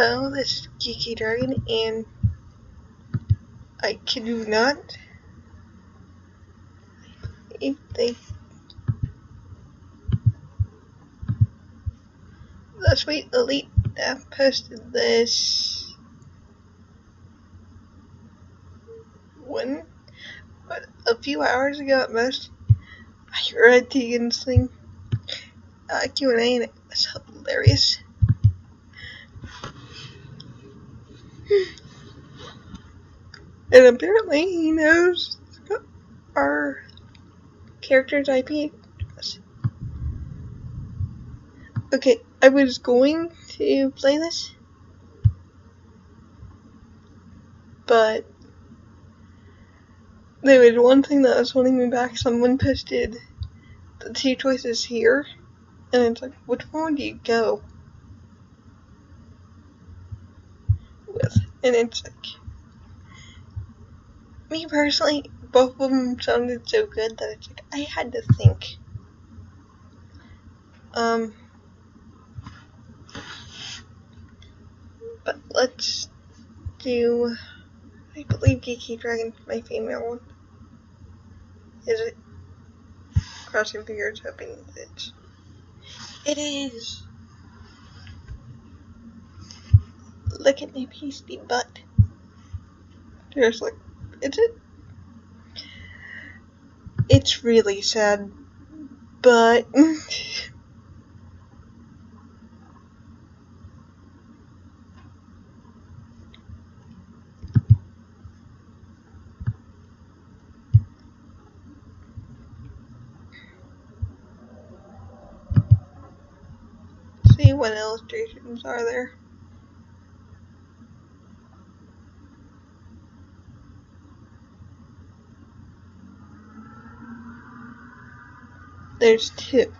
Hello, this is Geeky Dragon, and I kid you not, if they the Sweet Elite posted this a few hours ago at most. I read Tegan's thing, Q&A, and it was hilarious. And apparently he knows our character's IP address. Okay, I was going to play this, but there was one thing that was holding me back. Someone posted the two choices here, and it's like, which one do you go with? And it's like, me personally, both of them sounded so good that it's like, I had to think. But let's do, I believe Geeky Dragon's my female one. Is it? Crossing fingers, hoping it is. Look at my pasty butt. There's like, is it? It's really sad, but see what illustrations are there. There's two.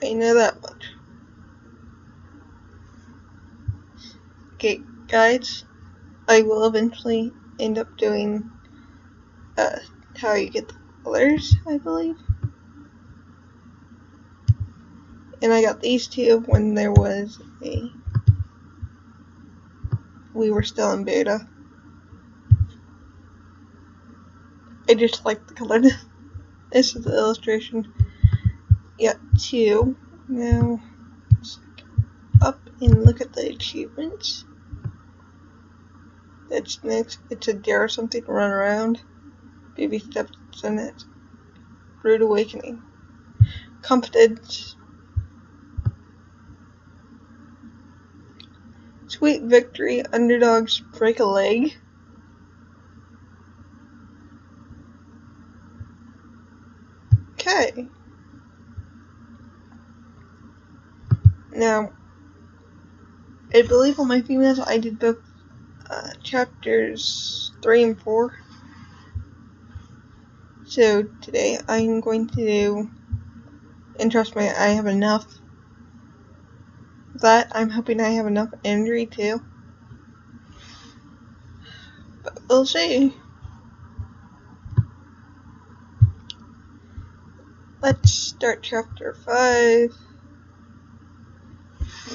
I know that much. Okay, guys, I will eventually end up doing how you get the colors, I believe. And I got these two when there was we were still in beta. I just like the color. This is the illustration. Yeah, two. Now, let's up and look at the achievements. That's next. It's a dare something to run around. Baby steps in it. Rude awakening. Confidence. Sweet victory. Underdogs break a leg. Okay. Now, I believe on my females I did both chapters 3 and 4. So today I'm going to do, and trust me, I have enough. That I'm hoping I have enough energy too. But we'll see. Let's start chapter 5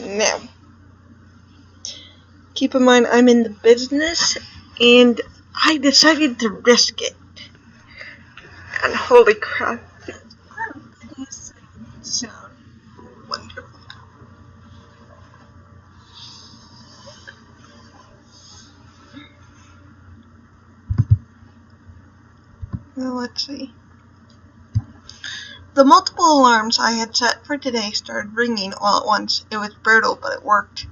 now. Keep in mind I'm in the business and I decided to risk it. And holy crap. These sound wonderful. Well, let's see. The multiple alarms I had set for today started ringing all at once. It was brutal, but it worked.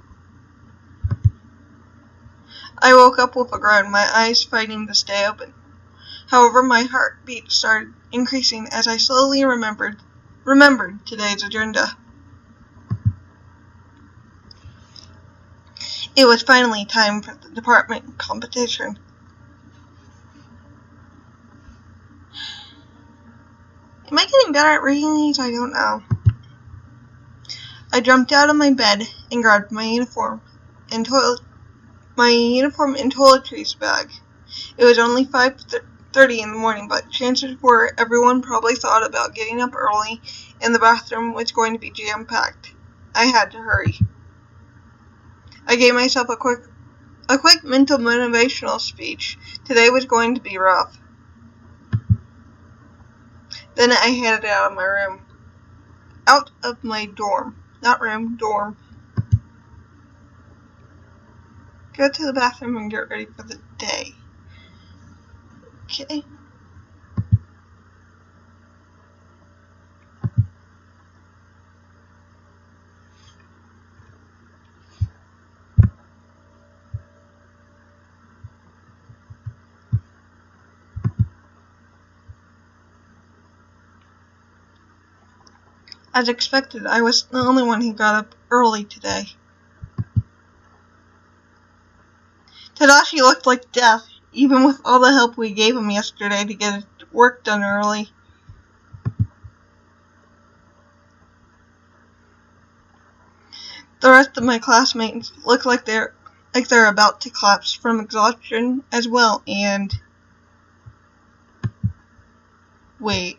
I woke up with a groan, my eyes fighting to stay open. However, my heartbeat started increasing as I slowly remembered today's agenda. It was finally time for the department competition. Am I getting better at reading these? I don't know. I jumped out of my bed and grabbed my uniform and toiletries bag. It was only 5:30 8:30 in the morning, but chances were everyone probably thought about getting up early and the bathroom was going to be jam-packed. I had to hurry. I gave myself a quick mental motivational speech. Today was going to be rough. Then I headed out of my room. Out of my dorm. Not room, dorm. Go to the bathroom and get ready for the day. Okay. As expected, I was the only one who got up early today. Tadashi looked like death, even with all the help we gave him yesterday to get his work done early. The rest of my classmates look like they're about to collapse from exhaustion as well, and wait.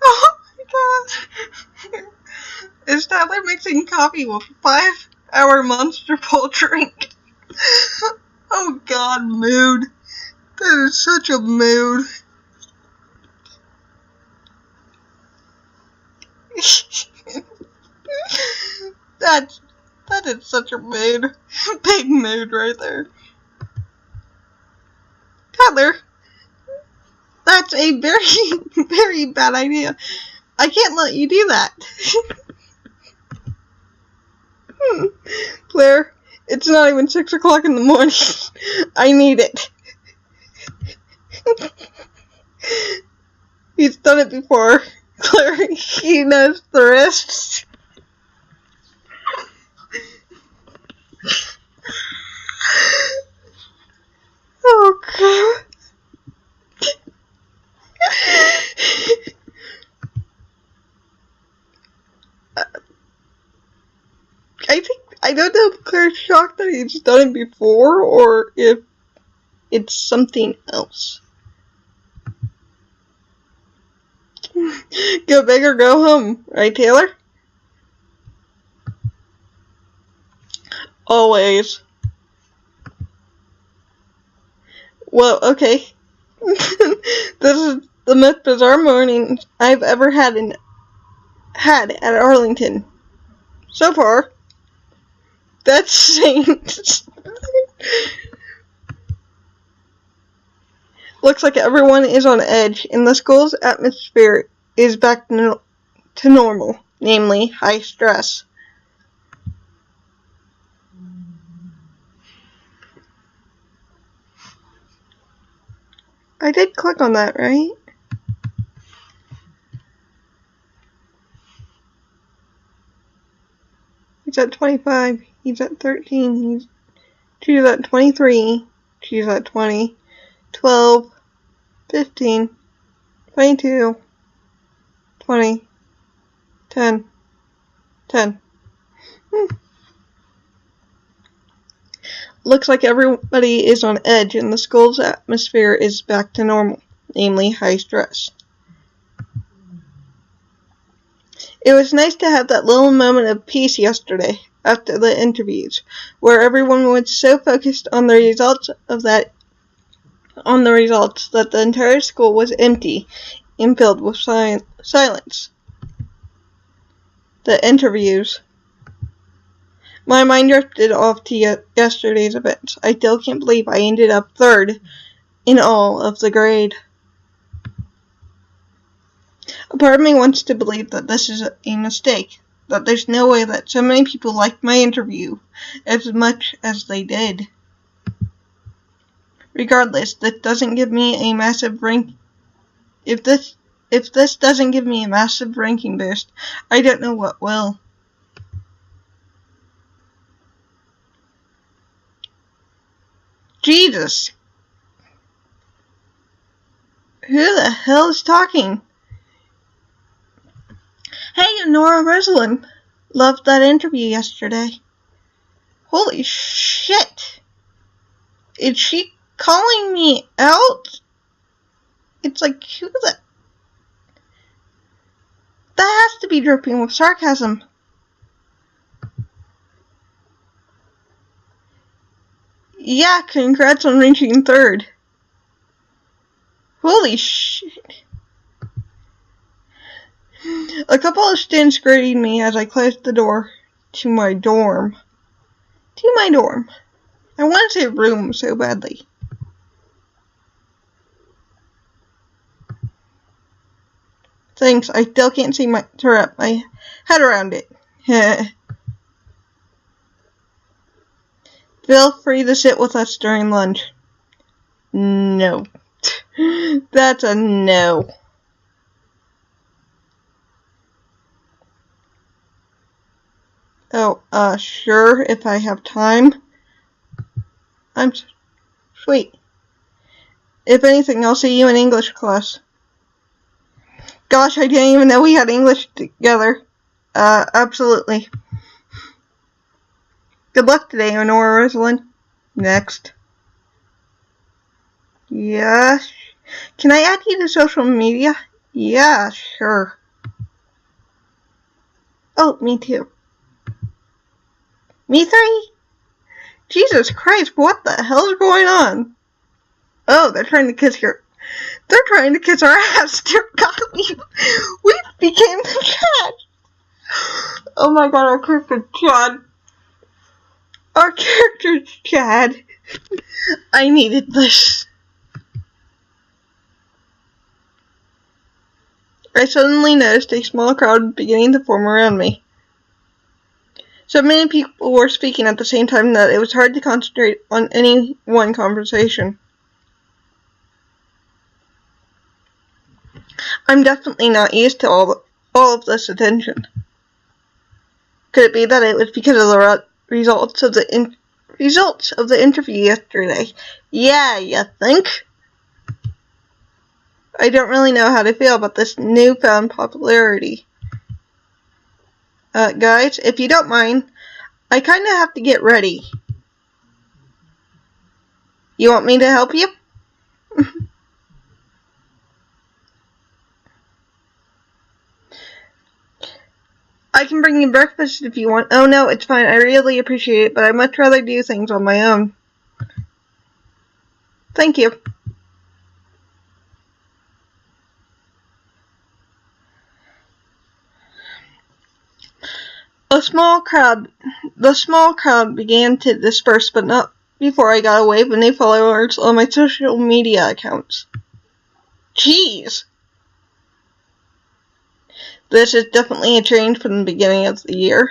Oh my gosh. Is Tyler mixing coffee with 5-hour Monster Bowl drink? Oh god, mood. That is such a mood. That is such a mood. Big mood right there. Tyler, that's a very, very bad idea. I can't let you do that. Claire, it's not even 6 o'clock in the morning. I need it. He's done it before. Claire, he knows the risks. Oh, God. I don't know if Claire's shocked that he's done it before, or if it's something else. Go big or go home, right, Taylor? Always. Well, okay. This is the most bizarre morning I've ever had at Arlington. So far. That's saint. Looks like everyone is on edge, and the school's atmosphere is back to normal, namely high stress. I did click on that, right? He's at 25, he's at 13, she's at 23, she's at 20, 12, 15, 22, 20, 10, 10. Looks like everybody is on edge and the school's atmosphere is back to normal, namely high stress. It was nice to have that little moment of peace yesterday after the interviews, where everyone was so focused on the results that the entire school was empty and filled with silence. The interviews. My mind drifted off to yesterday's events. I still can't believe I ended up third in all of the grade. A part of me wants to believe that this is a mistake, that there's no way that so many people liked my interview as much as they did. Regardless, this doesn't give me a massive rank. If this doesn't give me a massive ranking boost, I don't know what will. Jesus. Who the hell is talking? Hey, Nora Rosalind. Loved that interview yesterday. Holy shit! Is she calling me out? It's like, who the... That has to be dripping with sarcasm. Yeah, congrats on reaching third. Holy shit. A couple of students greeted me as I closed the door to my dorm. I want to say room so badly. Thanks, I still can't see to wrap my head around it. Feel free to sit with us during lunch. No. That's a no. Oh, sure, if I have time. I'm sweet. If anything, I'll see you in English class. Gosh, I didn't even know we had English together. Absolutely. Good luck today, Honora Rosalind. Next. Yeah. Can I add you to social media? Yeah, sure. Oh, me too. Me three? Jesus Christ, what the hell is going on? Oh, they're trying to kiss our ass. Dear God, we became the Chad. Oh my God, our character's Chad. I needed this. I suddenly noticed a small crowd beginning to form around me. So many people were speaking at the same time that it was hard to concentrate on any one conversation. I'm definitely not used to all of this attention. Could it be that it was because of the results of the interview yesterday? Yeah, you think? I don't really know how to feel about this newfound popularity. Guys, if you don't mind, I kinda have to get ready. You want me to help you? I can bring you breakfast if you want. Oh no, it's fine. I really appreciate it, but I'd much rather do things on my own. Thank you. The small crowd began to disperse, but not before I got a wave of new followers on my social media accounts. Jeez! This is definitely a change from the beginning of the year.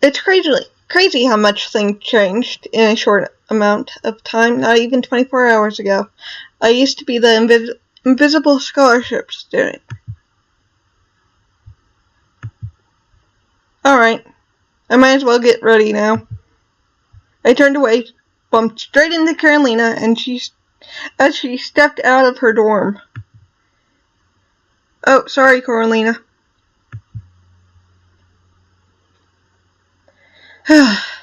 It's crazy how much things changed in a short amount of time, not even 24 hours ago. I used to be the invisible scholarship student. Alright, I might as well get ready now. I turned away, bumped straight into Carolina, and as she stepped out of her dorm. Oh, sorry, Carolina.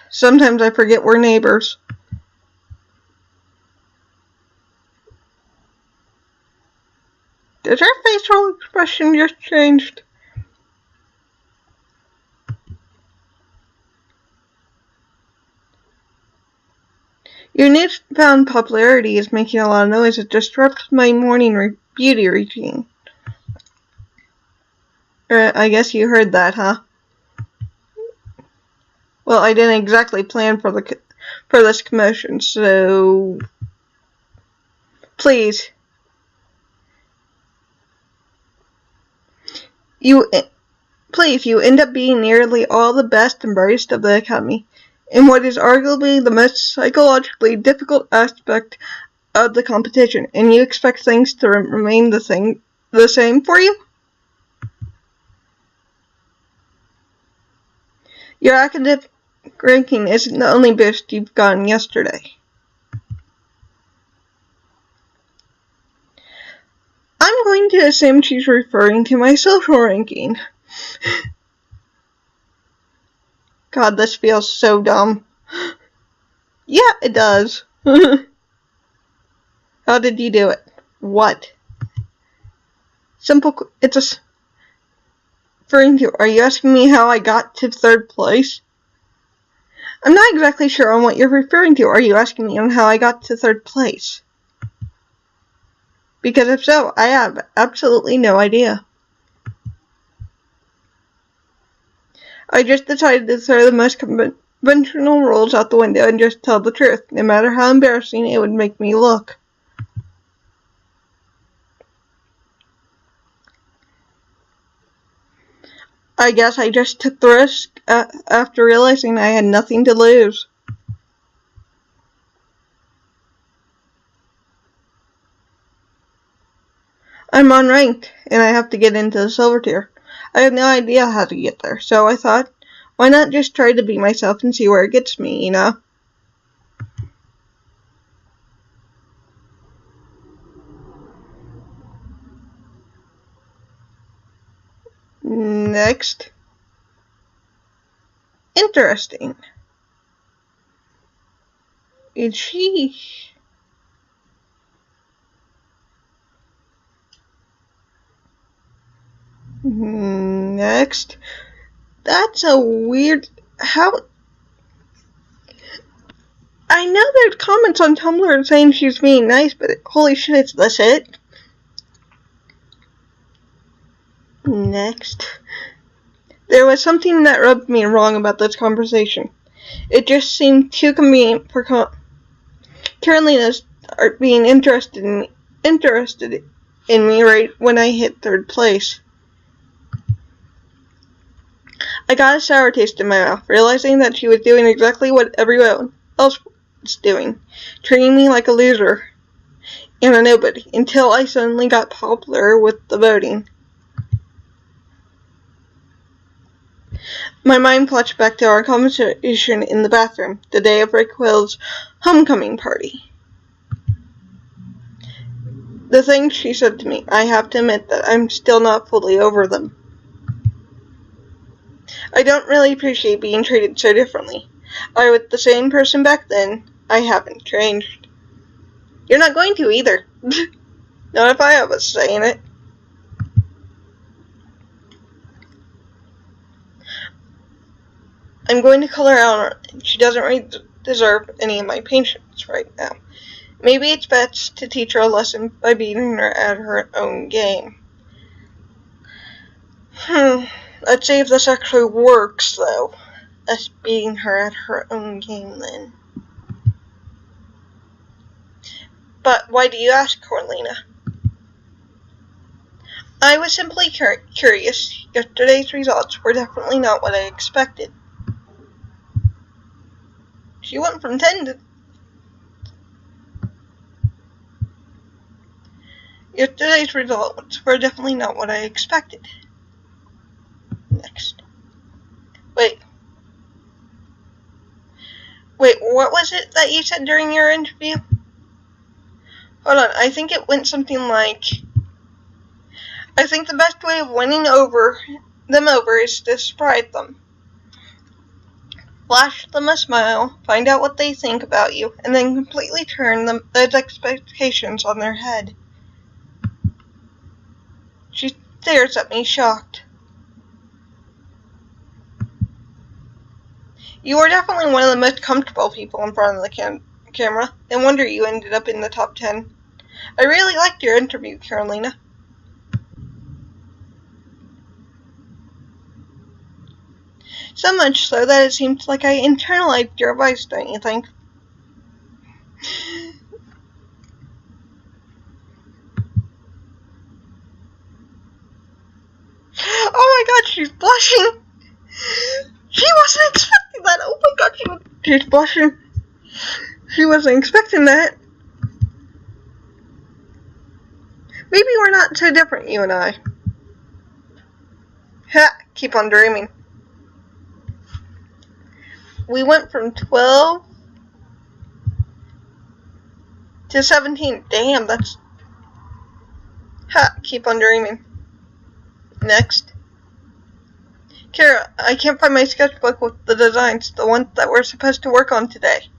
Sometimes I forget we're neighbors. Did her facial expression just change? Your newfound popularity is making a lot of noise. It disrupts my morning beauty routine. I guess you heard that, huh? Well, I didn't exactly plan for this commotion, so please. You end up being nearly all the best and brightest of the academy, in what is arguably the most psychologically difficult aspect of the competition, and you expect things to remain the same for you? Your academic ranking isn't the only boost you've gotten yesterday. going to assume she's referring to my social ranking. God, this feels so dumb. Yeah, it does. How did you do it? What? Simple. It's a. Referring to. Are you asking me how I got to 3rd place? I'm not exactly sure on what you're referring to. Are you asking me on how I got to 3rd place? Because if so, I have absolutely no idea. I just decided to throw the most conventional rules out the window and just tell the truth, no matter how embarrassing it would make me look. I guess I just took the risk after realizing I had nothing to lose. I'm unranked, and I have to get into the silver tier. I have no idea how to get there, so I thought, why not just try to be myself and see where it gets me, you know? Next. Interesting. Is she... Next. That's a weird... How... I know there's comments on Tumblr saying she's being nice, but holy shit, is this it? Next. There was something that rubbed me wrong about this conversation. It just seemed too convenient for Carolina's being interested in me right when I hit 3rd place. I got a sour taste in my mouth, realizing that she was doing exactly what everyone else was doing, treating me like a loser and a nobody, until I suddenly got popular with the voting. My mind flashed back to our conversation in the bathroom, the day of Rick Will's homecoming party. The things she said to me, I have to admit that I'm still not fully over them. I don't really appreciate being treated so differently. I was the same person back then. I haven't changed. You're not going to either. Not if I was saying it. I'm going to call her out. She doesn't really deserve any of my patience right now. Maybe it's best to teach her a lesson by beating her at her own game. Let's see if this actually works, though. Us beating her at her own game, then. But why do you ask, Carolina? I was simply curious. Yesterday's results were definitely not what I expected. She went from 10 to... Yesterday's results were definitely not what I expected. Next. Wait, what was it that you said during your interview? Hold on, I think it went something like... I think the best way of winning them over is to surprise them. Flash them a smile, find out what they think about you, and then completely turn those expectations on their head. She stares at me, shocked. You are definitely one of the most comfortable people in front of the camera. No wonder you ended up in the top 10. I really liked your interview, Carolina. So much so that it seems like I internalized your advice, don't you think? Oh my god, she's blushing! She wasn't expecting that! Oh my god, she's blushing. She wasn't expecting that. Maybe we're not so different, you and I. Ha! Keep on dreaming. We went from 12 to 17. Damn, that's... Ha! Keep on dreaming. Next. Kara, I can't find my sketchbook with the designs, the ones that we're supposed to work on today.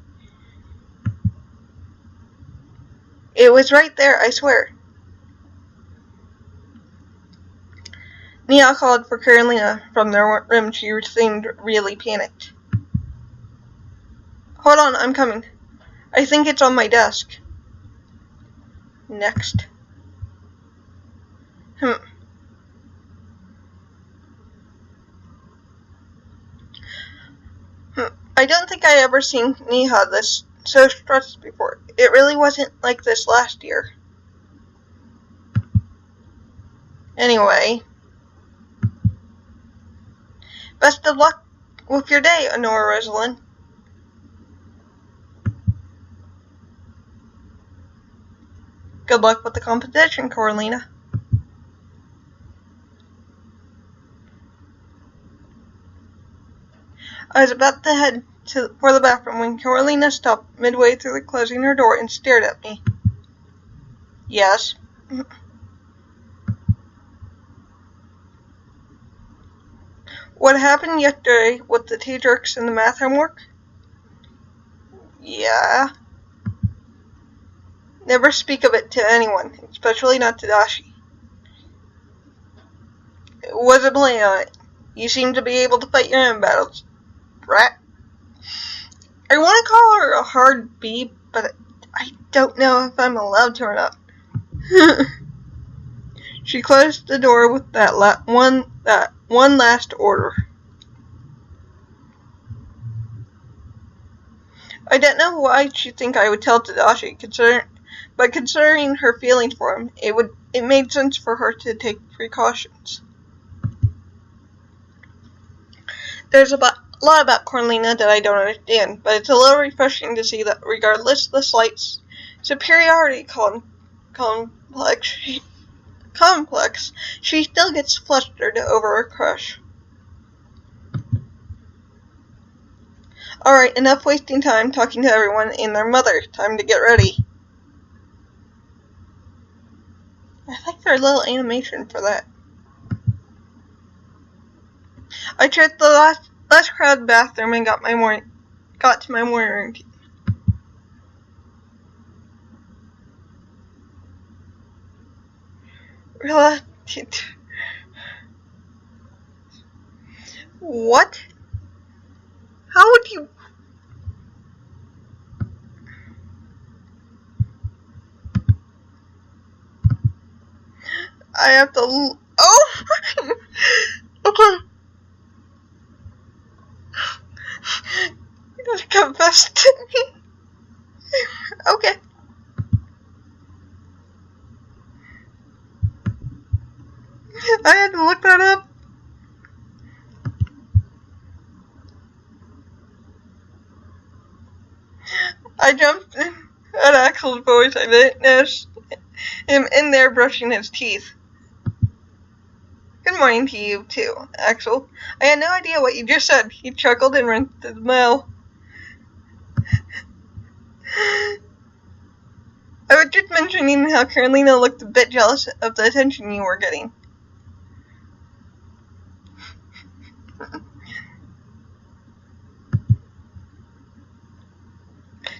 It was right there, I swear. Nia called for Carolina from their room. She seemed really panicked. Hold on, I'm coming. I think it's on my desk. Next. I don't think I ever seen Neha this so stressed before. It really wasn't like this last year. Anyway. Best of luck with your day, Honora Rosalind. Good luck with the competition, Carolina. I was about to head for the bathroom when Carolina stopped midway through closing her door and stared at me. Yes. What happened yesterday with the tea jerks and the math homework? Yeah. Never speak of it to anyone, especially not to Dashi. Wasn't planning on it. You seem to be able to fight your own battles, brat. I want to call her a hard B, but I don't know if I'm allowed to or not. She closed the door with that one last order. I don't know why she'd think I would tell Tadashi, but considering her feelings for him, it made sense for her to take precautions. There's a lot about Carolina that I don't understand, but it's a little refreshing to see that regardless of the slight superiority complex, she still gets flustered over a crush. Alright, enough wasting time talking to everyone and their mother. Time to get ready. I like their little animation for that. I tried the less crowded bathroom and got to my morning routine. Reluctant. What? How would you? I have to. Oh! Okay. Just confess to me. Okay. I had to look that up. I jumped at Axel's voice. I didn't notice him in there brushing his teeth. Good morning to you, too, Axel. I had no idea what you just said. He chuckled and rinsed his mouth. I was just mentioning how Carolina looked a bit jealous of the attention you were getting.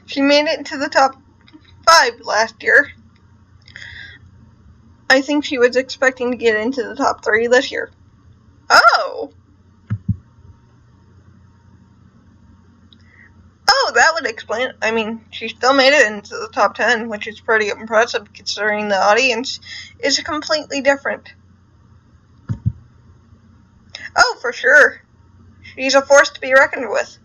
She made it to the top 5 last year. I think she was expecting to get into the top 3 this year. Oh! Oh, that would explain it. I mean, she still made it into the top 10, which is pretty impressive considering the audience is completely different. Oh, for sure. She's a force to be reckoned with.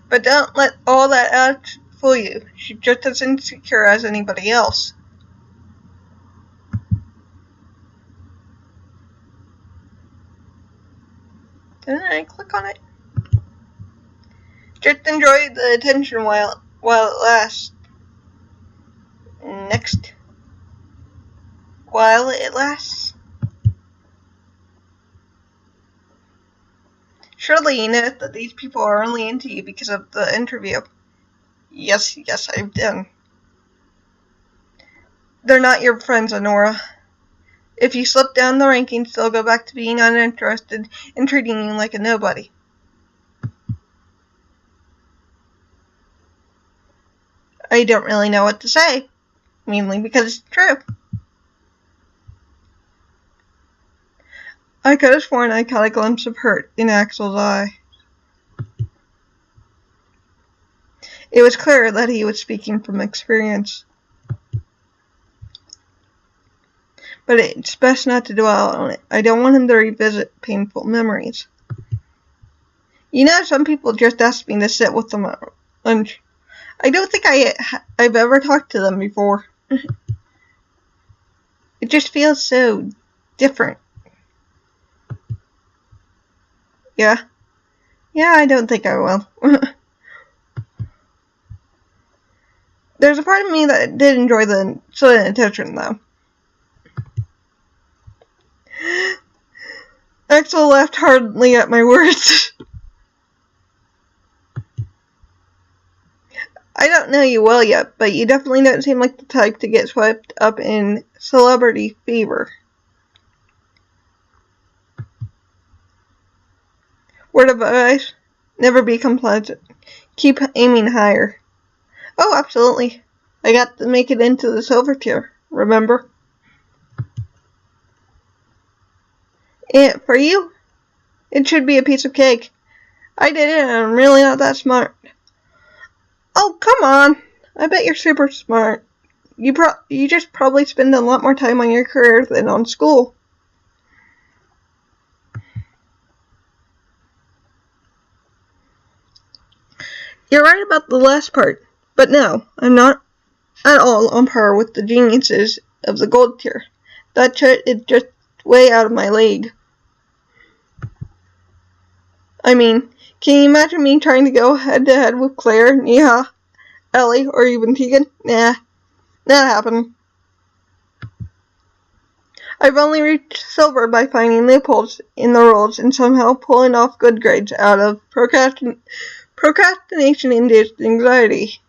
But don't let all that out fool you. She's just as insecure as anybody else. Didn't I click on it? Just enjoy the attention while it lasts. Next. While it lasts. Surely you know that these people are only into you because of the interview. Yes, I've done. They're not your friends, Honora. If you slip down the rankings, they'll go back to being uninterested and treating you like a nobody. I don't really know what to say, mainly because it's true. I could have sworn I caught a glimpse of hurt in Axel's eye. It was clear that he was speaking from experience. But it's best not to dwell on it. I don't want him to revisit painful memories. You know, some people just ask me to sit with them at lunch. I don't think I've ever talked to them before. It just feels so different. Yeah, I don't think I will. There's a part of me that did enjoy the sudden attention, though. Axel laughed hardly at my words. I don't know you well yet, but you definitely don't seem like the type to get swept up in celebrity fever. Word of advice: never be complacent. Keep aiming higher. Oh, absolutely. I got to make it into the silver tier, remember? And for you, it should be a piece of cake. I did it, and I'm really not that smart. Oh, come on. I bet you're super smart. You just probably spend a lot more time on your career than on school. You're right about the last part, but no, I'm not at all on par with the geniuses of the gold tier. That shit is just way out of my league. I mean, can you imagine me trying to go head-to-head with Claire, Neha, Ellie, or even Tegan? Nah, not happening. I've only reached silver by finding loopholes in the rules and somehow pulling off good grades out of procrastination-induced anxiety.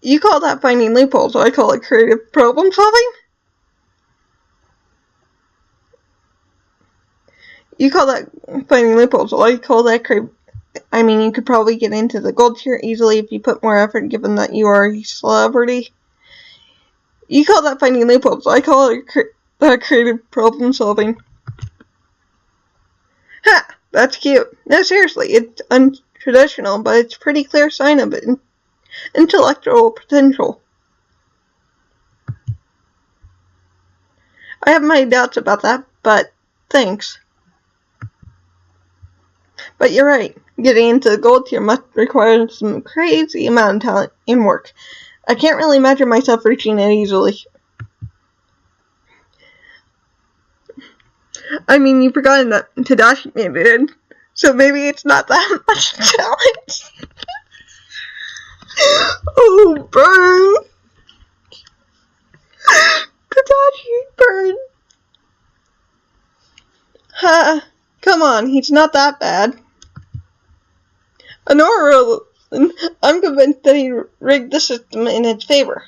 You call that finding loopholes, I call it creative problem solving? You call that finding loopholes, I call that creative. I mean, you could probably get into the gold tier easily if you put more effort, given that you are a celebrity. You call that finding loopholes, I call it that creative problem solving. Ha! That's cute. No, seriously, it's untraditional, but it's a pretty clear sign of intellectual potential. I have my doubts about that, but thanks. But you're right. Getting into the gold tier must require some crazy amount of talent and work. I can't really imagine myself reaching it easily. I mean, you've forgotten that Tadashi made it in, so maybe it's not that much challenge. Oh, burn! Tadashi, burn! Ha! Come on, he's not that bad. Honora, I'm convinced that he rigged the system in its favor.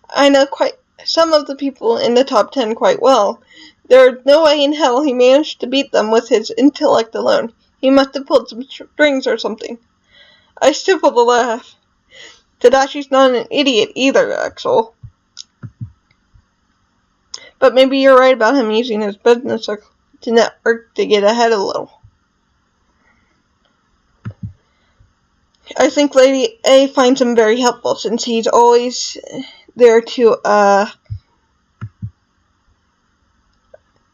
I know quite some of the people in the top 10 quite well. There's no way in hell he managed to beat them with his intellect alone. He must have pulled some strings or something. I stifled a laugh. Tadashi's not an idiot either, Axel. But maybe you're right about him using his business to network to get ahead a little. I think Lady A finds him very helpful since he's always there to,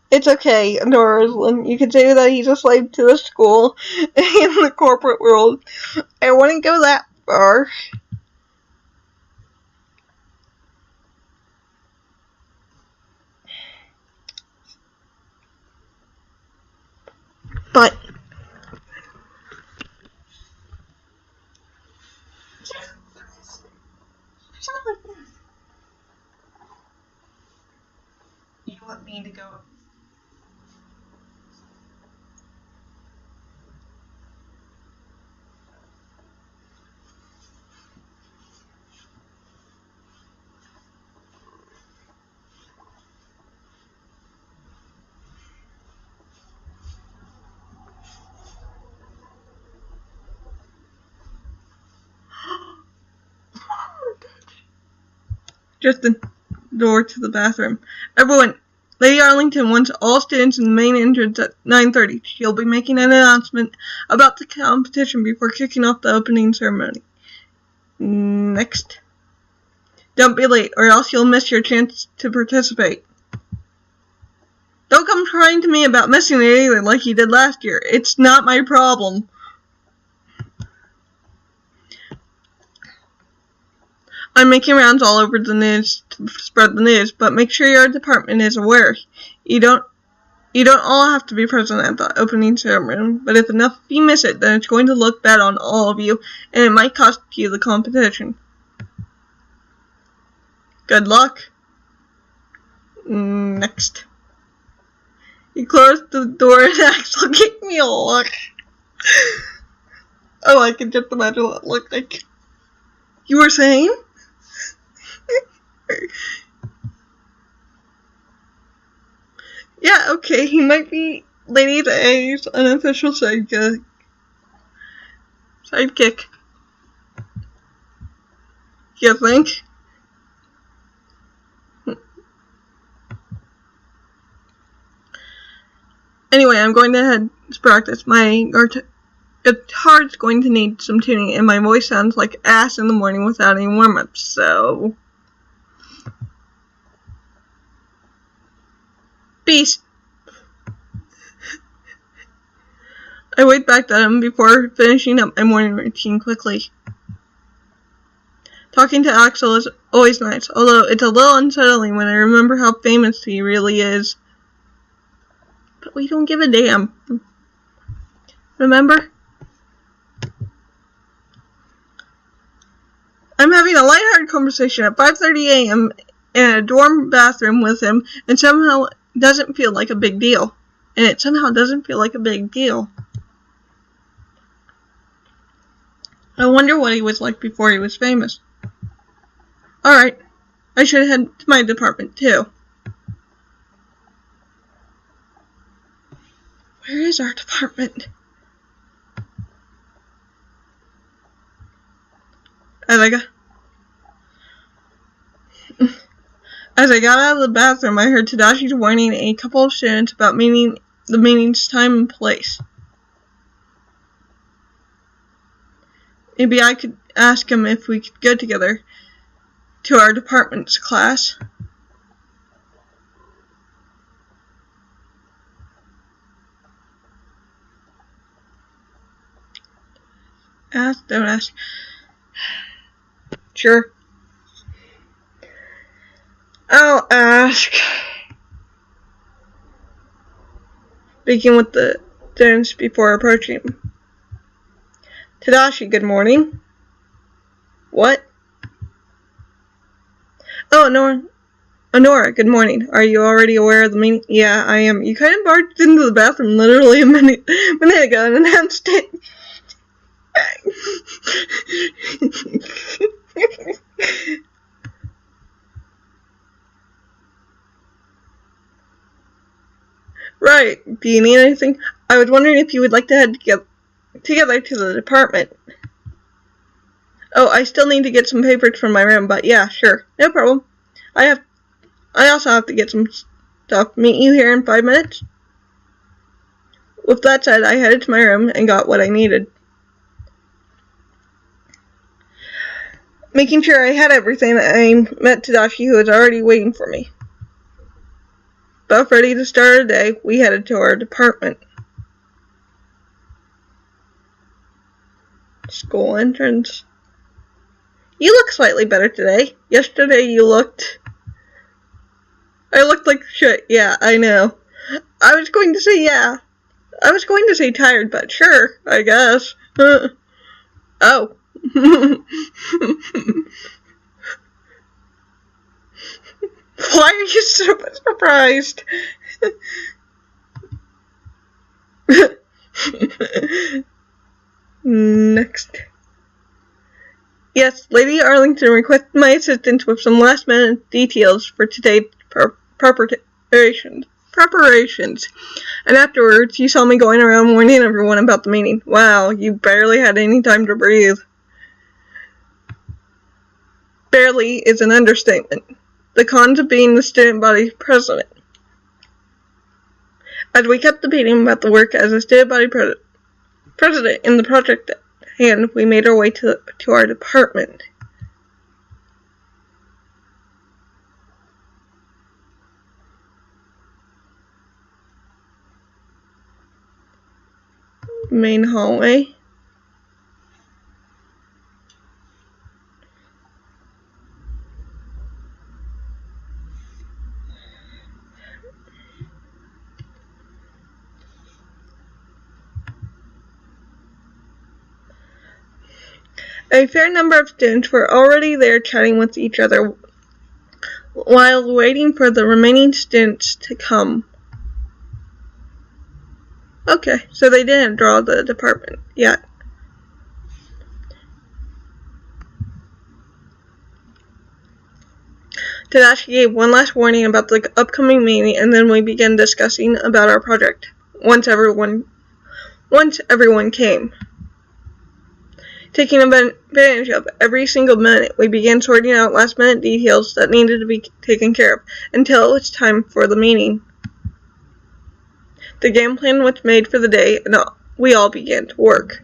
It's okay, Nora. You can say that he's a slave to the school and the corporate world. I wouldn't go that far. But want me to go. Just the door to the bathroom. Everyone, Lady Arlington wants all students in the main entrance at 9:30. She'll be making an announcement about the competition before kicking off the opening ceremony. Next. Don't be late, or else you'll miss your chance to participate. Don't come crying to me about missing it either, like you did last year. It's not my problem. I'm making rounds all over the news to spread the news, but make sure your department is aware. You don't all have to be present at the opening ceremony, but if enough of you miss it, then it's going to look bad on all of you, and it might cost you the competition. Good luck. Next. He closed the door and Axel gave me a look. Oh, I can just imagine what it looked like. You were saying? Yeah, okay, he might be Lady A's unofficial sidekick. You think? Anyway, I'm going to head to practice. My guitar's going to need some tuning, and my voice sounds like ass in the morning without any warm-ups, so... Peace. I waved back at him before finishing up my morning routine quickly. Talking to Axel is always nice, although it's a little unsettling when I remember how famous he really is. But we don't give a damn. Remember? I'm having a lighthearted conversation at 5:30 a.m. in a dorm bathroom with him, and somehow it doesn't feel like a big deal. I wonder what he was like before he was famous. Alright, I should head to my department too. Where is our department? As I got out of the bathroom, I heard Tadashi warning a couple of students about the meeting's time and place. Maybe I could ask him if we could go together to our department's class. Ask, don't ask. Sure. I'll ask. Speaking with the students before approaching him. Tadashi, good morning. What? Oh, Honora, good morning. Are you already aware of the meeting? Yeah, I am. You kind of barged into the bathroom literally a minute ago and announced it. Right. Do you need anything? I was wondering if you would like to head together to the department. Oh, I still need to get some papers from my room, but yeah, sure. No problem. I also have to get some stuff. Meet you here in 5 minutes? With that said, I headed to my room and got what I needed. Making sure I had everything, I met Tadashi, who was already waiting for me. Both ready to start our day, we headed to our department. School entrance. You look slightly better today. Yesterday I looked like shit. Yeah, I know. I was going to say yeah. I was going to say tired, but sure, I guess. Oh. Why are are you super surprised? Next. Yes, Lady Arlington requested my assistance with some last-minute details for today's preparations. And afterwards, you saw me going around warning everyone about the meeting. Wow, you barely had any time to breathe. Barely is an understatement. The cons of being the student body president. As we kept debating about the work as a student body president in the project at hand, we made our way to our department. Main hallway. A fair number of students were already there chatting with each other while waiting for the remaining students to come. Okay, so they didn't draw the department yet. Tadashi gave one last warning about the upcoming meeting, and then we began discussing about our project. Once everyone came. Taking advantage of every single minute, we began sorting out last-minute details that needed to be taken care of until it was time for the meeting. The game plan was made for the day, and we all began to work.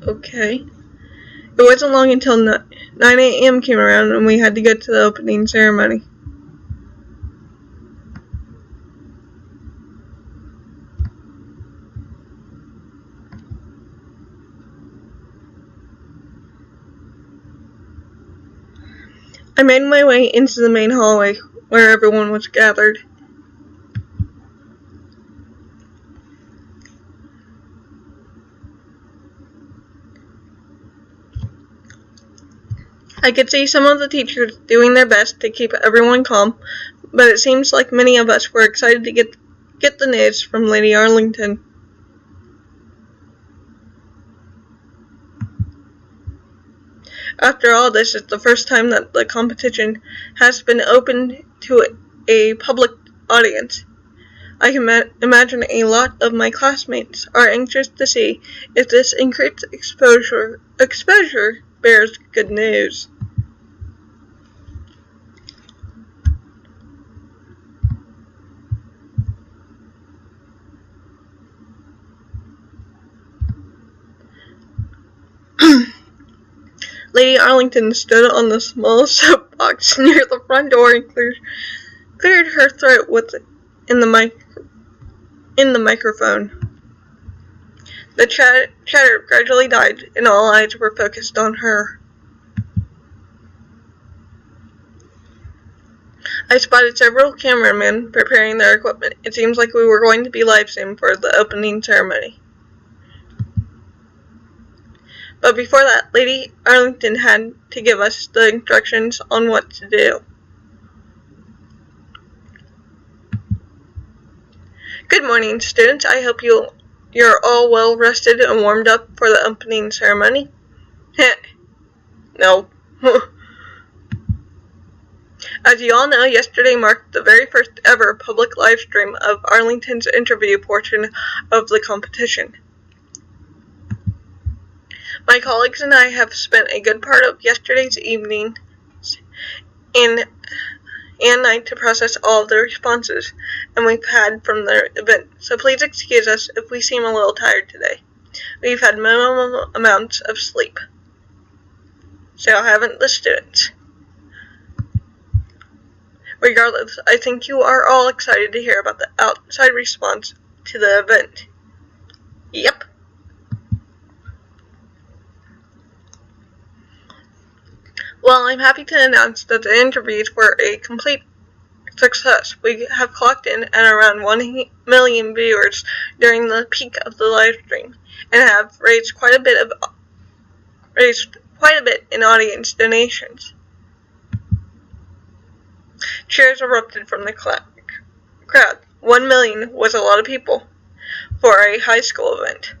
Okay. It wasn't long until 9 a.m. came around and we had to go to the opening ceremony. I made my way into the main hallway where everyone was gathered. I could see some of the teachers doing their best to keep everyone calm, but it seems like many of us were excited to get the news from Lady Arlington. After all, this is the first time that the competition has been opened to a public audience. I can imagine a lot of my classmates are anxious to see if this increased exposure bears good news. Lady Arlington stood on the small soapbox near the front door and cleared her throat in the microphone. The chatter gradually died, and all eyes were focused on her. I spotted several cameramen preparing their equipment. It seems like we were going to be live streamed for the opening ceremony. But before that, Lady Arlington had to give us the instructions on what to do. Good morning, students. I hope you're all well rested and warmed up for the opening ceremony. No. As you all know, yesterday marked the very first ever public live stream of Arlington's interview portion of the competition. My colleagues and I have spent a good part of yesterday's evening and night to process all of the responses and we've had from the event, so please excuse us if we seem a little tired today. We've had minimum amounts of sleep. So haven't the students. Regardless, I think you are all excited to hear about the outside response to the event. Yep. Well, I'm happy to announce that the interviews were a complete success. We have clocked in at around 1 million viewers during the peak of the live stream and have raised quite a bit in audience donations. Cheers erupted from the crowd. 1 million was a lot of people for a high school event.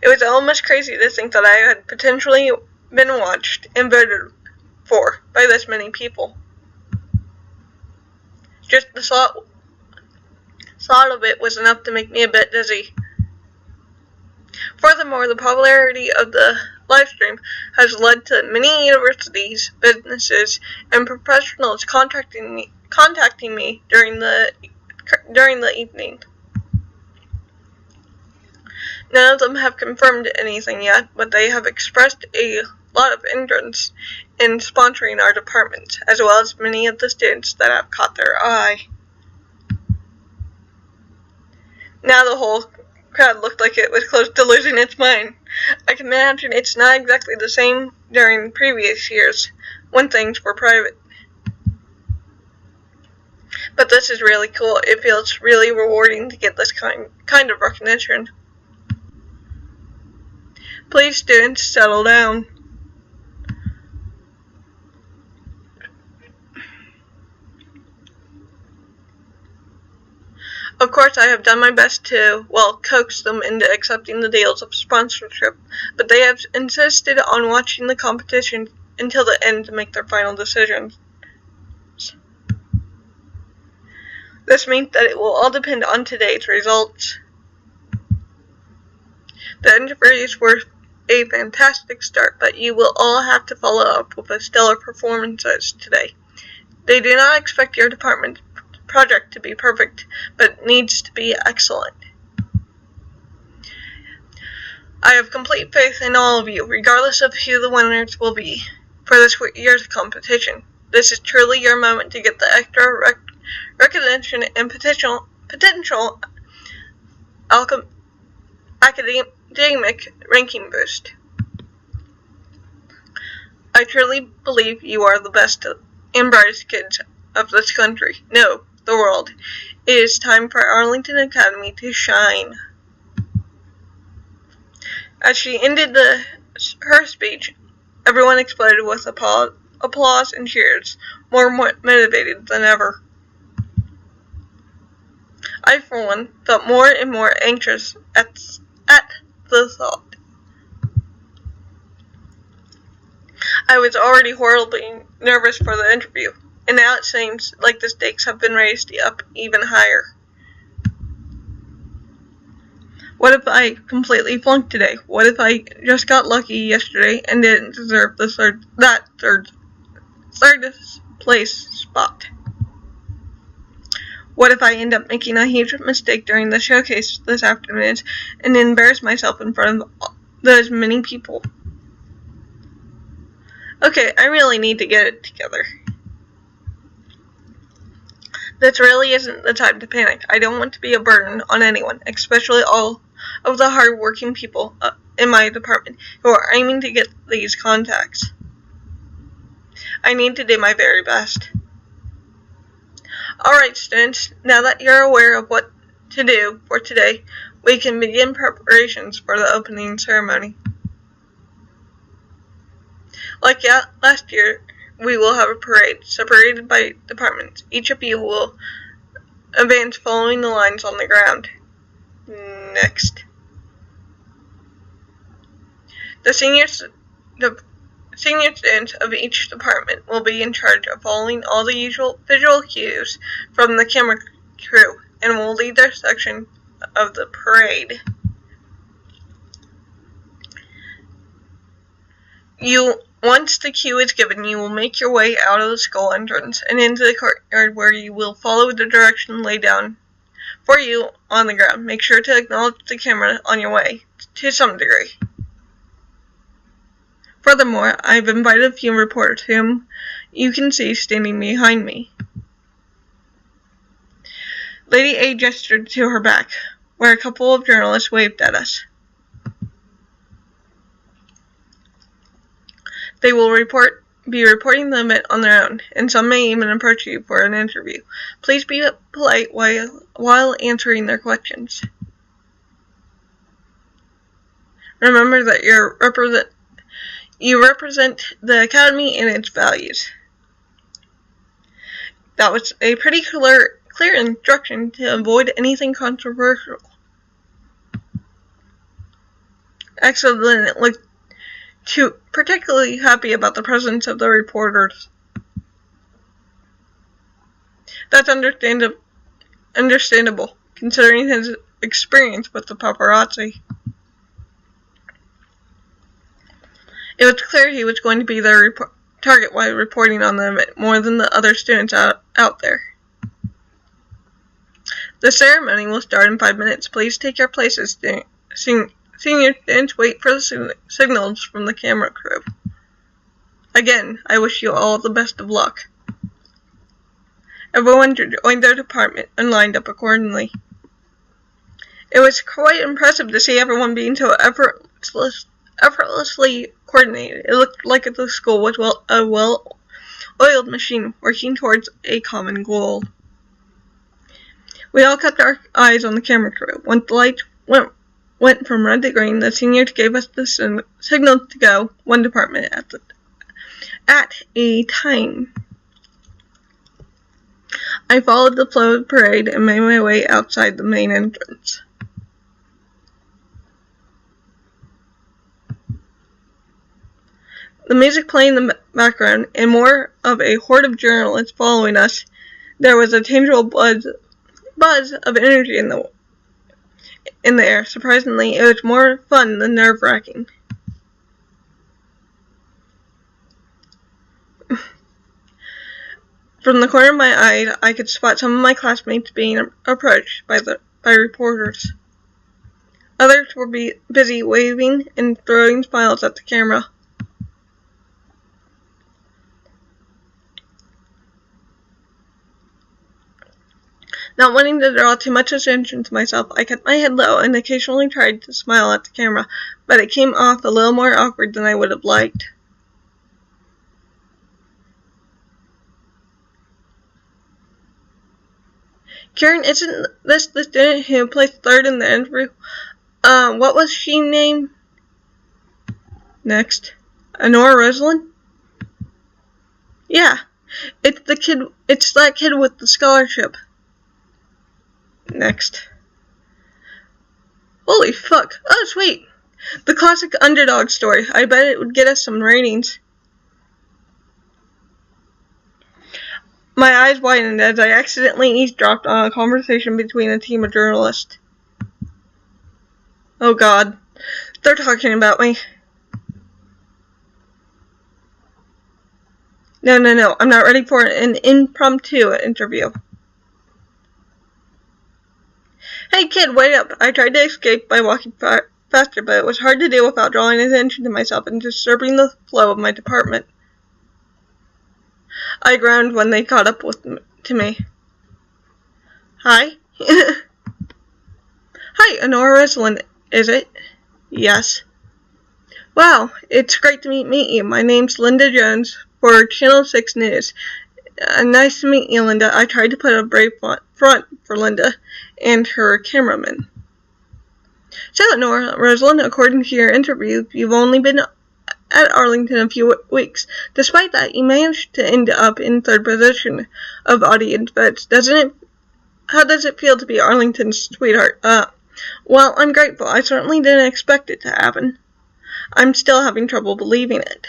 It was almost crazy to think that I had potentially been watched and voted for by this many people. Just the thought of it was enough to make me a bit dizzy. Furthermore, the popularity of the livestream has led to many universities, businesses, and professionals contacting me during the evening. None of them have confirmed anything yet, but they have expressed a lot of interest in sponsoring our department, as well as many of the students that have caught their eye. Now the whole crowd looked like it was close to losing its mind. I can imagine it's not exactly the same during previous years, when things were private. But this is really cool. It feels really rewarding to get this kind of recognition. Please, students, settle down. Of course, I have done my best to, coax them into accepting the deals of sponsorship, but they have insisted on watching the competition until the end to make their final decisions. This means that it will all depend on today's results. The interviews were a fantastic start, but you will all have to follow up with stellar performances today. They do not expect your department project to be perfect, but it needs to be excellent. I have complete faith in all of you, regardless of who the winners will be for this year's competition. This is truly your moment to get the extra recognition and potential academic ranking boost. I truly believe you are the best and brightest kids of this country. No, the world. It is time for Arlington Academy to shine. As she ended her speech, everyone exploded with applause and cheers, more motivated than ever. I, for one, felt more and more anxious at the thought. I was already horribly nervous for the interview, and now it seems like the stakes have been raised up even higher. What if I completely flunked today? What if I just got lucky yesterday and didn't deserve that third place spot? What if I end up making a huge mistake during the showcase this afternoon and embarrass myself in front of those many people? Okay, I really need to get it together. This really isn't the time to panic. I don't want to be a burden on anyone, especially all of the hard-working people in my department who are aiming to get these contacts. I need to do my very best. Alright, students, now that you're aware of what to do for today, we can begin preparations for the opening ceremony. Like last year, we will have a parade separated by departments. Each of you will advance following the lines on the ground. Next. The senior students of each department will be in charge of following all the usual visual cues from the camera crew and will lead their section of the parade. Once the cue is given, you will make your way out of the school entrance and into the courtyard where you will follow the direction laid down for you on the ground. Make sure to acknowledge the camera on your way, to some degree. Furthermore, I've invited a few reporters whom you can see standing behind me. Lady A gestured to her back, where a couple of journalists waved at us. They will report be reporting the event on their own, and some may even approach you for an interview. Please be polite while answering their questions. Remember that you represent the Academy and its values. That was a pretty clear instruction to avoid anything controversial. Excellent. It looked particularly happy about the presence of the reporters. That's understandable, considering his experience with the paparazzi. It was clear he was going to be their target while reporting on them more than the other students out there. The ceremony will start in 5 minutes. Please take your places. Senior students, wait for the signals from the camera crew. Again, I wish you all the best of luck. Everyone joined their department and lined up accordingly. It was quite impressive to see everyone being so effortlessly coordinated. It looked like the school was a well-oiled machine working towards a common goal. We all kept our eyes on the camera crew. Once the lights went from red to green, the seniors gave us the signal to go, one department at a time. I followed the flow of the parade and made my way outside the main entrance. The music playing in the background, and more of a horde of journalists following us. There was a tangible buzz of energy in the air. Surprisingly, it was more fun than nerve-wracking. From the corner of my eye, I could spot some of my classmates being approached by reporters. Others were busy waving and throwing smiles at the camera. Not wanting to draw too much attention to myself, I kept my head low and occasionally tried to smile at the camera, but it came off a little more awkward than I would have liked. Karen, isn't this the student who placed third in the interview? What was she named? Next. Honora Rosalind? Yeah. It's that kid with the scholarship. Next. Holy fuck. Oh, sweet. The classic underdog story. I bet it would get us some ratings. My eyes widened as I accidentally eavesdropped on a conversation between a team of journalists. Oh god. They're talking about me. No. I'm not ready for an impromptu interview. Hey kid, wait up. I tried to escape by walking faster, but it was hard to do without drawing attention to myself and disturbing the flow of my department. I groaned when they caught up to me. Hi? Hi, Honora Rosalind, is it? Yes. Wow, it's great to meet you. My name's Linda Jones for Channel 6 News. Nice to meet you, Linda. I tried to put a brave front for Linda and her cameraman. So, Honora Rosalind, according to your interview, you've only been at Arlington a few weeks. Despite that, you managed to end up in third position of audience votes. How does it feel to be Arlington's sweetheart? Well, I'm grateful. I certainly didn't expect it to happen. I'm still having trouble believing it.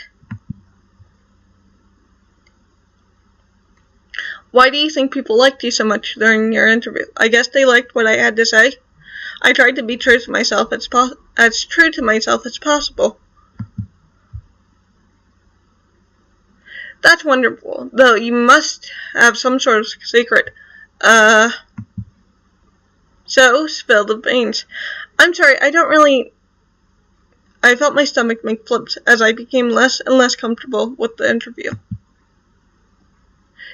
Why do you think people liked you so much during your interview? I guess they liked what I had to say. I tried to be true to myself as true to myself as possible. That's wonderful, though you must have some sort of secret. So, spill the beans. I'm sorry, I felt my stomach make flips as I became less and less comfortable with the interview.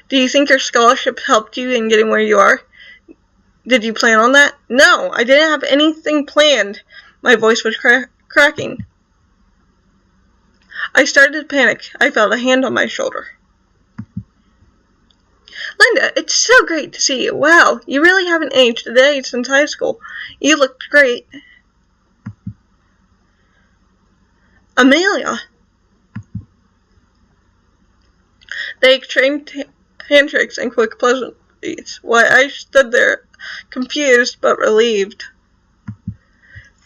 Do you think your scholarship helped you in getting where you are? Did you plan on that? No, I didn't have anything planned. My voice was cracking. I started to panic. I felt a hand on my shoulder. Linda, it's so great to see you. Wow, you really haven't aged a day since high school. You looked great. Amelia. They exchanged handshakes and quick pleasantries, while I stood there, confused but relieved.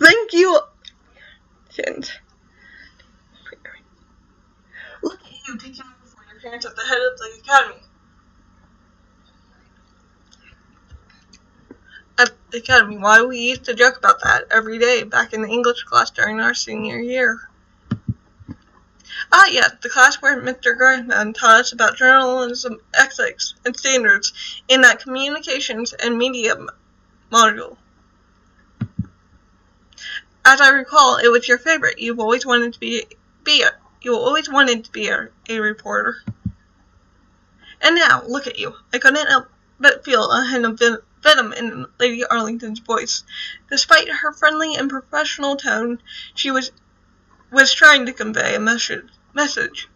Thank you. Look at you taking over for your parents at the head of the academy. At the academy, why we used to joke about that every day back in the English class during our senior year. Ah, yes, the class where Mr. Graham taught us about journalism, ethics, and standards in that communications and media module. As I recall, it was your favorite. You've always wanted to be a reporter. And now, look at you. I couldn't help but feel a hint of venom in Lady Arlington's voice. Despite her friendly and professional tone, she was trying to convey a message.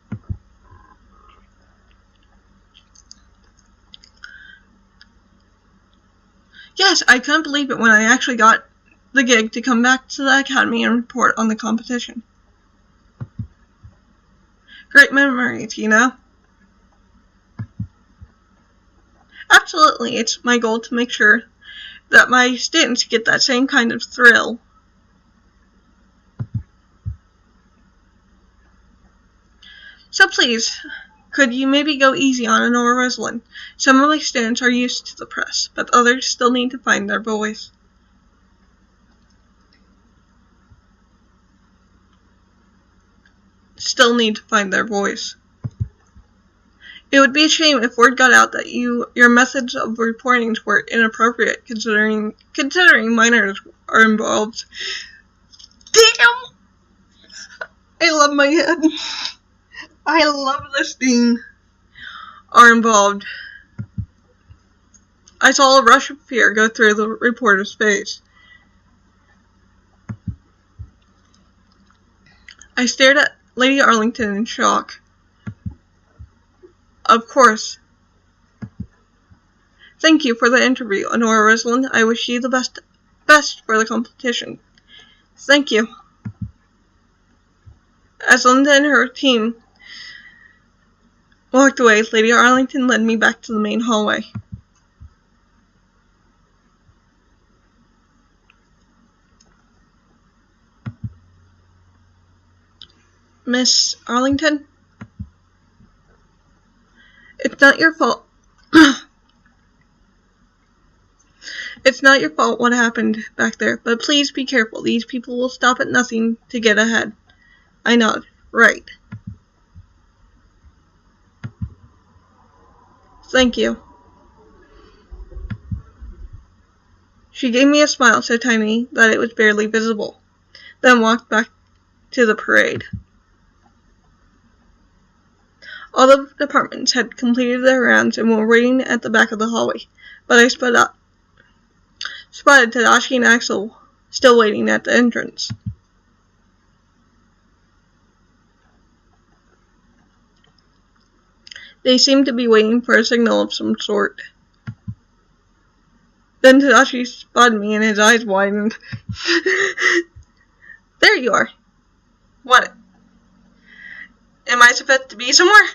Yes, I couldn't believe it when I actually got the gig to come back to the academy and report on the competition. Great memories, you know? Absolutely, it's my goal to make sure that my students get that same kind of thrill. So please, could you maybe go easy on Honora Rosalyn? Some of my students are used to the press, but others still need to find their voice. It would be a shame if word got out that your methods of reporting were inappropriate, considering minors are involved. Damn! I love my head. I love listening. Are involved. I saw a rush of fear go through the reporter's face. I stared at Lady Arlington in shock. Of course. Thank you for the interview, Honora Rosalyn. I wish you the best for the competition. Thank you. As Linda and her team walked away, Lady Arlington led me back to the main hallway. Miss Arlington? It's not your fault. It's not your fault what happened back there, but please be careful. These people will stop at nothing to get ahead. I nod. Right. Thank you. She gave me a smile so tiny that it was barely visible, then walked back to the parade. All the departments had completed their rounds and were waiting at the back of the hallway, but I spotted Tadashi and Axel still waiting at the entrance. They seemed to be waiting for a signal of some sort. Then Tadashi spotted me and his eyes widened. There you are. What? Am I supposed to be somewhere?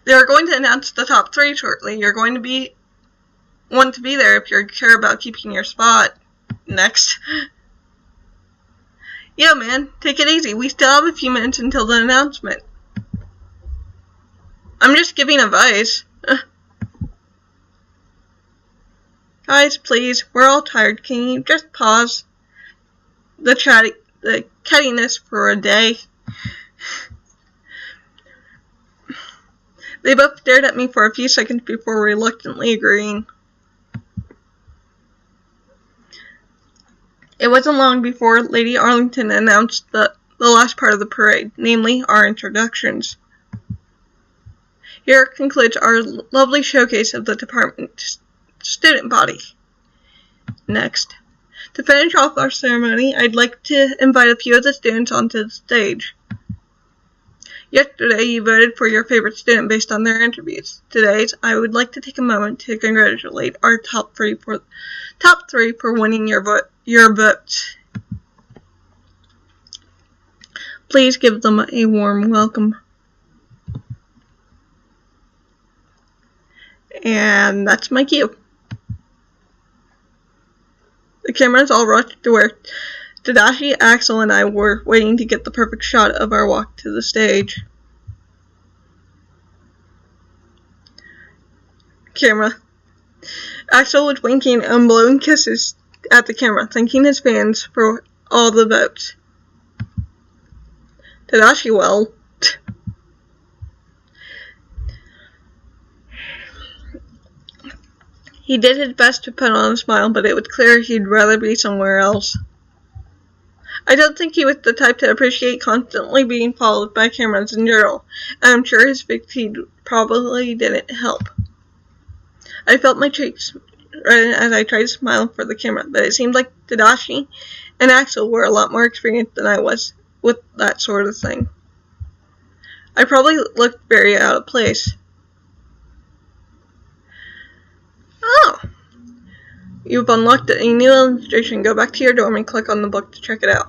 They are going to announce the top 3 shortly. You're going to want to be there if you care about keeping your spot. Next. Yeah, man, take it easy. We still have a few minutes until the announcement. I'm just giving advice. Guys, please, we're all tired. Can you just pause the cattiness for a day? They both stared at me for a few seconds before reluctantly agreeing. It wasn't long before Lady Arlington announced the last part of the parade, namely our introductions. Here concludes our lovely showcase of the department student body. Next. To finish off our ceremony, I'd like to invite a few of the students onto the stage. Yesterday, you voted for your favorite student based on their interviews. Today, I would like to take a moment to congratulate our top three for winning your votes. Please give them a warm welcome. And that's my cue. The cameras all rushed to where Tadashi, Axel, and I were waiting to get the perfect shot of our walk to the stage. Camera. Axel was winking and blowing kisses at the camera, thanking his fans for all the votes. Tadashi, well, he did his best to put on a smile, but it was clear he'd rather be somewhere else. I don't think he was the type to appreciate constantly being followed by cameras in general, and I'm sure his fatigue probably didn't help. I felt my cheeks redden as I tried to smile for the camera, but it seemed like Tadashi and Axel were a lot more experienced than I was with that sort of thing. I probably looked very out of place. Oh! You've unlocked a new illustration. Go back to your dorm and click on the book to check it out.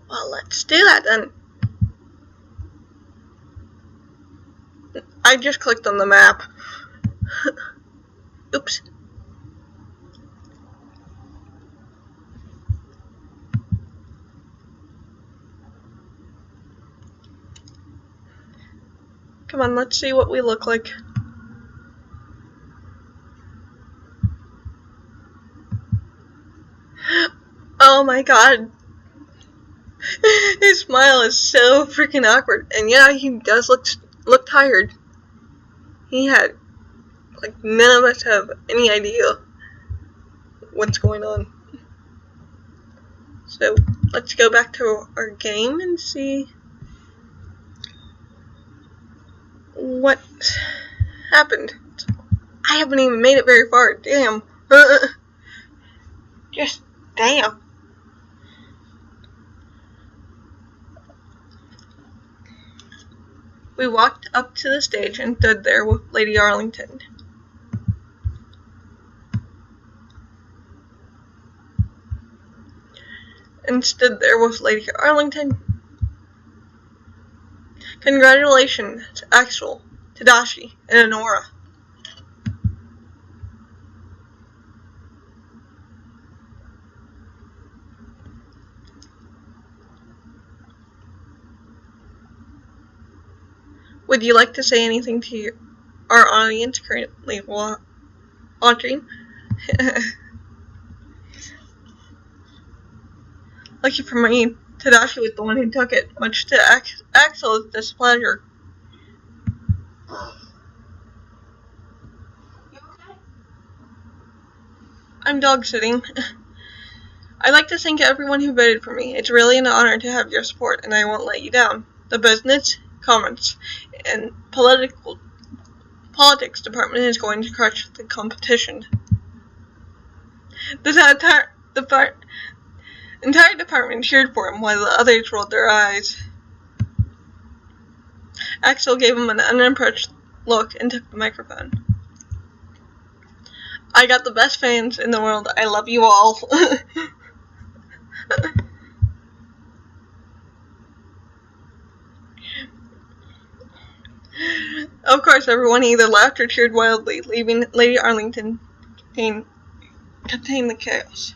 Well, let's do that then. I just clicked on the map. Oops. Come on, let's see what we look like. Oh my god. His smile is so freaking awkward. And yeah, he does look tired. He had, like, none of us have any idea what's going on. So, let's go back to our game and see what happened. I haven't even made it very far. Damn. Just damn. We walked up to the stage and stood there with Lady Arlington. Congratulations to Axel, Tadashi, and Honora. Would you like to say anything to our audience currently watching? Lucky for me, Tadashi was the one who took it, much to Axel's displeasure. You okay? I'm dog sitting. I'd like to thank everyone who voted for me. It's really an honor to have your support, and I won't let you down. The business, commerce, and politics department is going to crush the competition. The entire department cheered for him while the others rolled their eyes. Axel gave him an unimpressed look and took the microphone. I got the best fans in the world. I love you all. Of course, everyone either laughed or cheered wildly, leaving Lady Arlington contain the chaos.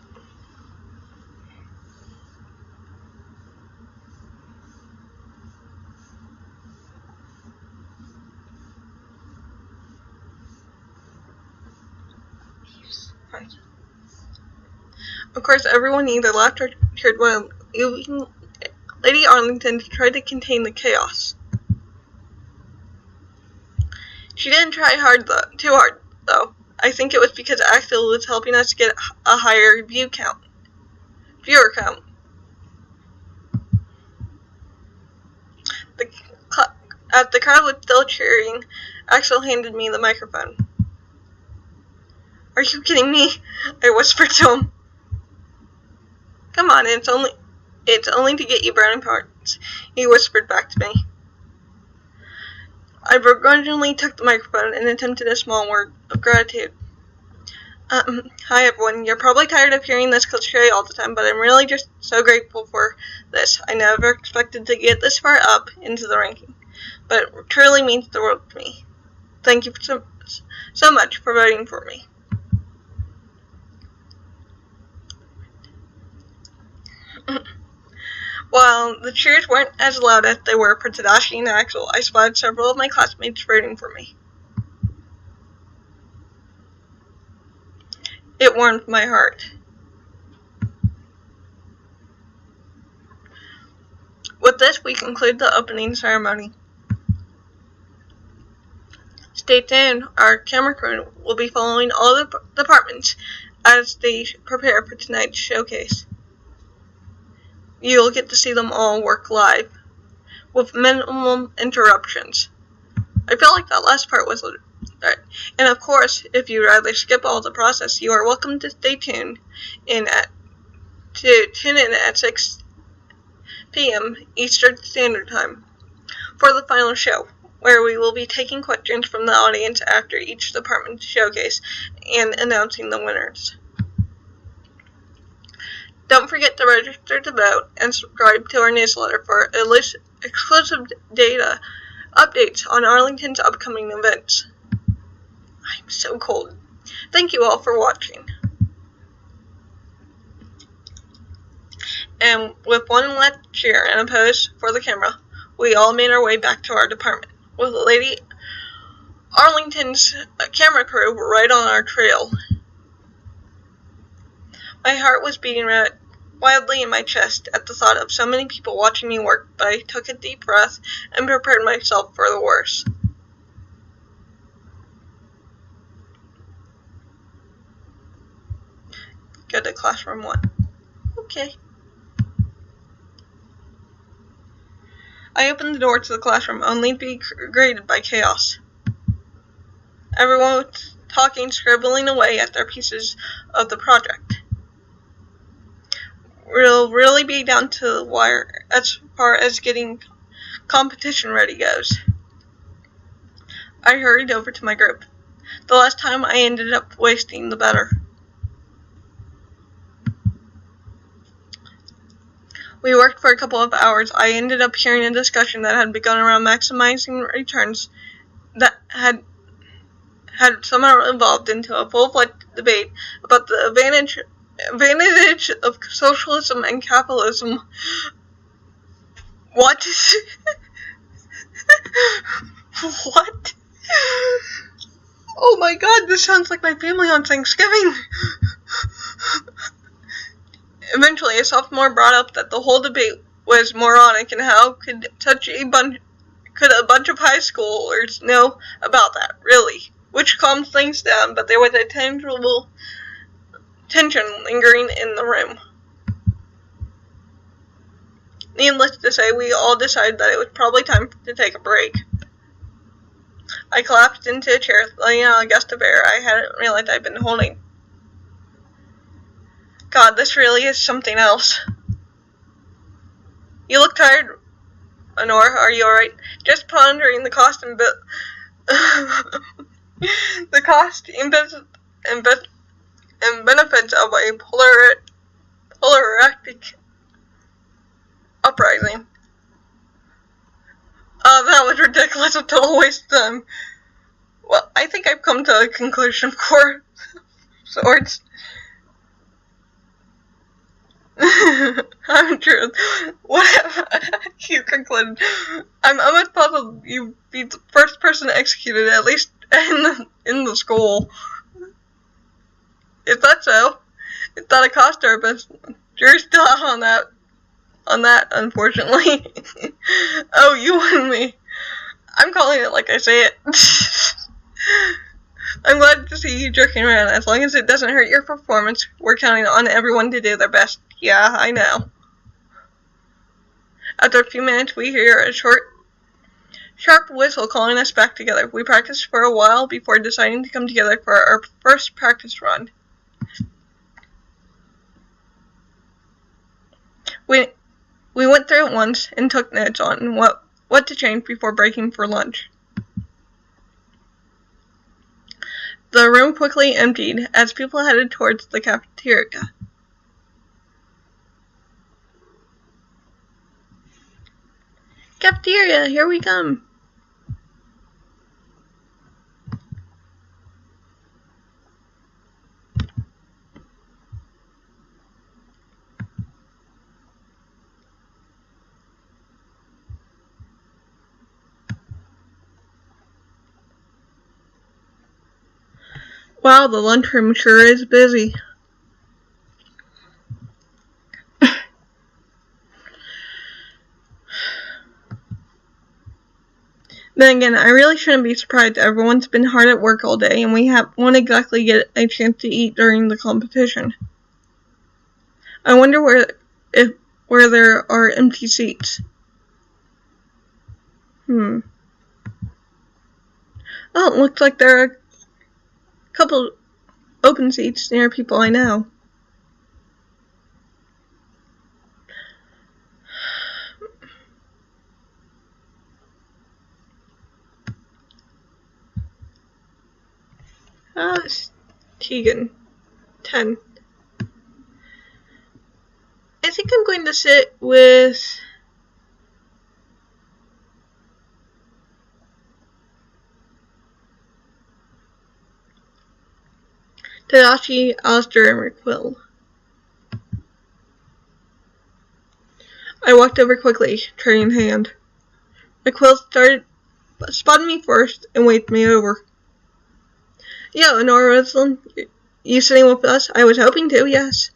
Of course, everyone either laughed or cheered wildly, leaving Lady Arlington to try to contain the chaos. She didn't try too hard, though. I think it was because Axel was helping us get a higher viewer count. As the crowd was still cheering, Axel handed me the microphone. Are you kidding me? I whispered to him. Come on, it's only to get you brownie points, he whispered back to me. I begrudgingly took the microphone and attempted a small word of gratitude. Hi everyone. You're probably tired of hearing this cliche all the time, but I'm really just so grateful for this. I never expected to get this far up into the ranking, but it truly means the world to me. Thank you so much for voting for me. While the cheers weren't as loud as they were for Tadashi and Axel, I spotted several of my classmates voting for me. It warmed my heart. With this, we conclude the opening ceremony. Stay tuned. Our camera crew will be following all the departments as they prepare for tonight's showcase. You'll get to see them all work live, with minimum interruptions. I feel like that last part was right. And of course, if you'd rather skip all the process, you are welcome to stay tuned to tune in at 6 p.m. Eastern Standard Time for the final show, where we will be taking questions from the audience after each department showcase and announcing the winners. Don't forget to register to vote and subscribe to our newsletter for exclusive data updates on Arlington's upcoming events. I'm so cold. Thank you all for watching. And with one last cheer and a pose for the camera, we all made our way back to our department, with Lady Arlington's camera crew right on our trail. My heart was beating wildly in my chest at the thought of so many people watching me work, but I took a deep breath and prepared myself for the worst. Go to classroom 1. Okay. I opened the door to the classroom only to be greeted by chaos. Everyone was talking, scribbling away at their pieces of the project. We'll really be down to the wire as far as getting competition ready goes. I hurried over to my group. The less time I ended up wasting, the better. We worked for a couple of hours. I ended up hearing a discussion that had begun around maximizing returns that had somehow evolved into a full-fledged debate about the advantage of socialism and capitalism. What? What? Oh my god, this sounds like my family on Thanksgiving. Eventually, a sophomore brought up that the whole debate was moronic, and how could a bunch of high schoolers know about that, really? Which calmed things down, but there was a tangible tension lingering in the room. Needless to say, we all decided that it was probably time to take a break. I collapsed into a chair, laying on a gust of air I hadn't realized I'd been holding. God, this really is something else. You look tired, Honor. Are you alright? Just pondering the cost and the cost and benefits of a polaritic uprising. That was ridiculous, a total waste of time. Well, I think I've come to a conclusion for sorts. I'm true. Whatever you conclude. I'm almost puzzled you'd be the first person executed, at least in the school. Is that so? It's not a cost or a jury's still out on that, unfortunately. Oh, you and me. I'm calling it like I say it. I'm glad to see you joking around. As long as it doesn't hurt your performance, we're counting on everyone to do their best. Yeah, I know. After a few minutes, we hear a sharp whistle calling us back together. We practiced for a while before deciding to come together for our first practice run. We went through it once and took notes on what to change before breaking for lunch. The room quickly emptied as people headed towards the cafeteria. Cafeteria, here we come. Wow, the lunchroom sure is busy. Then again, I really shouldn't be surprised. Everyone's been hard at work all day, and we won't exactly get a chance to eat during the competition. I wonder where there are empty seats. Oh, it looks like there are a couple open seats near people I know. It's Keegan. 10. I think I'm going to sit with Tadashi, Alistair, and Raquel. I walked over quickly, tray in hand. Raquel spotted me first and waved me over. Yo, Nora Roslyn, you sitting with us? I was hoping to, yes.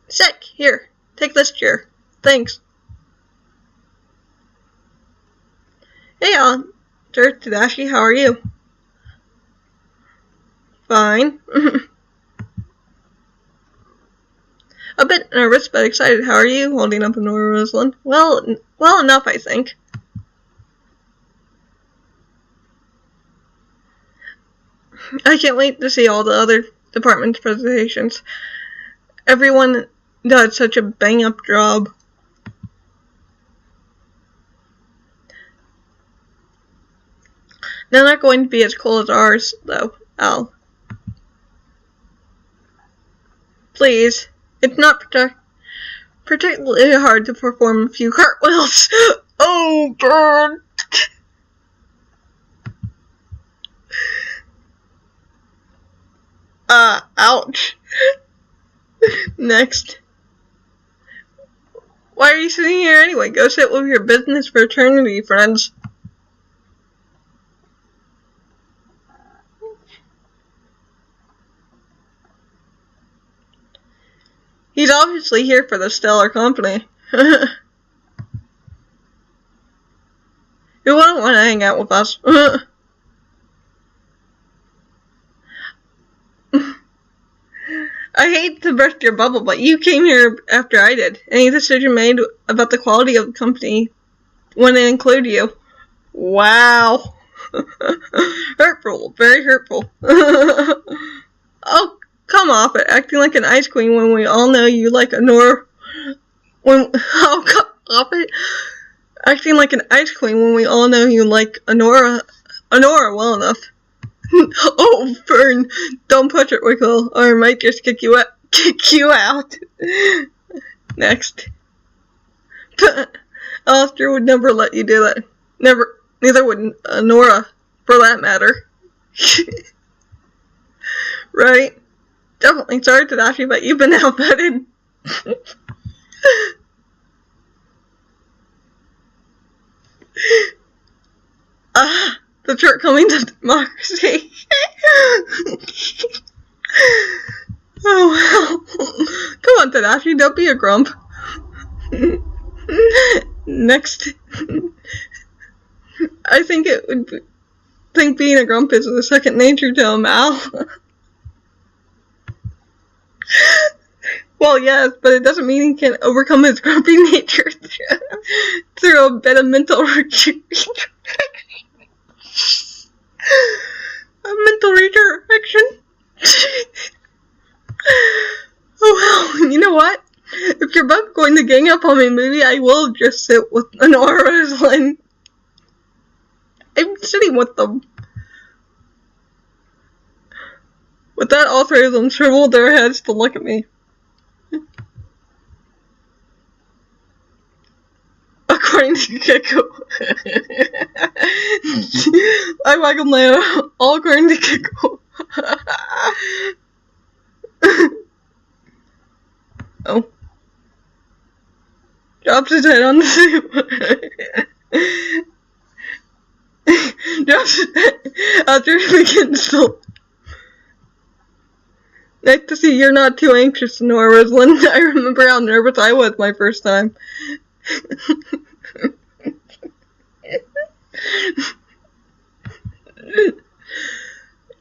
Sick, here, take this chair. Thanks. Hey, Sir Tadashi, how are you? Fine. A bit nervous, but excited. How are you? Holding up a Nora Roslyn. Well enough, I think. I can't wait to see all the other department's presentations. Everyone does such a bang-up job. They're not going to be as cool as ours, though, Al. Please. It's not particularly hard to perform a few cartwheels. Oh, burn! Ouch. Next. Why are you sitting here anyway? Go sit with your business fraternity friends. He's obviously here for the stellar company. Who wouldn't want to hang out with us? I hate to burst your bubble, but you came here after I did. Any decision made about the quality of the company wouldn't include you. Wow. Hurtful. Very hurtful. Oh, come off it. Acting like an ice queen when we all know you like Honora. Come off it. Acting like an ice queen when we all know you like Honora well enough. Oh, Fern, don't push it, Wickle, or I might just kick you out. Next. Alistair would never let you do that. Neither would Nora, for that matter. Right? Definitely sorry, Tadashi, but you've been outvoted. The shortcomings of democracy. Oh, well. Come on, Tadashi, don't be a grump. Next. I think being a grump is a second nature to him, Al. Well, yes, but it doesn't mean he can't overcome his grumpy nature through a bit of mental retreat. A mental redirection. Oh well, you know what? you're both going to gang up on me, maybe I will just sit with an Roslyn. I'm sitting with them. With that, all three of them shriveled their heads to look at me. According to Kiko. I waggled my head, all according to Kiko. Oh. Drops his head on the table. Drops his head after he begins to. Nice to see you're not too anxious, Nora Rosalind. I remember how nervous I was my first time.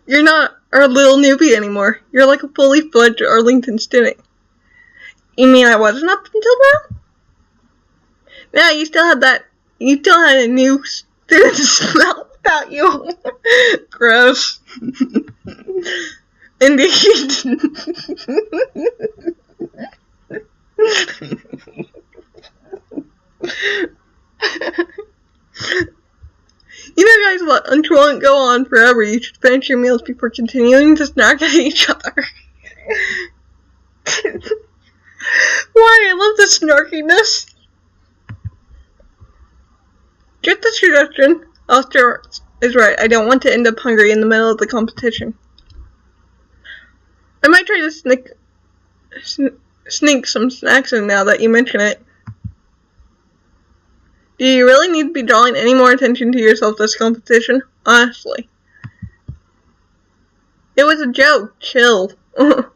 You're not our little newbie anymore. You're like a fully fledged Arlington student. You mean I wasn't up until now? Yeah, you still had a new student smell about you. Gross. Indeed. You know, guys, what? Lunch won't go on forever. You should finish your meals before continuing to snack at each other. Why? I love the snarkiness. Just a suggestion. Alistair is right. I don't want to end up hungry in the middle of the competition. I might try to sneak some snacks in now that you mention it. Do you really need to be drawing any more attention to yourself this competition? Honestly. It was a joke. Chill. A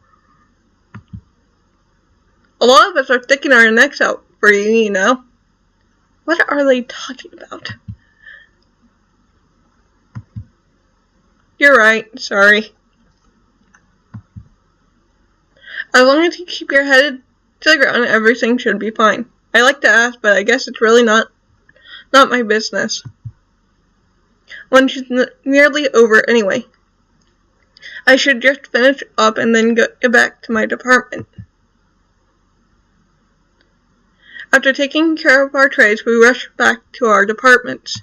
lot of us are sticking our necks out for you, you know. What are they talking about? You're right. Sorry. As long as you keep your head to the ground, everything should be fine. I like to ask, but I guess it's really not my business. Lunch is nearly over anyway. I should just finish up and then get back to my department. After taking care of our trays, we rushed back to our departments.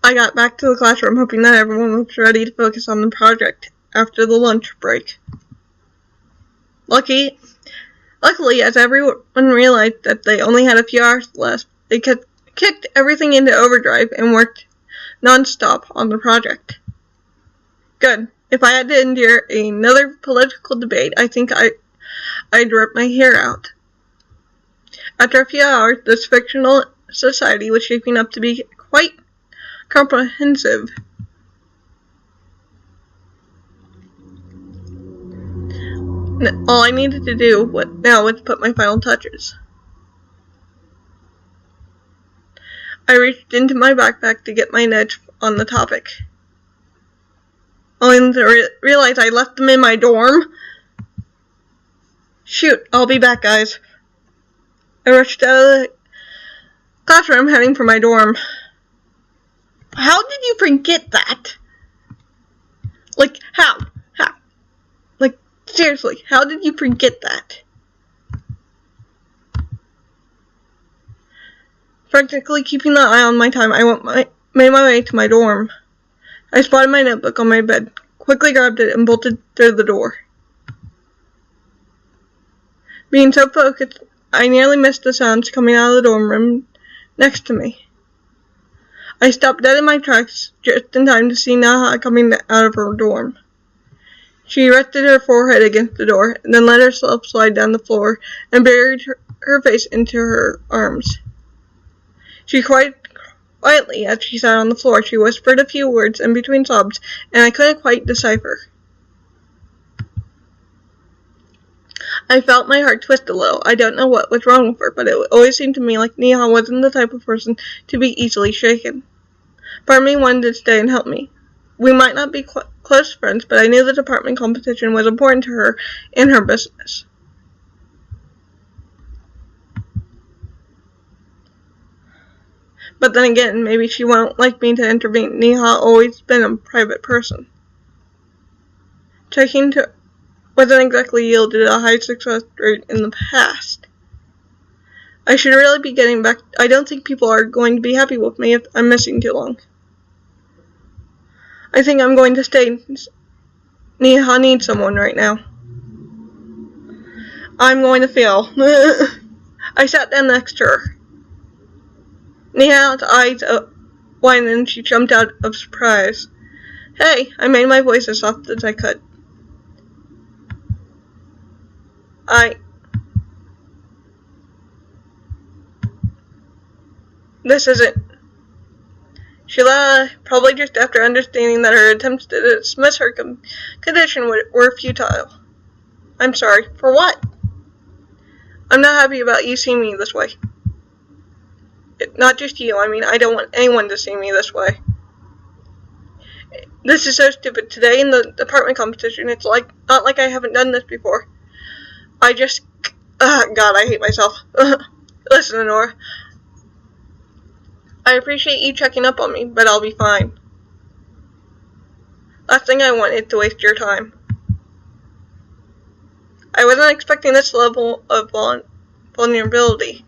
I got back to the classroom hoping that everyone was ready to focus on the project after the lunch break. Luckily, as everyone realized that they only had a few hours left, they kicked everything into overdrive and worked non-stop on the project. Good. If I had to endure another political debate, I think I'd rip my hair out. After a few hours, this fictional society was shaping up to be quite comprehensive. All I needed to do now was put my final touches. I reached into my backpack to get my notes on the topic, only to realize I left them in my dorm. Shoot, I'll be back, guys. I rushed out of the classroom heading for my dorm. How did you forget that? Like, how? Like, seriously, how did you forget that? Practically keeping an eye on my time, I made my way to my dorm. I spotted my notebook on my bed, quickly grabbed it, and bolted through the door. Being so focused, I nearly missed the sounds coming out of the dorm room next to me. I stopped dead in my tracks just in time to see Naha coming out of her dorm. She rested her forehead against the door, and then let herself slide down the floor and buried her face into her arms. She cried quietly as she sat on the floor. She whispered a few words in between sobs, and I couldn't quite decipher. I felt my heart twist a little. I don't know what was wrong with her, but it always seemed to me like Neha wasn't the type of person to be easily shaken. Part of me wanted to stay and help me. We might not be close friends, but I knew the department competition was important to her and her business. But then again, maybe she won't like me to intervene. Neha always been a private person. Checking to wasn't exactly yielded a high success rate in the past. I should really be getting back. I don't think people are going to be happy with me if I'm missing too long. I think I'm going to stay. Neha needs someone right now. I'm going to fail. I sat down next to her. Neha's eyes widened and she jumped out of surprise. Hey, I made my voice as soft as I could. This isn't. She left, probably just after understanding that her attempts to dismiss her condition were futile. I'm sorry. For what? I'm not happy about you seeing me this way. Not just you, I don't want anyone to see me this way. This is so stupid. Today in the department competition, it's not like I haven't done this before. God, I hate myself. Listen, Honora. I appreciate you checking up on me, but I'll be fine. Last thing I want is to waste your time. I wasn't expecting this level of vulnerability.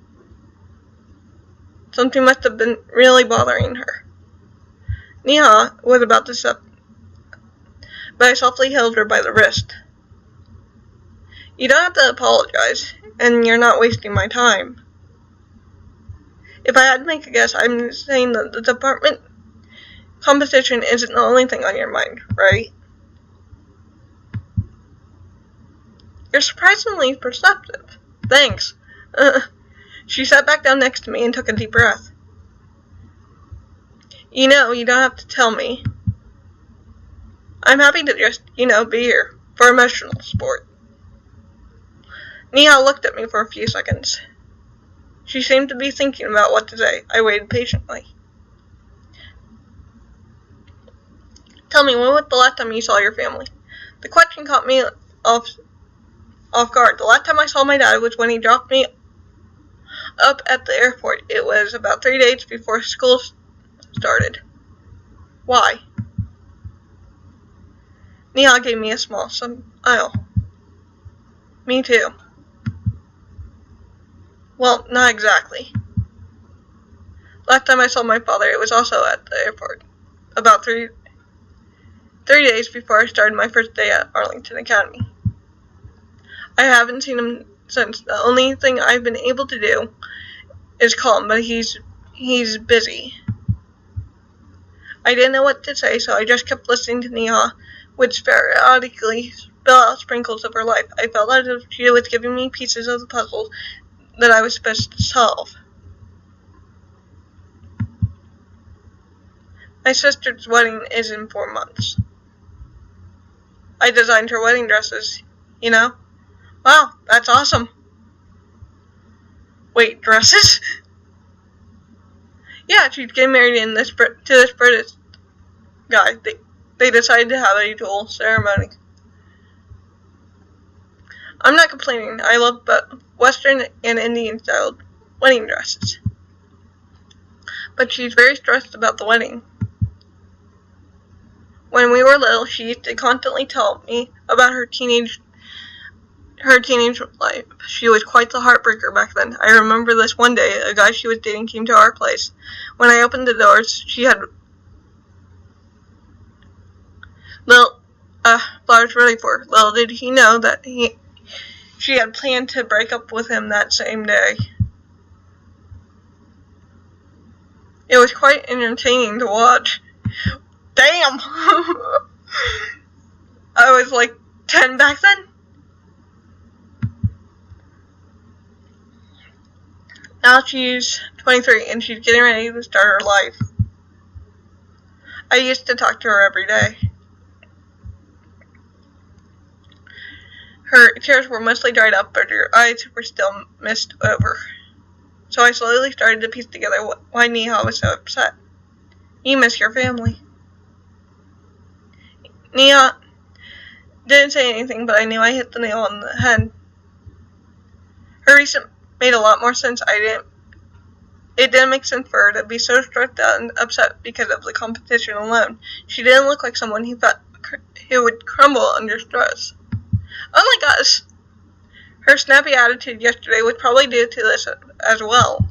Something must have been really bothering her. Neha was about to step, but I softly held her by the wrist. You don't have to apologize, and you're not wasting my time. If I had to make a guess, I'm saying that the department competition isn't the only thing on your mind, right? You're surprisingly perceptive. Thanks. She sat back down next to me and took a deep breath. You don't have to tell me. I'm happy to just, be here for emotional support. Neha looked at me for a few seconds. She seemed to be thinking about what to say. I waited patiently. Tell me, when was the last time you saw your family? The question caught me off guard. The last time I saw my dad was when he dropped me up at the airport. It was about 3 days before school started. Why? Neha gave me a small smile. Me too. Well, not exactly. Last time I saw my father, it was also at the airport. About 3 days before I started my first day at Arlington Academy. I haven't seen him since. The only thing I've been able to do is call him, but he's busy. I didn't know what to say, so I just kept listening to Neha, which periodically spill out sprinkles of her life. I felt as if she was giving me pieces of the puzzle that I was supposed to solve. My sister's wedding is in 4 months. I designed her wedding dresses, Wow, that's awesome. Wait, dresses? Yeah, she's getting married to this British guy. They decided to have a dual ceremony. I'm not complaining. I love both Western and Indian style wedding dresses. But she's very stressed about the wedding. When we were little, she used to constantly tell me about her teenage life. She was quite the heartbreaker back then. I remember this one day, a guy she was dating came to our place. When I opened the doors, she had little flowers ready for her. Little did he know that she had planned to break up with him that same day. It was quite entertaining to watch. Damn! I was like 10 back then. Now she's 23 and she's getting ready to start her life. I used to talk to her every day. Her tears were mostly dried up, but her eyes were still mist over. So I slowly started to piece together why Neha was so upset. You miss your family. Neha didn't say anything, but I knew I hit the nail on the head. Her recent made a lot more sense. I didn't It didn't make sense for her to be so stressed out and upset because of the competition alone. She didn't look like someone who would crumble under stress. Oh my gosh! Her snappy attitude yesterday was probably due to this as well.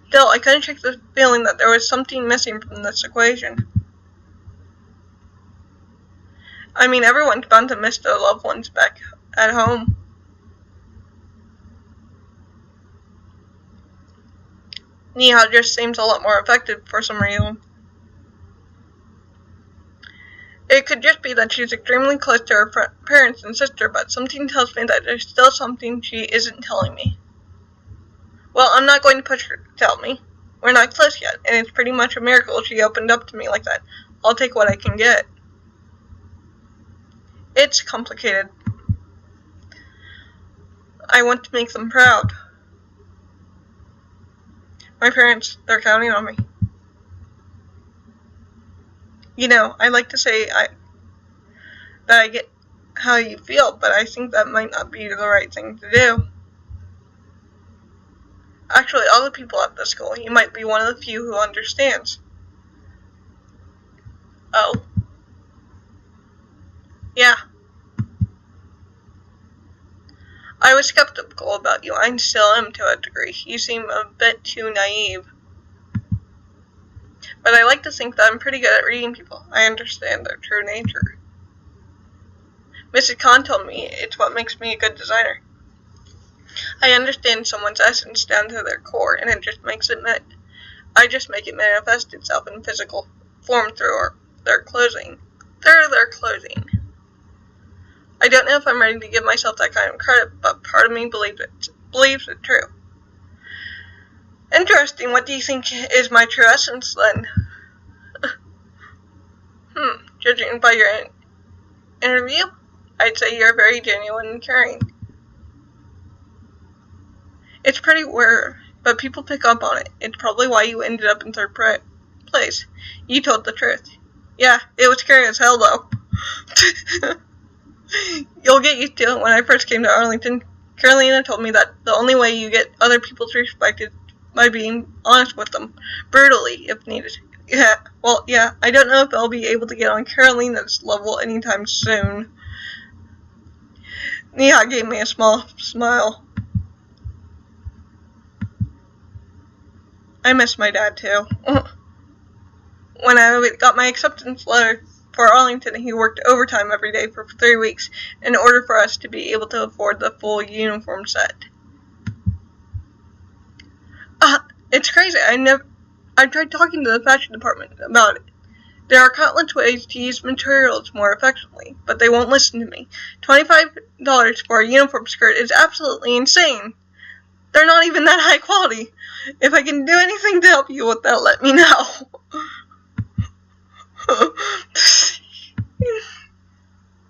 Still, I couldn't shake the feeling that there was something missing from this equation. I mean, everyone's bound to miss their loved ones back at home. Neha just seems a lot more effective for some reason. It could just be that she's extremely close to her parents and sister, but something tells me that there's still something she isn't telling me. Well, I'm not going to push her to tell me. We're not close yet, and it's pretty much a miracle she opened up to me like that. I'll take what I can get. It's complicated. I want to make them proud. My parents, they're counting on me. You know, I like to say that I get how you feel, but I think that might not be the right thing to do. Actually, all the people at the school, you might be one of the few who understands. Oh. Yeah. I was skeptical about you. I still am to a degree. You seem a bit too naive. But I like to think that I'm pretty good at reading people. I understand their true nature. Mrs. Khan told me it's what makes me a good designer. I understand someone's essence down to their core, and I just make it manifest itself in physical form through their clothing. Their clothing. I don't know if I'm ready to give myself that kind of credit, but part of me believes it true. Interesting. What do you think is my true essence, then? Judging by your interview, I'd say you're very genuine and caring. It's pretty rare, but people pick up on it. It's probably why you ended up in third place. You told the truth. Yeah, it was scary as hell, though. You'll get used to it. When I first came to Arlington, Carolina told me that the only way you get other people's respect is by being honest with them, brutally if needed. Yeah, I don't know if I'll be able to get on Carolina's level anytime soon. Neha gave me a small smile. I miss my dad, too. When I got my acceptance letter for Arlington, he worked overtime every day for 3 weeks in order for us to be able to afford the full uniform set. It's crazy. I tried talking to the fashion department about it. There are countless ways to use materials more effectively, but they won't listen to me. $25 for a uniform skirt is absolutely insane. They're not even that high quality. If I can do anything to help you with that, let me know.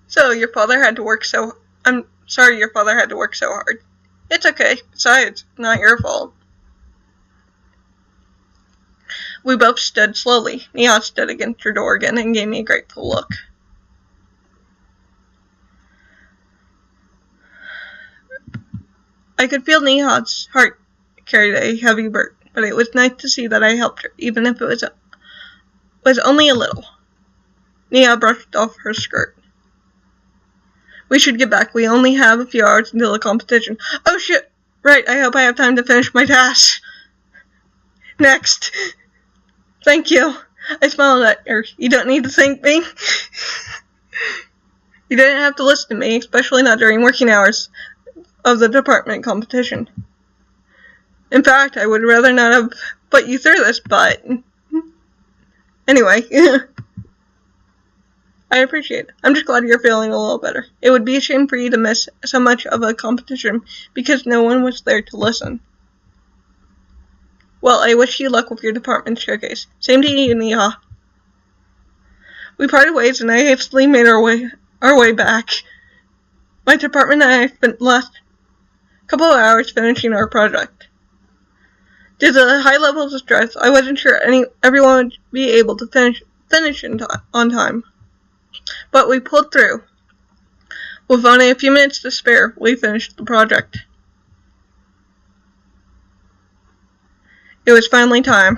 So, your father had to work so... I'm sorry your father had to work so hard. It's okay. Besides, it's not your fault. We both stood slowly. Neha stood against her door again and gave me a grateful look. I could feel Neha's heart carried a heavy burden, but it was nice to see that I helped her, even if it was only a little. Neha brushed off her skirt. We should get back. We only have a few hours until the competition. Oh shit! Right, I hope I have time to finish my task. Next. Thank you. I smiled at her. You don't need to thank me. You didn't have to listen to me, especially not during working hours of the department competition. In fact, I would rather not have put you through this, but... Anyway. I appreciate it. I'm just glad you're feeling a little better. It would be a shame for you to miss so much of a competition because no one was there to listen. Well, I wish you luck with your department showcase. Same to you, Neha. We parted ways, and I hastily made our way back. My department and I spent the last couple of hours finishing our project. Due to the high levels of stress, I wasn't sure everyone would be able to finish on time. But we pulled through. With only a few minutes to spare, we finished the project. It was finally time.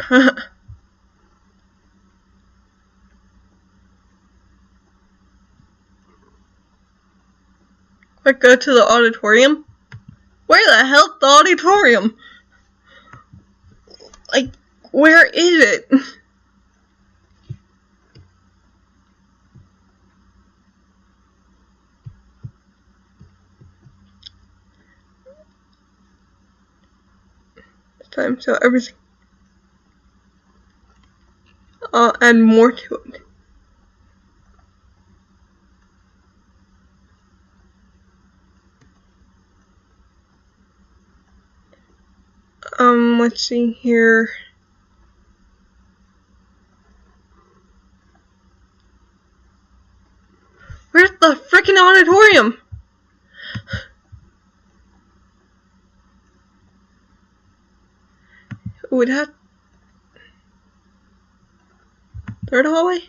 Quick, go to the auditorium. Where the hell's the auditorium? Like, where is it? It's time, so everything. I'll add more to it. Let's see here. Where's the freaking auditorium? Would have third hallway?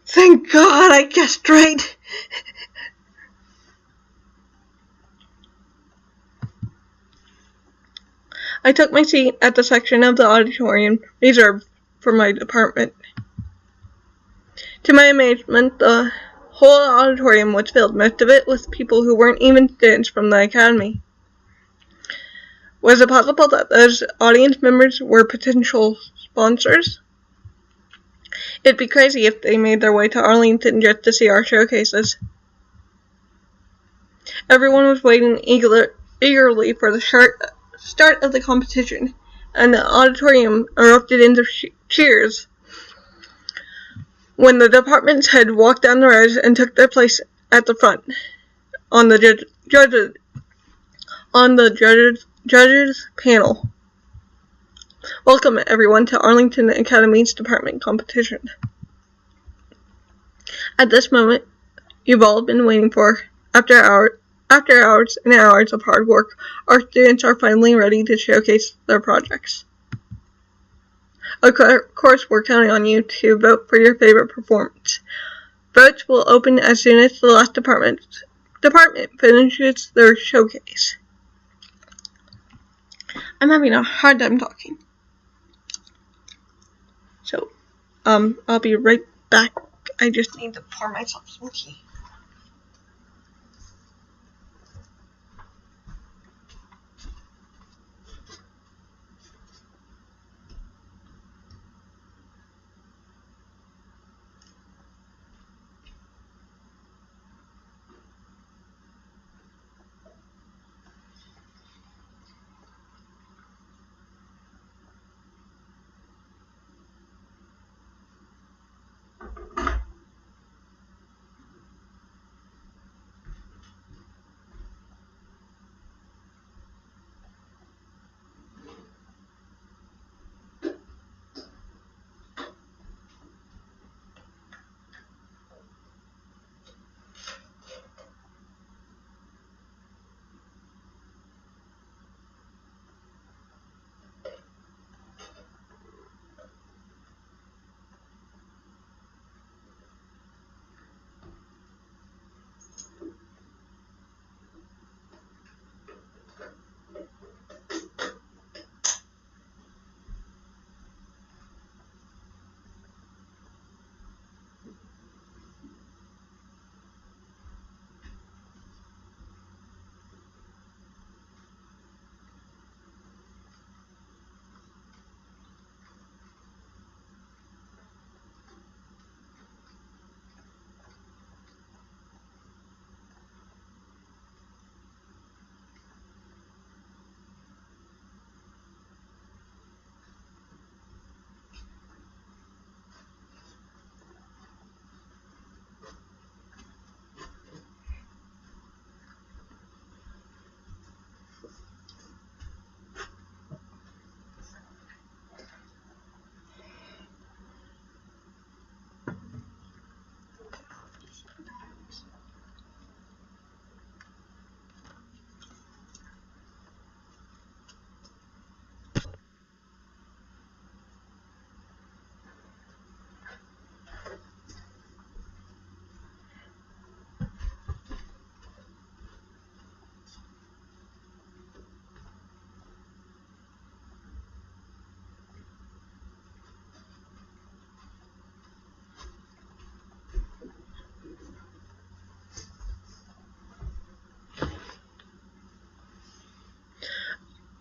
Thank God I guessed right. I took my seat at the section of the auditorium reserved for my department. To my amazement, the whole auditorium was filled, most of it with people who weren't even students from the academy. Was it possible that those audience members were potential sponsors? It'd be crazy if they made their way to Arlington just to see our showcases. Everyone was waiting eagerly for the start of the competition, and the auditorium erupted into cheers when the department's head walked down the rows and took their place at the front on the judges panel. Welcome everyone to Arlington Academy's department competition. At this moment you've all been waiting for, after hours and hours of hard work, our students are finally ready to showcase their projects. Of course, we're counting on you to vote for your favorite performance. Votes will open as soon as the last department finishes their showcase. I'm having a hard time talking. So, I'll be right back. I just need to pour myself some tea.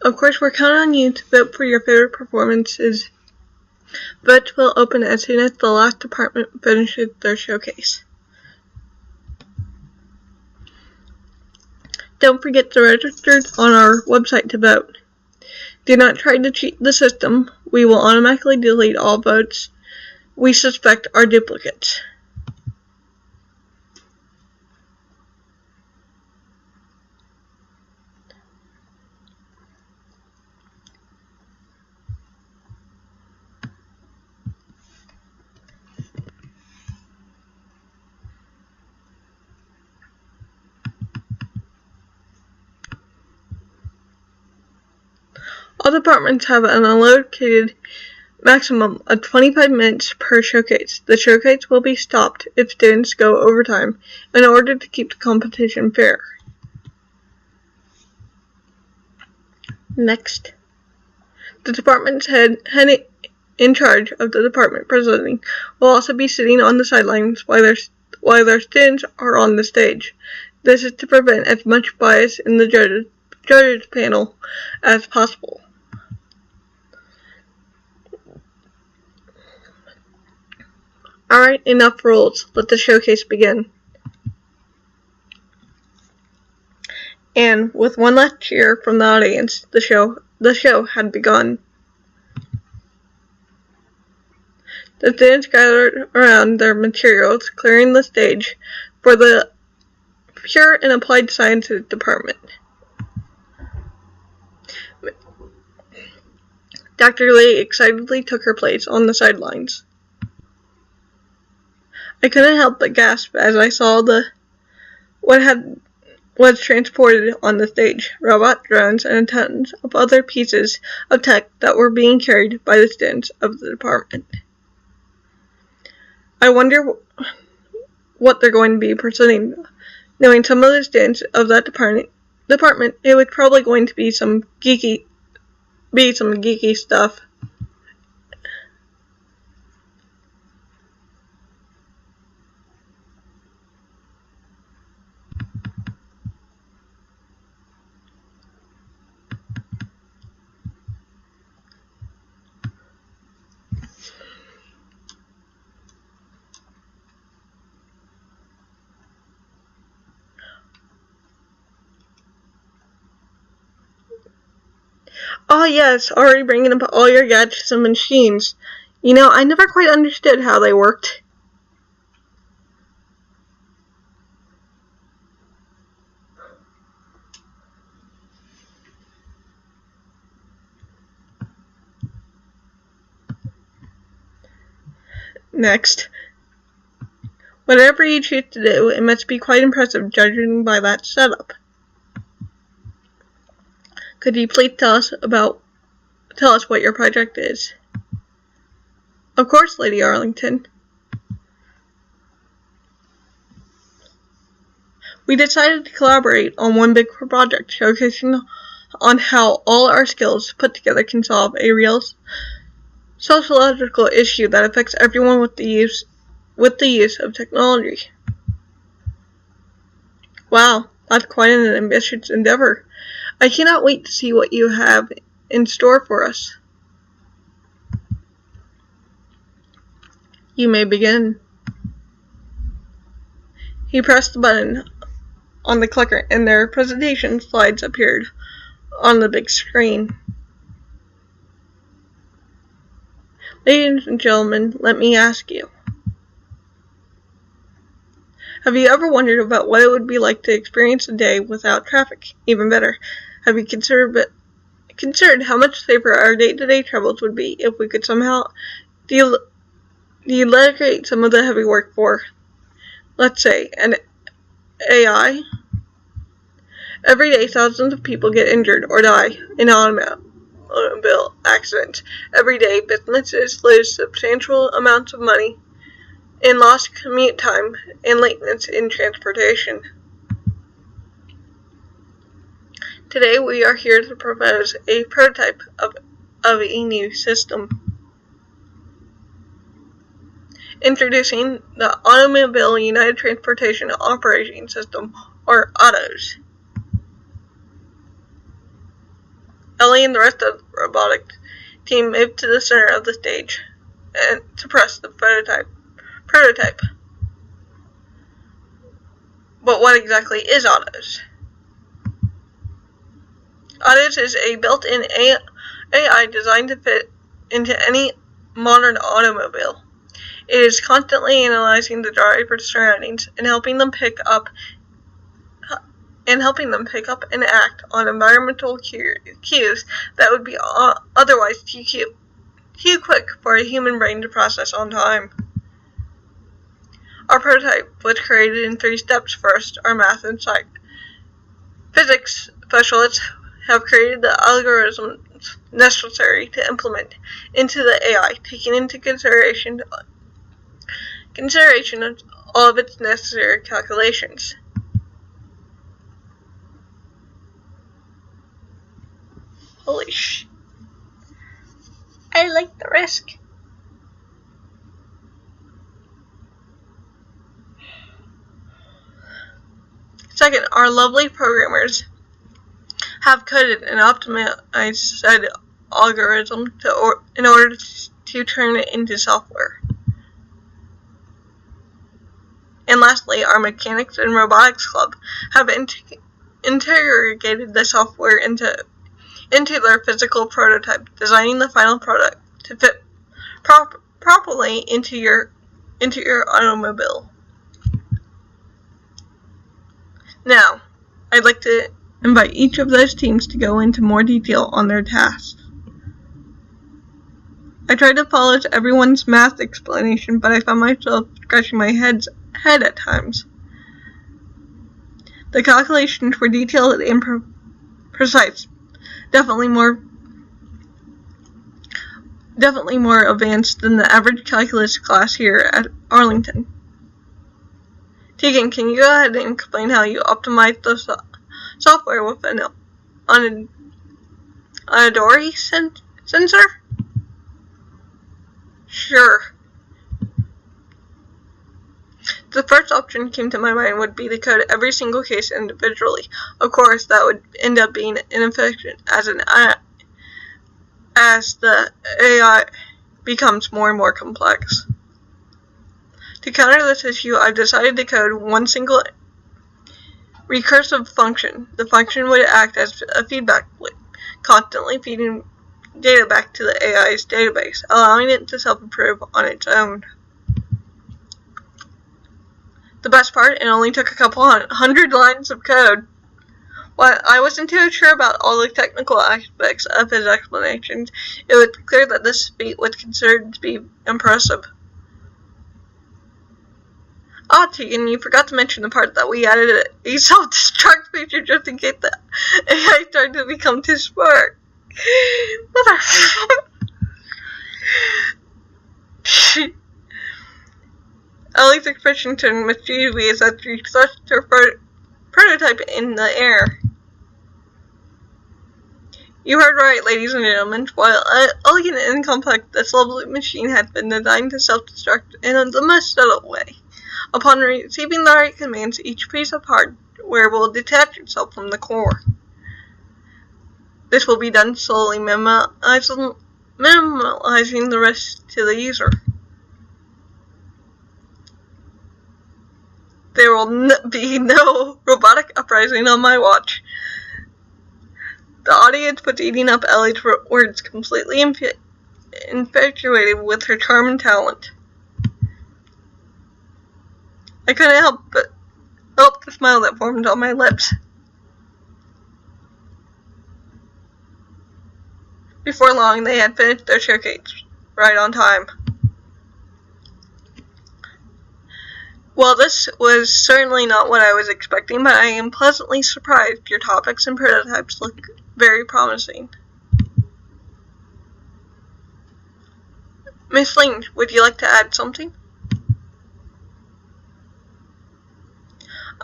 Of course, we're counting on you to vote for your favorite performances. Votes will open as soon as the last department finishes their showcase. Don't forget to register on our website to vote. Do not try to cheat the system. We will automatically delete all votes we suspect are duplicates. All departments have an allocated maximum of 25 minutes per showcase. The showcase will be stopped if students go overtime in order to keep the competition fair. Next, the department's head in charge of the department presenting will also be sitting on the sidelines while their students are on the stage. This is to prevent as much bias in the judges panel as possible. Alright, enough rules. Let the showcase begin. And with one last cheer from the audience, the show had begun. The students gathered around their materials, clearing the stage for the Pure and Applied Sciences department. Dr. Lee excitedly took her place on the sidelines. I couldn't help but gasp as I saw what was transported on the stage, robot drones and tons of other pieces of tech that were being carried by the students of the department. I wonder what they're going to be presenting. Knowing some of the students of that department, it was probably going to be some geeky stuff. Oh yes, already bringing up all your gadgets and machines. You know, I never quite understood how they worked. Next. Whatever you choose to do, it must be quite impressive judging by that setup. Could you please tell us what your project is? Of course, Lady Arlington. We decided to collaborate on one big project, showcasing on how all our skills put together can solve a real sociological issue that affects everyone with the use of technology. Wow, that's quite an ambitious endeavor. I cannot wait to see what you have in store for us. You may begin. He pressed the button on the clicker and their presentation slides appeared on the big screen. Ladies and gentlemen, let me ask you. Have you ever wondered about what it would be like to experience a day without traffic? Even better, have you considered how much safer our day-to-day travels would be if we could somehow delegate some of the heavy work for, let's say, an AI? Every day, thousands of people get injured or die in automobile accidents. Every day, businesses lose substantial amounts of money in lost commute time and lateness in transportation. Today we are here to propose a prototype of a new system. Introducing the Automobile United Transportation Operating System, or AUTOS. Ellie and the rest of the robotic team moved to the center of the stage and to press the prototype. But what exactly is Autos? Autos is a built-in AI designed to fit into any modern automobile. It is constantly analyzing the driver's surroundings and helping them pick up and act on environmental cues that would be otherwise too quick for a human brain to process on time. Our prototype was created in 3 steps. First, our math and physics specialists have created the algorithms necessary to implement into the AI, taking into consideration of all of its necessary calculations. Holy sh! I like the risk. Second, our lovely programmers have coded an optimized said algorithm in order to turn it into software. And lastly, our mechanics and robotics club have integrated the software into their physical prototype, designing the final product to fit properly into your automobile. Now, I'd like to invite each of those teams to go into more detail on their tasks. I tried to follow everyone's math explanation, but I found myself scratching my head at times. The calculations were detailed and precise, definitely more advanced than the average calculus class here at Arlington. Tegan, can you go ahead and explain how you optimized the software with an Adori sensor? Sure. The first option came to my mind would be to code every single case individually. Of course, that would end up being inefficient as the AI becomes more and more complex. To counter this issue, I've decided to code one single recursive function. The function would act as a feedback loop, constantly feeding data back to the AI's database, allowing it to self-improve on its own. The best part, it only took a couple 100 lines of code. While I wasn't too sure about all the technical aspects of his explanations, it was clear that this feat was considered to be impressive. Tegan, you forgot to mention the part that we added a self-destruct feature just in case the AI started to become too smart. Ellie's expression turned mischievous as she clutched her prototype in the air. You heard right, ladies and gentlemen. While elegant and complex, this lovely machine had been designed to self-destruct in the most subtle way. Upon receiving the right commands, each piece of hardware will detach itself from the core. This will be done slowly, minimalizing the risk to the user. There will be no robotic uprising on my watch. The audience was eating up Ellie's words, completely infatuated with her charm and talent. I couldn't help the smile that formed on my lips. Before long, they had finished their showcase right on time. Well, this was certainly not what I was expecting, but I am pleasantly surprised. Your topics and prototypes look very promising. Miss Ling, would you like to add something?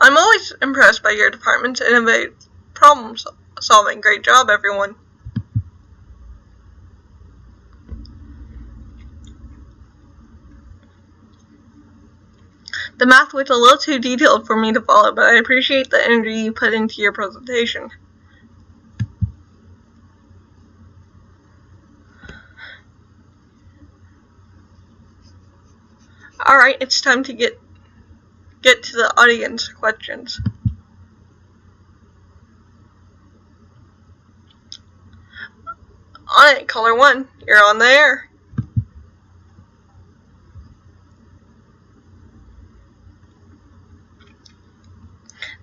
I'm always impressed by your department's innovative problem solving. Great job, everyone. The math was a little too detailed for me to follow, but I appreciate the energy you put into your presentation. Alright, it's time to get to the audience questions. On it, caller 1, you're on the air.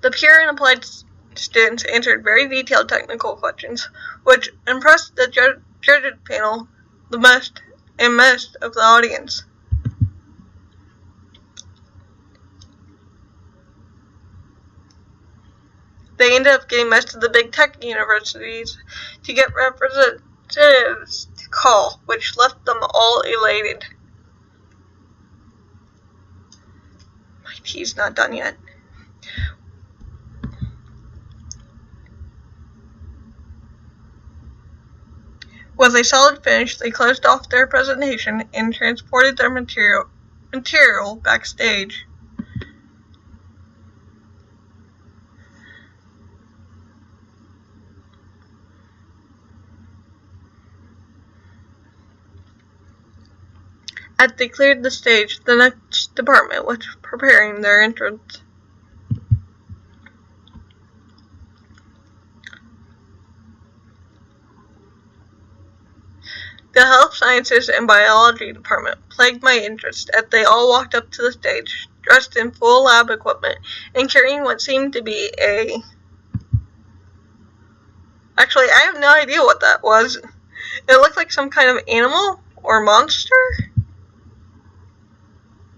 The pure and applied students answered very detailed technical questions, which impressed the judging panel the most of the audience. They ended up getting most of the big tech universities to get representatives to call, which left them all elated. My tea's not done yet. With a solid finish, they closed off their presentation and transported their material backstage. As they cleared the stage, the next department was preparing their entrance. The Health Sciences and Biology department plagued my interest as they all walked up to the stage, dressed in full lab equipment and carrying what seemed to be a... Actually, I have no idea what that was. It looked like some kind of animal or monster?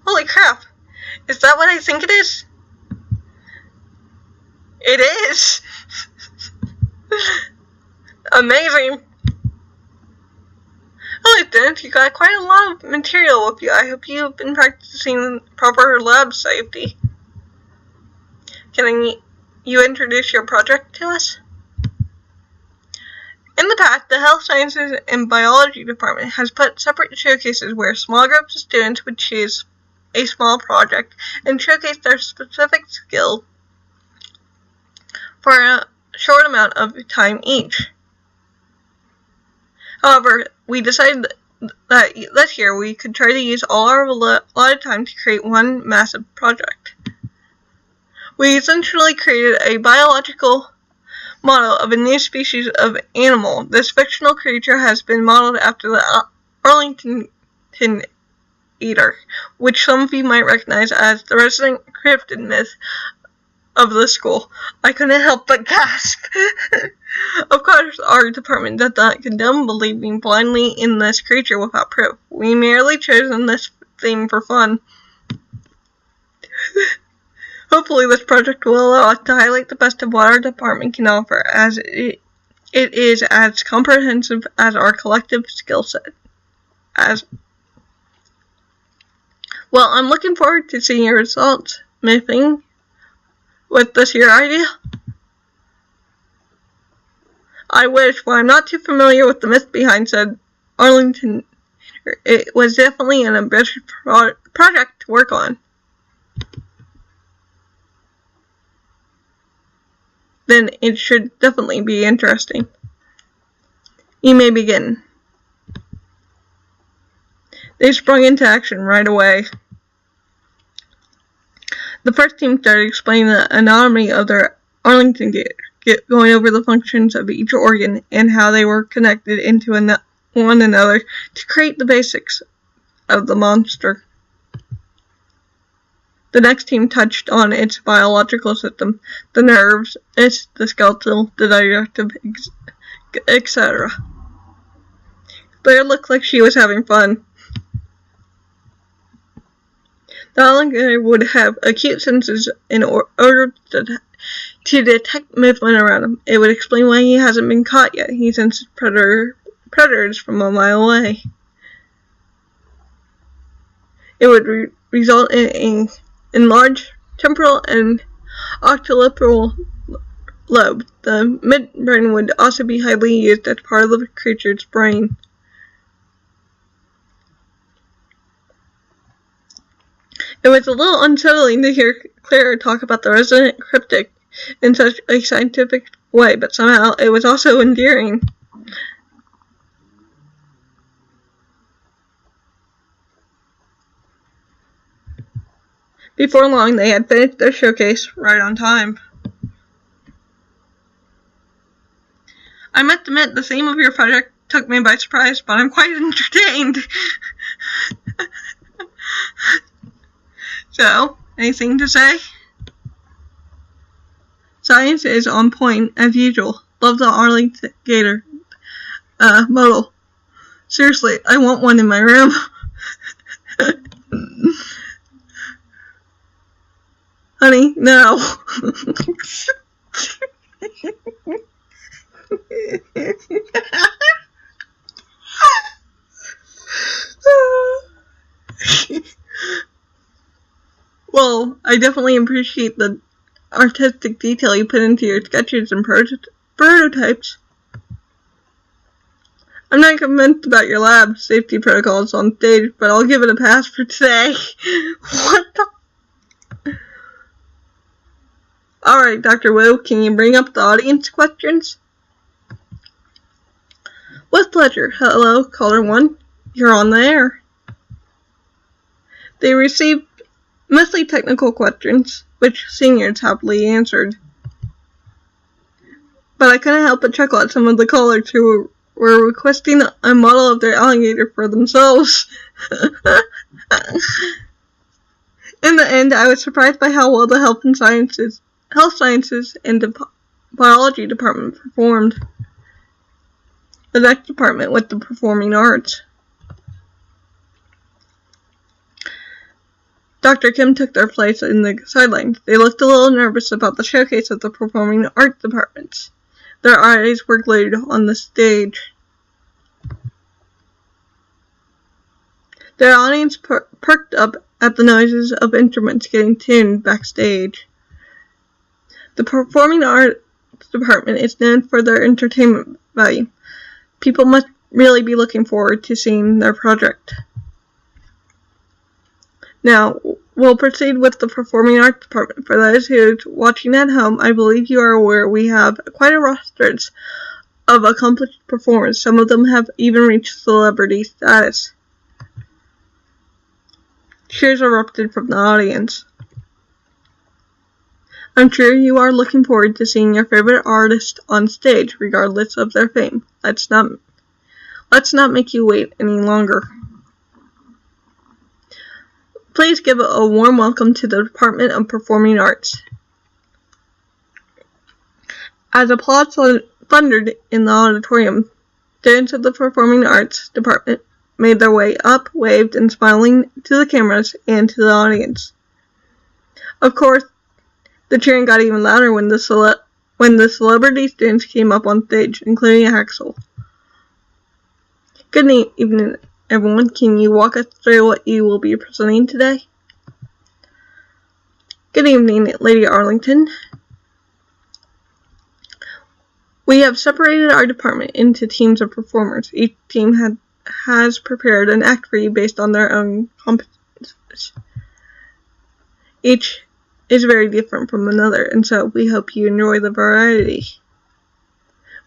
Holy crap! Is that what I think it is? It is! Amazing! Well, Lieutenant, you got quite a lot of material with you. I hope you've been practicing proper lab safety. Can you introduce your project to us? In the past, the Health Sciences and Biology department has put separate showcases where small groups of students would choose a small project and showcase their specific skill for a short amount of time each. However, we decided that this year we could try to use all our allotted time to create one massive project. We essentially created a biological model of a new species of animal. This fictional creature has been modeled after the Arlington eater, which some of you might recognize as the resident cryptid myth of the school. I couldn't help but gasp. Of course, our department does not condone believing blindly in this creature without proof. We merely chosen this theme for fun. Hopefully this project will allow us to highlight the best of what our department can offer, as it is as comprehensive as our collective skill set. Well, I'm looking forward to seeing your results, Miffing. Was this your idea? I wish, but I'm not too familiar with the myth behind said Arlington. It was definitely an ambitious project to work on. Then it should definitely be interesting. You may begin. They sprung into action right away. The first team started explaining the anatomy of their Arlington gator, going over the functions of each organ and how they were connected into one another to create the basics of the monster. The next team touched on its biological system, the nerves, the skeletal, the digestive, etc. Claire looked like she was having fun. The alligator would have acute senses in order to detect movement around him. It would explain why he hasn't been caught yet. He senses predators from a mile away. It would result in an enlarged temporal and occipital lobe. The midbrain would also be highly used as part of the creature's brain. It was a little unsettling to hear Clara talk about the resident cryptic in such a scientific way, but somehow it was also endearing. Before long, they had finished their showcase right on time. I must admit, the theme of your project took me by surprise, but I'm quite entertained. So, anything to say? Science is on point, as usual. Love the Arlington Gator model. Seriously, I want one in my room. Honey, no. Well, I definitely appreciate the artistic detail you put into your sketches and prototypes. I'm not convinced about your lab safety protocols on stage, but I'll give it a pass for today. What the? Alright, Dr. Wu, can you bring up the audience questions? With pleasure. Hello, caller 1. You're on the air. They received mostly technical questions, which seniors happily answered. But I couldn't help but chuckle at some of the callers who were requesting a model of their alligator for themselves. In the end, I was surprised by how well the health sciences and biology department performed. The next department was the performing arts. Dr. Kim took their place in the sidelines. They looked a little nervous about the showcase of the performing arts departments. Their eyes were glued on the stage. Their audience perked up at the noises of instruments getting tuned backstage. The performing arts department is known for their entertainment value. People must really be looking forward to seeing their project. Now, we'll proceed with the performing arts department. For those who are watching at home, I believe you are aware we have quite a roster of accomplished performers. Some of them have even reached celebrity status. Cheers erupted from the audience. I'm sure you are looking forward to seeing your favorite artist on stage, regardless of their fame. Let's not make you wait any longer. Please give a warm welcome to the Department of Performing Arts. As applause thundered in the auditorium, students of the Performing Arts Department made their way up, waved, and smiling to the cameras and to the audience. Of course, the cheering got even louder when the celebrity students came up on stage, including Axel. Good evening, everyone. Can you walk us through what you will be presenting today? Good evening, Lady Arlington. We have separated our department into teams of performers. Each team has prepared an act for you based on their own competencies. Each is very different from another, and so we hope you enjoy the variety.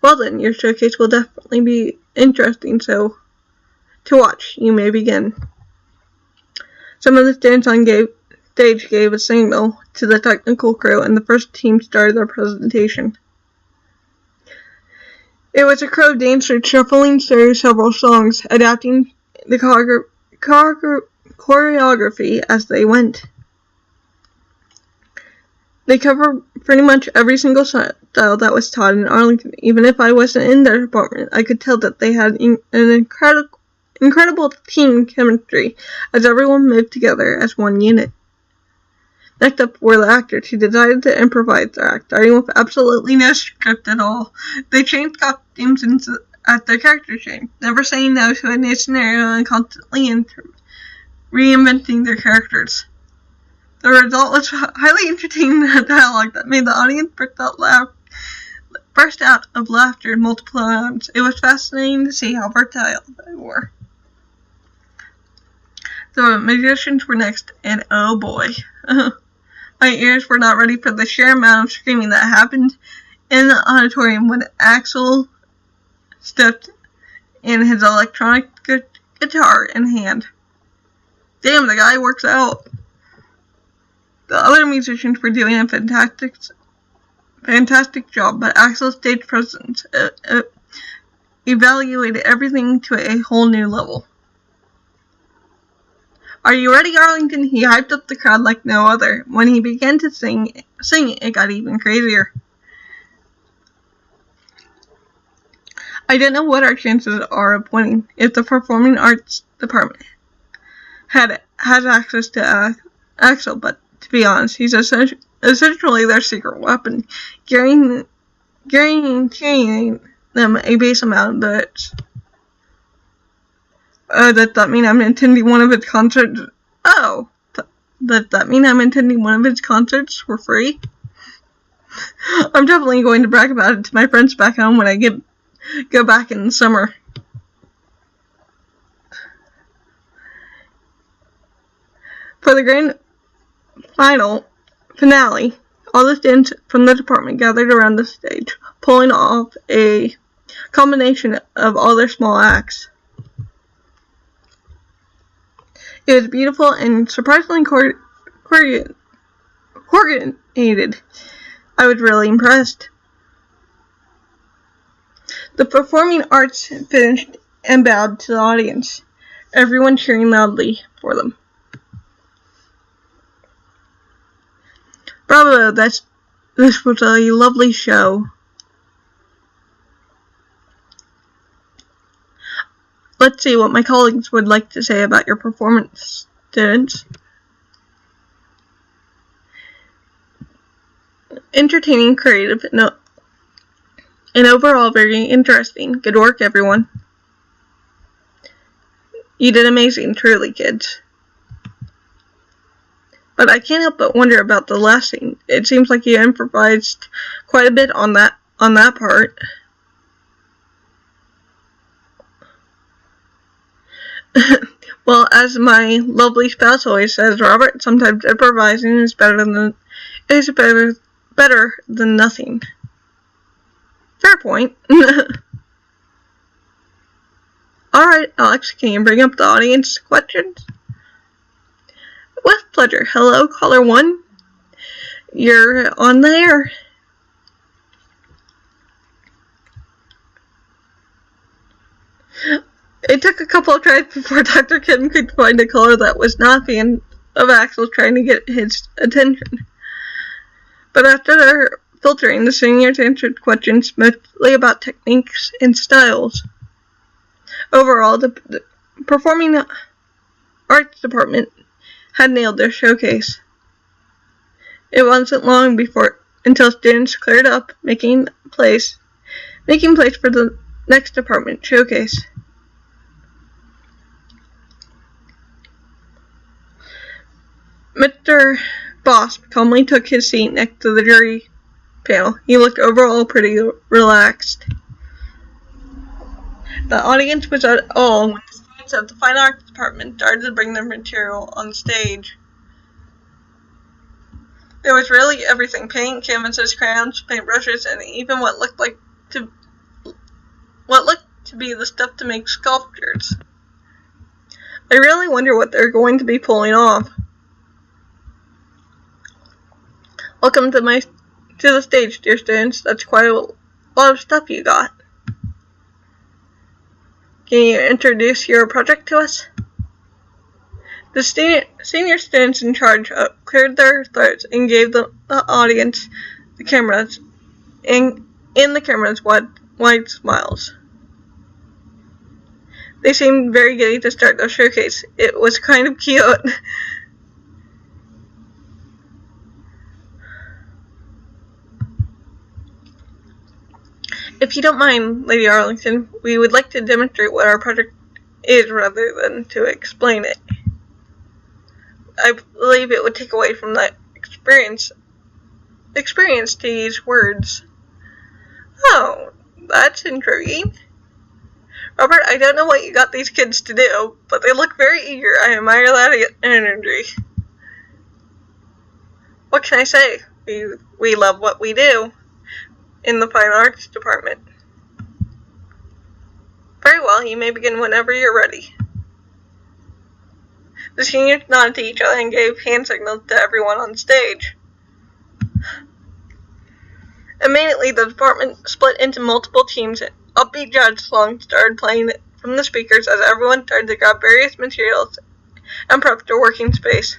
Well then, your showcase will definitely be interesting, so to watch, you may begin. Some of the students on stage gave a signal to the technical crew, and the first team started their presentation. It was a crew of dancers shuffling through several songs, adapting the choreography as they went. They covered pretty much every single style that was taught in Arlington. Even if I wasn't in their department, I could tell that they had an incredible team chemistry as everyone moved together as one unit. Next up were the actors who decided to improvise their act, starting with absolutely no script at all. They changed costumes as their characters changed, never saying no to a new scenario and constantly reinventing their characters. The result was highly entertaining dialogue that made the audience burst out of laughter multiple times. It was fascinating to see how versatile they were. The magicians were next, and oh boy. My ears were not ready for the sheer amount of screaming that happened in the auditorium when Axel stepped in his electronic guitar in hand. Damn, the guy works out. The other musicians were doing a fantastic job, but Axel's stage presence evaluated everything to a whole new level. Are you ready, Arlington? He hyped up the crowd like no other. When he began to sing, it got even crazier. I don't know what our chances are of winning if the Performing Arts Department has access to Axel, but to be honest, he's essentially their secret weapon, guaranteeing them a base amount of votes. Does that mean I'm attending one of his concerts? Oh, does that mean I'm attending one of his concerts for free? I'm definitely going to brag about it to my friends back home when I go back in the summer. For the grand finale, all the students from the department gathered around the stage, pulling off a combination of all their small acts. It was beautiful and surprisingly coordinated. I was really impressed. The performing arts finished and bowed to the audience, everyone cheering loudly for them. Bravo, this was a lovely show. Let's see what my colleagues would like to say about your performance, students. Entertaining, creative, and overall very interesting. Good work, everyone. You did amazing, truly, kids. But I can't help but wonder about the last scene. It seems like you improvised quite a bit on that part. Well, as my lovely spouse always says, Robert, sometimes improvising is better than nothing. Fair point. Alright, Alex, can you bring up the audience questions? With pleasure. Hello, caller 1. You're on the air. It took a couple of tries before Dr. Kim could find a caller that was not fan of Axel trying to get his attention. But after their filtering, the seniors answered questions mostly about techniques and styles. Overall, the Performing Arts Department had nailed their showcase. It wasn't long until students cleared up, making place for the next department showcase. Mr. Boss calmly took his seat next to the jury panel. He looked overall pretty relaxed. The audience was at awe when the students of the Fine Arts Department started to bring their material on stage. There was really everything: paint, canvases, crayons, paintbrushes, and even what looked to be the stuff to make sculptures. I really wonder what they're going to be pulling off. Welcome to the stage, dear students. That's quite a lot of stuff you got. Can you introduce your project to us? The senior students in charge cleared their throats and gave the audience the cameras wide smiles. They seemed very giddy to start their showcase. It was kind of cute. If you don't mind, Lady Arlington, we would like to demonstrate what our project is rather than to explain it. I believe it would take away from that experience to use words. Oh, that's intriguing. Robert, I don't know what you got these kids to do, but they look very eager. I admire that energy. What can I say? We love what we do in the Fine Arts Department. Very well, you may begin whenever you're ready. The seniors nodded to each other and gave hand signals to everyone on stage. Immediately, the department split into multiple teams, and upbeat jazz songs started playing from the speakers as everyone started to grab various materials and prep their working space.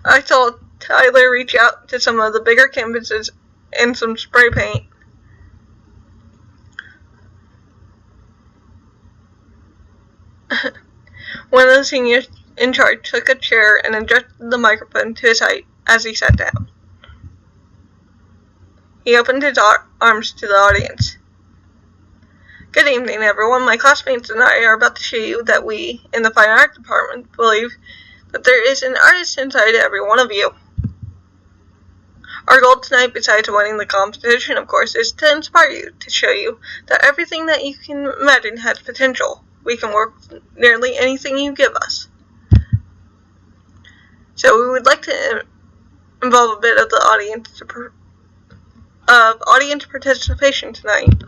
I saw Tyler reach out to some of the bigger canvases and some spray paint. One of the seniors in charge took a chair and adjusted the microphone to his height as he sat down. He opened his arms to the audience. Good evening, everyone. My classmates and I are about to show you that we, in the Fine Art Department, believe that there is an artist inside every one of you. Our goal tonight, besides winning the competition, of course, is to inspire you, to show you that everything that you can imagine has potential. We can work with nearly anything you give us. So we would like to involve a bit of the audience participation tonight.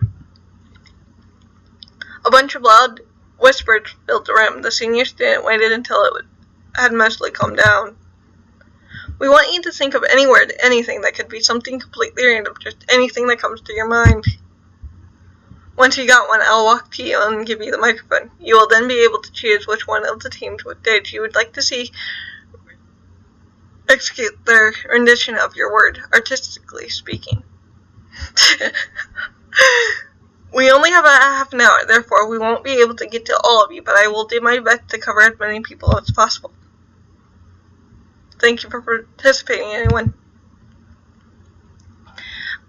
A bunch of loud whispers filled the room. The senior student waited until it had mostly calmed down. We want you to think of any word, anything that could be something completely random, just anything that comes to your mind. Once you got one, I'll walk to you and give you the microphone. You will then be able to choose which one of the teams with stage you would like to see execute their rendition of your word, artistically speaking. We only have a half an hour, therefore we won't be able to get to all of you, but I will do my best to cover as many people as possible. Thank you for participating, anyone.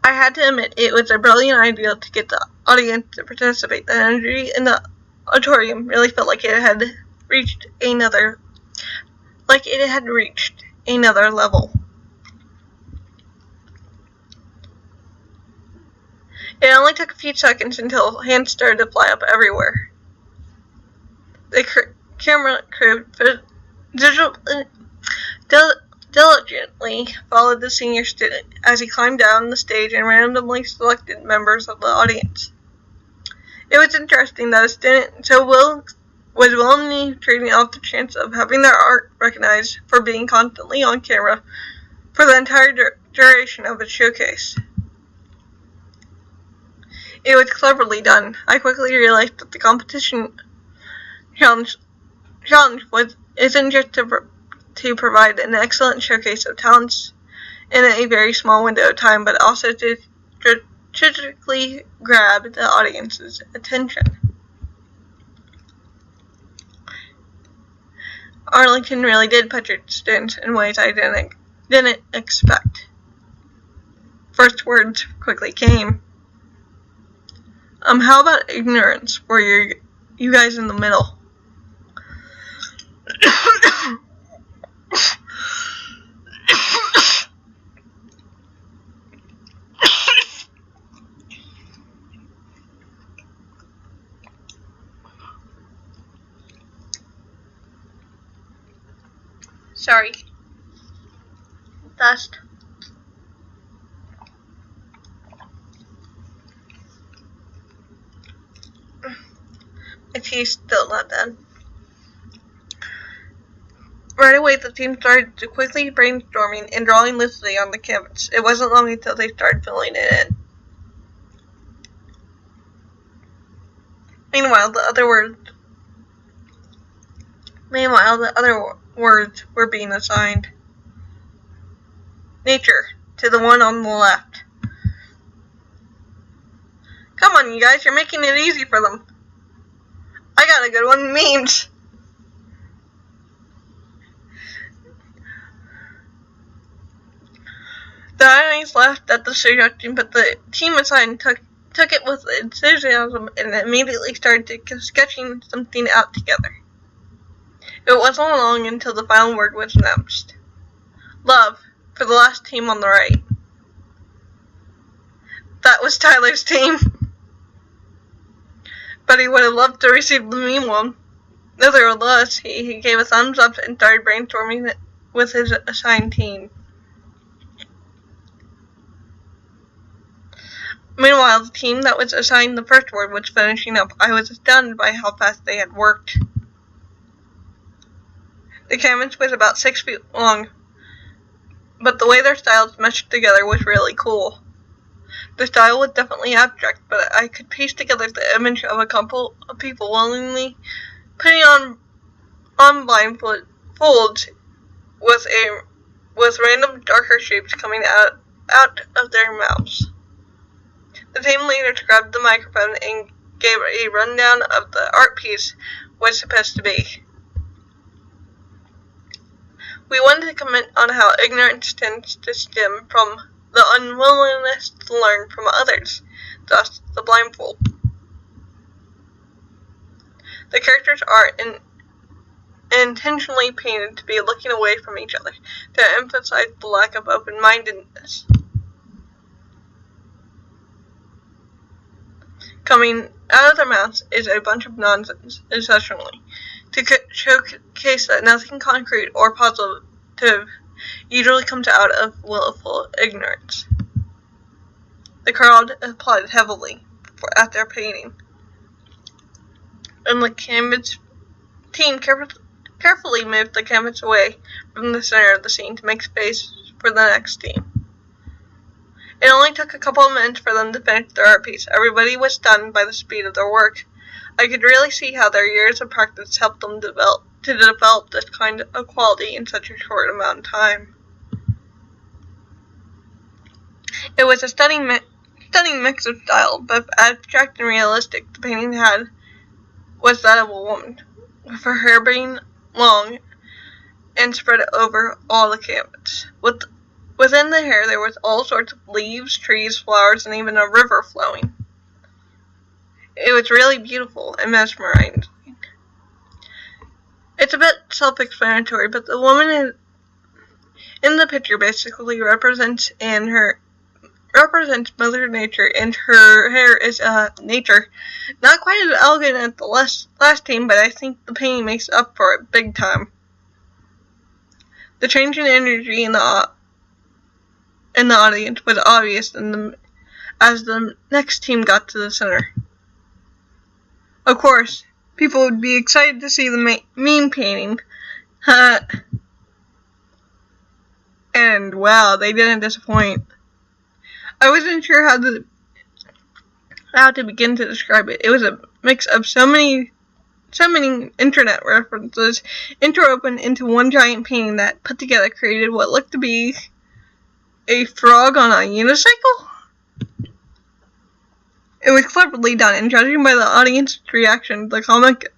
I had to admit, it was a brilliant idea to get the audience to participate. The energy in the auditorium really felt like it had reached another level. It only took a few seconds until hands started to fly up everywhere. The camera crew diligently followed the senior student as he climbed down the stage and randomly selected members of the audience. It was interesting that a student was willingly trading off the chance of having their art recognized for being constantly on camera for the entire duration of its showcase. It was cleverly done. I quickly realized that the competition challenge isn't just to provide an excellent showcase of talents in a very small window of time, but also to strategically grab the audience's attention. Arlington really did put your students in ways I didn't expect. First words quickly came. How about ignorance? Were you guys in the middle? Sorry. Dust. My tea's still not done. Right away, the team started to quickly brainstorming and drawing loosely on the canvas. It wasn't long until they started filling it in. Meanwhile, the other words were being assigned. Nature, to the one on the left. Come on, you guys, you're making it easy for them. I got a good one, memes. The audience laughed at the suggestion, but the team assigned took it with enthusiasm and immediately started sketching something out together. It wasn't long until the final word was announced. Love, for the last team on the right. That was Tyler's team. But he would have loved to receive the meme one. Nevertheless, he gave a thumbs up and started brainstorming it with his assigned team. Meanwhile, the team that was assigned the first word was finishing up. I was astounded by how fast they had worked. The canvas was about 6 feet long, but the way their styles meshed together was really cool. The style was definitely abstract, but I could piece together the image of a couple of people willingly putting on blindfolds with random darker shapes coming out of their mouths. The team leader grabbed the microphone and gave a rundown of the art piece was supposed to be. We wanted to comment on how ignorance tends to stem from the unwillingness to learn from others, thus the blindfold. The characters are intentionally painted to be looking away from each other to emphasize the lack of open-mindedness. Coming out of their mouths is a bunch of nonsense, essentially, to showcase that nothing concrete or positive usually comes out of willful ignorance. The crowd applauded heavily at their painting, and the canvas team carefully moved the canvas away from the center of the scene to make space for the next team. It only took a couple of minutes for them to finish their art piece. Everybody was stunned by the speed of their work. I could really see how their years of practice helped them develop this kind of quality in such a short amount of time. It was a stunning mix of style, both abstract and realistic. The painting was that of a woman, with her hair being long and spread over all the canvas. Within the hair there was all sorts of leaves, trees, flowers, and even a river flowing. It was really beautiful and mesmerizing. It's a bit self-explanatory, but the woman in the picture basically represents Mother Nature, and her hair is nature. Not quite as elegant as the last team, but I think the painting makes up for it big time. The change in energy in the audience was obvious as the next team got to the center. Of course, people would be excited to see the meme painting. And wow, they didn't disappoint. I wasn't sure how to begin to describe it. It was a mix of so many internet references interwoven into one giant painting that put together created what looked to be a frog on a unicycle. It was cleverly done, and judging by the audience's reaction, the comic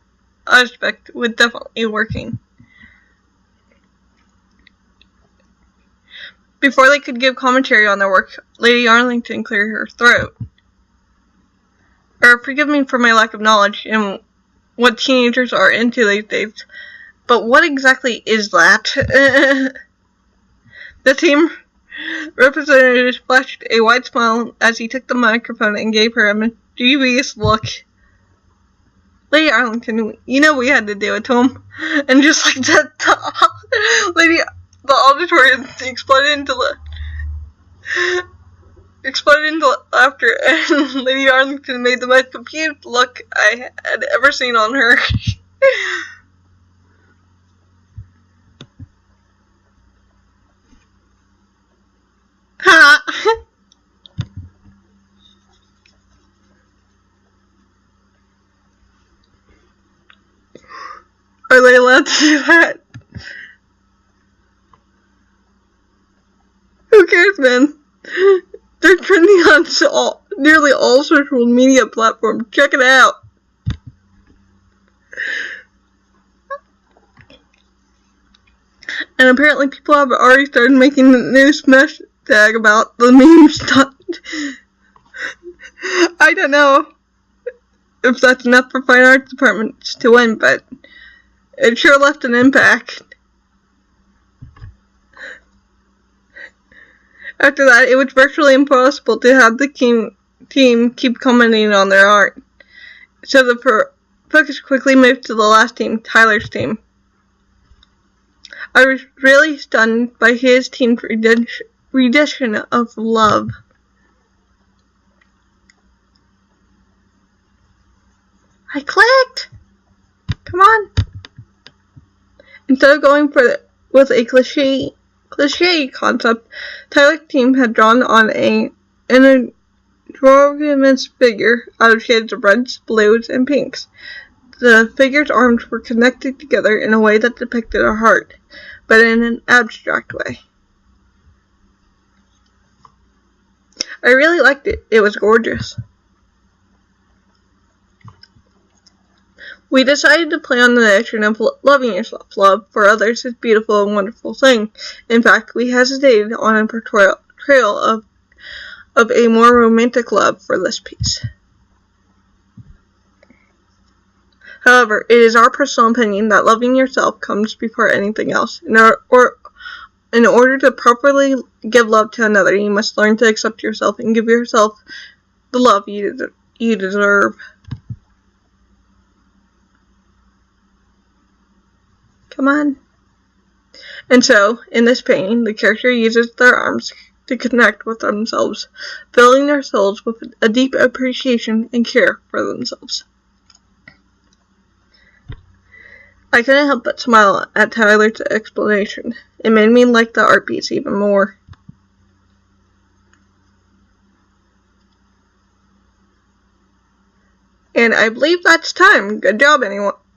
aspect was definitely working. Before they could give commentary on their work, Lady Arlington cleared her throat. Forgive me for my lack of knowledge in what teenagers are into these days, but what exactly is that? The team representative flashed a wide smile as he took the microphone and gave her a mischievous look. Lady Arlington, you know we had to do it to him. And just like that, the auditorium exploded into laughter, and Lady Arlington made the most confused look I had ever seen on her. Are they allowed to do that? Who cares, man? They're trending on nearly all social media platforms. Check it out. And apparently people have already started making the new smash tag about the meme stunt. I don't know if that's enough for fine arts departments to win, but it sure left an impact. After that, it was virtually impossible to have the team keep commenting on their art. So the focus quickly moved to the last team, Tyler's team. I was really stunned by his team's rendition of Love. I clicked! Come on! Instead of going with a cliche concept, Tyler's team had drawn on an androgynous figure out of shades of reds, blues, and pinks. The figure's arms were connected together in a way that depicted a heart, but in an abstract way. I really liked it. It was gorgeous. We decided to play on the notion of loving yourself. Love for others is a beautiful and wonderful thing. In fact, we hesitated on a portrayal of a more romantic love for this piece. However, it is our personal opinion that loving yourself comes before anything else. In order to properly give love to another, you must learn to accept yourself and give yourself the love you deserve. Come on. And so, in this painting, the character uses their arms to connect with themselves, filling their souls with a deep appreciation and care for themselves. I couldn't help but smile at Tyler's explanation. It made me like the art piece even more. And I believe that's time. Good job,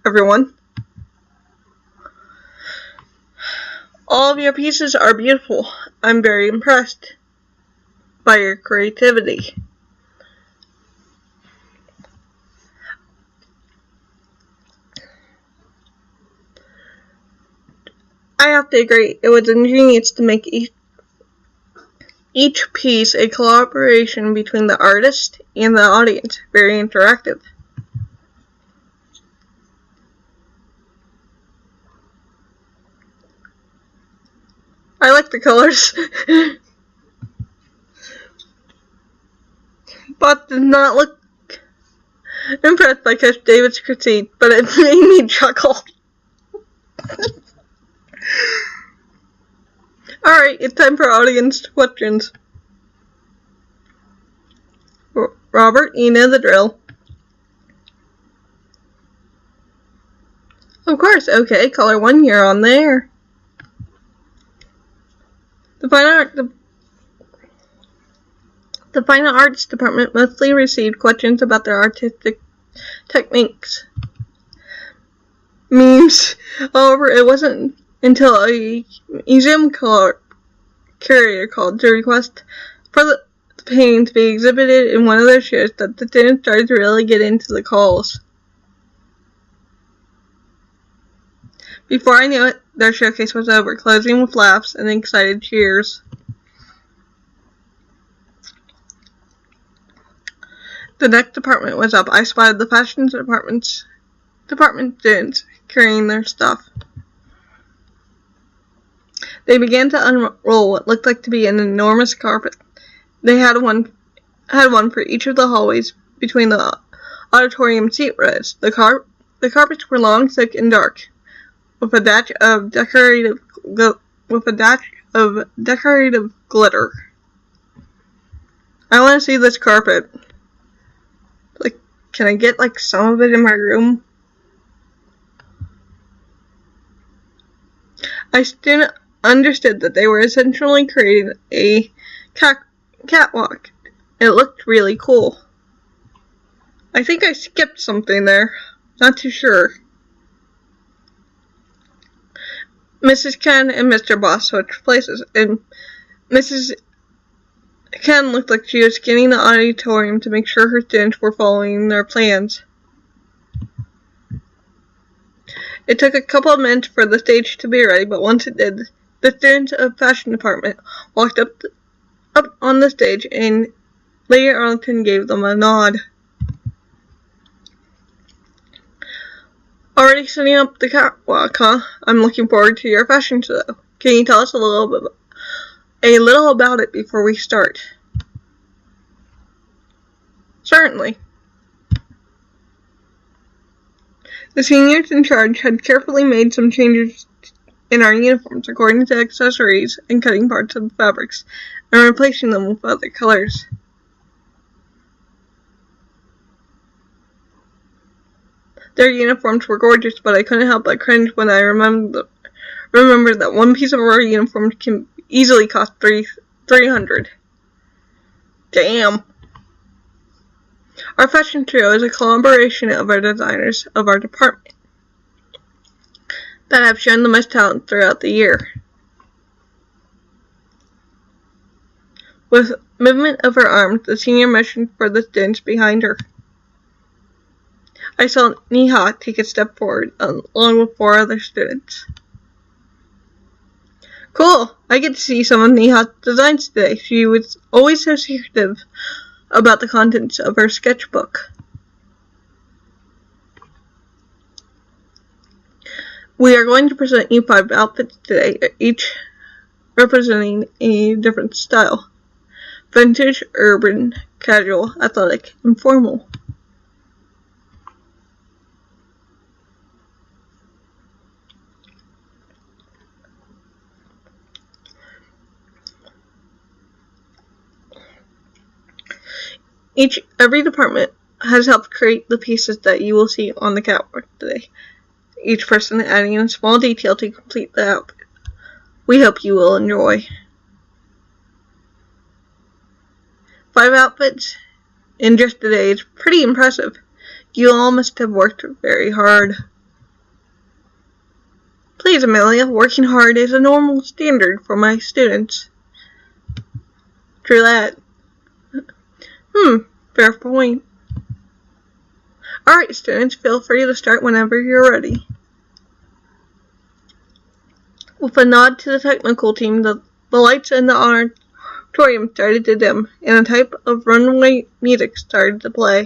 everyone. All of your pieces are beautiful. I'm very impressed by your creativity. I have to agree, it was ingenious to make each piece a collaboration between the artist and the audience. Very interactive. I like the colors. Bob did not look impressed by Coach David's critique, but it made me chuckle. Alright, it's time for audience questions. Robert, you know the drill. Of course, okay, color 1, you're on there. The Fine Arts Department mostly received questions about their artistic techniques. Memes. However, it wasn't until a museum curator called to request for the painting to be exhibited in one of their shows that the students started to really get into the calls. Before I knew it, their showcase was over, closing with laughs and excited cheers. The next department was up. I spotted the fashion department students carrying their stuff. They began to unroll what looked like to be an enormous carpet. They had one for each of the hallways between the auditorium seat rows. The carpets were long, thick, and dark, with a dash of decorative glitter. I want to see this carpet. Like, can I get some of it in my room? I soon understood that they were essentially creating a catwalk. It looked really cool. I think I skipped something there. Not too sure. Mrs. Ken and Mr. Boss switched places, and Mrs. Ken looked like she was scanning the auditorium to make sure her students were following their plans. It took a couple of minutes for the stage to be ready, but once it did, the students of fashion department walked up on the stage, and Lady Arlington gave them a nod. Already setting up the catwalk, huh? I'm looking forward to your fashion show. Can you tell us a little about it before we start? Certainly. The seniors in charge had carefully made some changes in our uniforms according to accessories and cutting parts of fabrics and replacing them with other colors. Their uniforms were gorgeous, but I couldn't help but cringe when I remembered Remember that one piece of our uniform can easily cost $300. Damn. Our fashion trio is a collaboration of our designers of our department that have shown the most talent throughout the year. With movement of her arms, the senior motioned for the students behind her. I saw Neha take a step forward, along with 4 other students. Cool! I get to see some of Neha's designs today. She was always so secretive about the contents of her sketchbook. We are going to present you 5 outfits today, each representing a different style. Vintage, urban, casual, athletic, and formal. Every department has helped create the pieces that you will see on the catwalk today, each person adding a small detail to complete the outfit. We hope you will enjoy. 5 outfits in just a day is pretty impressive. You all must have worked very hard. Please, Amelia, working hard is a normal standard for my students. True that. Fair point. Alright, students, feel free to start whenever you're ready. With a nod to the technical team, the lights in the auditorium started to dim, and a type of runway music started to play.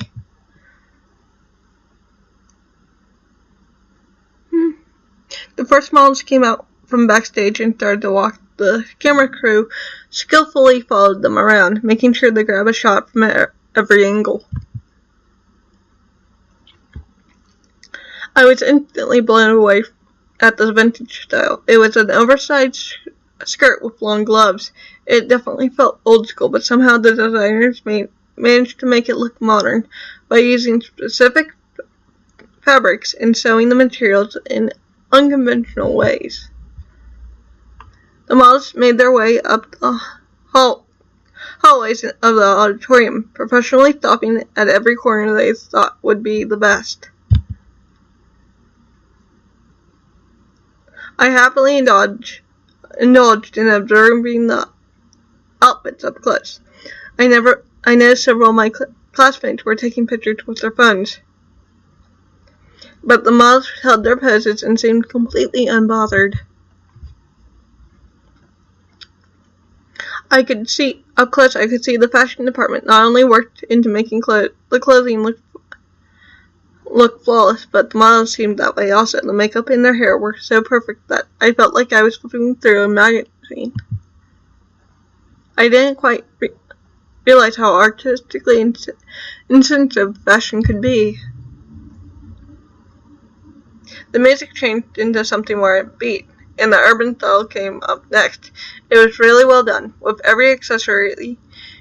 The first models came out from backstage and started to walk. The camera crew skillfully followed them around, making sure they grab a shot from every angle. I was instantly blown away at the vintage style. It was an oversized skirt with long gloves. It definitely felt old school, but somehow the designers managed to make it look modern by using specific fabrics and sewing the materials in unconventional ways. The models made their way up the hallways of the auditorium, professionally stopping at every corner they thought would be the best. I happily indulged in observing the outfits up close. I noticed several of my classmates were taking pictures with their phones, but the models held their poses and seemed completely unbothered. Up close, I could see the fashion department not only worked into making the clothing look flawless, but the models seemed that way also. The makeup and their hair were so perfect that I felt like I was flipping through a magazine. I didn't quite realize how artistically insensitive fashion could be. The music changed into something more upbeat, and the urban style came up next. It was really well done, with every accessory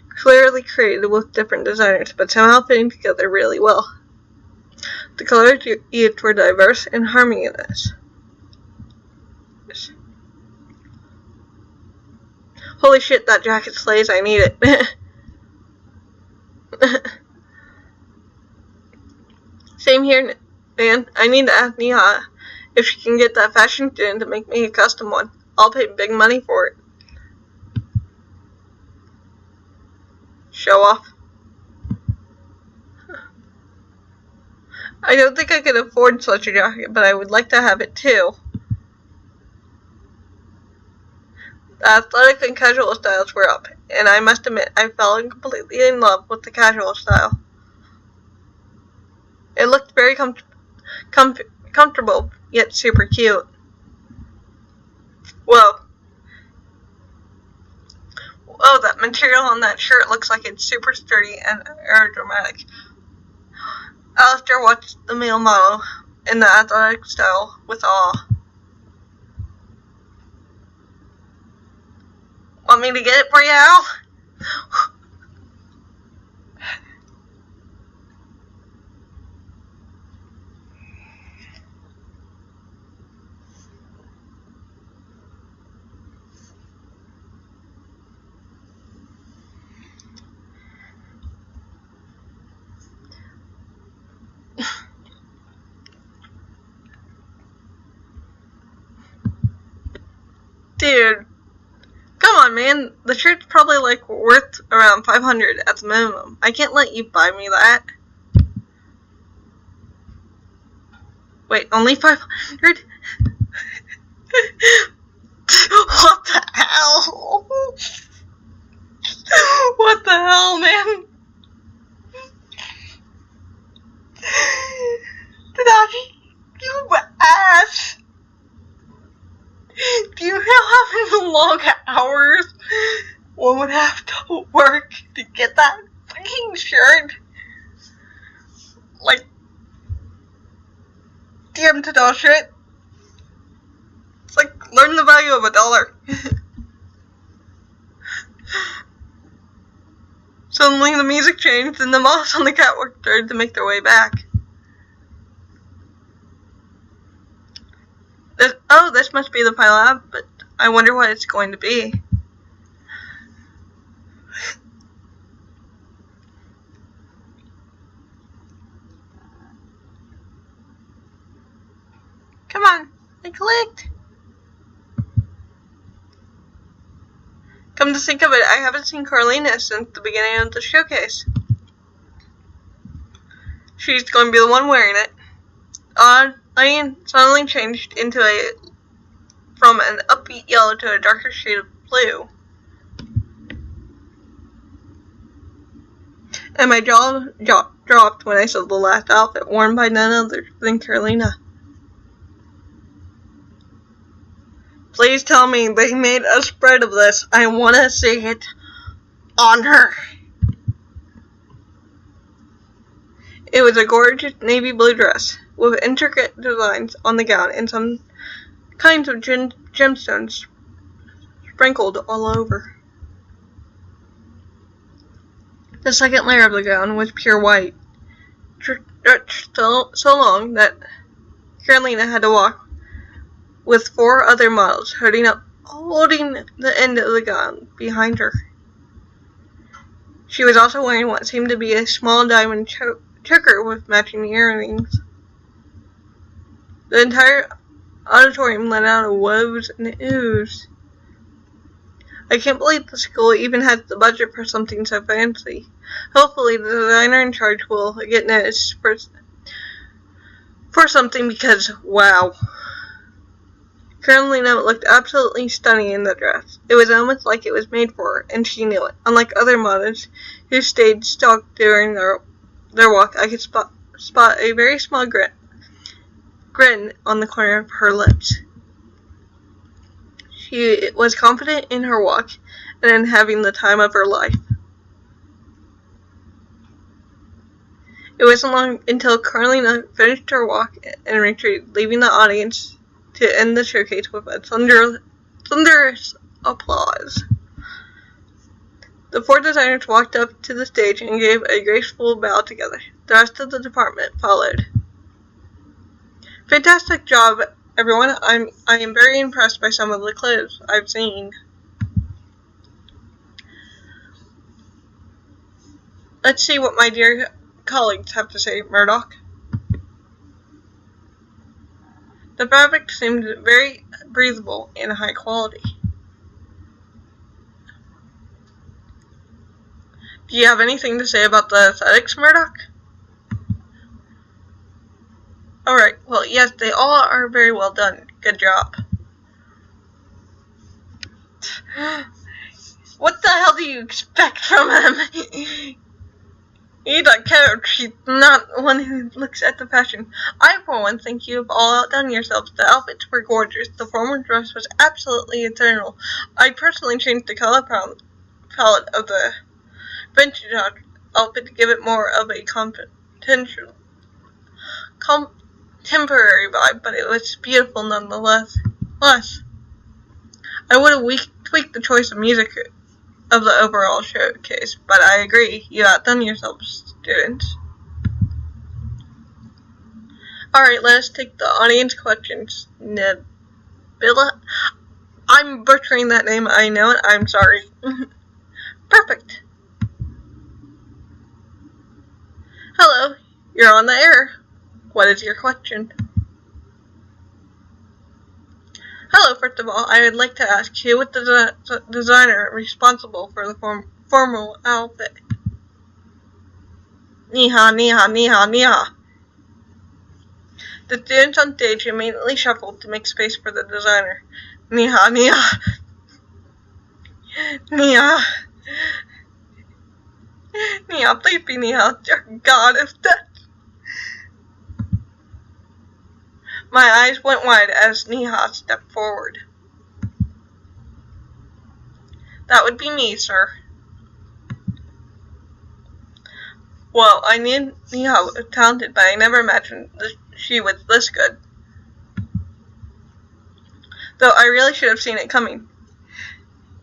clearly created with different designers, but somehow fitting together really well. The colors used were diverse and harmonious. Holy shit, that jacket slays, I need it. Same here, man. I need to ask Neha if she can get that fashion student to make me a custom one. I'll pay big money for it. Show off. I don't think I could afford such a jacket, but I would like to have it too. The athletic and casual styles were up, and I must admit I fell completely in love with the casual style. It looked very comfortable, yet super cute. Whoa, that material on that shirt looks like it's super sturdy and aerodynamic. Alistair watched the male model in the athletic style with awe. Want me to get it for you, Al? on, man. The shirt's probably, like, worth around $500 at the minimum. I can't let you buy me that. Wait, only $500? What the hell? What the hell, man? Daddy, you ass. Do you know how many long hours one would have to work to get that fucking shirt? Like, damn to shit. It's like, learn the value of $1. Suddenly the music changed and the moths on the catwalk started to make their way back. This must be the pilot, but I wonder what it's going to be. Come on, I clicked. Come to think of it, I haven't seen Carlina since the beginning of the showcase. She's going to be the one wearing it. Lighting suddenly changed from an upbeat yellow to a darker shade of blue. And my jaw dropped when I saw the last outfit worn by none other than Carolina. Please tell me they made a spread of this. I want to see it on her. It was a gorgeous navy blue dress with intricate designs on the gown and some kinds of gemstones sprinkled all over. The second layer of the gown was pure white, stretched so long that Carolina had to walk with 4 other models holding the end of the gown behind her. She was also wearing what seemed to be a small diamond choker with matching earrings. The entire auditorium let out a woes and oohs. I can't believe the school even has the budget for something so fancy. Hopefully the designer in charge will get noticed for something because, wow. Carolina looked absolutely stunning in the dress. It was almost like it was made for her, and she knew it. Unlike other models who stayed stock during their walk, I could spot a very small grin on the corner of her lips. She was confident in her walk and in having the time of her life. It wasn't long until Carolina finished her walk and retreated, leaving the audience to end the showcase with a thunderous applause. The 4 designers walked up to the stage and gave a graceful bow together. The rest of the department followed. Fantastic job, everyone. I am very impressed by some of the clothes I've seen. Let's see what my dear colleagues have to say, Murdoch. The fabric seemed very breathable and high quality. Do you have anything to say about the aesthetics, Murdoch? Alright, well, yes, they all are very well done. Good job. What the hell do you expect from him? He's a coach. He's not one who looks at the fashion. I, for one, think you have all outdone yourselves. The outfits were gorgeous. The formal dress was absolutely eternal. I personally changed the color palette of the vintage outfit to give it more of a contemporary vibe, but it was beautiful nonetheless. I would have tweaked the choice of music of the overall showcase, but I agree, you outdone yourselves, students. Alright, let us take the audience questions. Nabila? I'm butchering that name, I know it, I'm sorry. Perfect. Hello, you're on the air. What is your question? Hello, first of all, I would like to ask who was the designer responsible for the formal outfit? Niha, Niha, Niha, Niha. The students on stage immediately shuffled to make space for the designer. Niha, Niha. Niha. Niha, please be Niha, dear God of death. My eyes went wide as Niha stepped forward. That would be me, sir. Well, I knew Niha was talented, but I never imagined she was this good. Though I really should have seen it coming.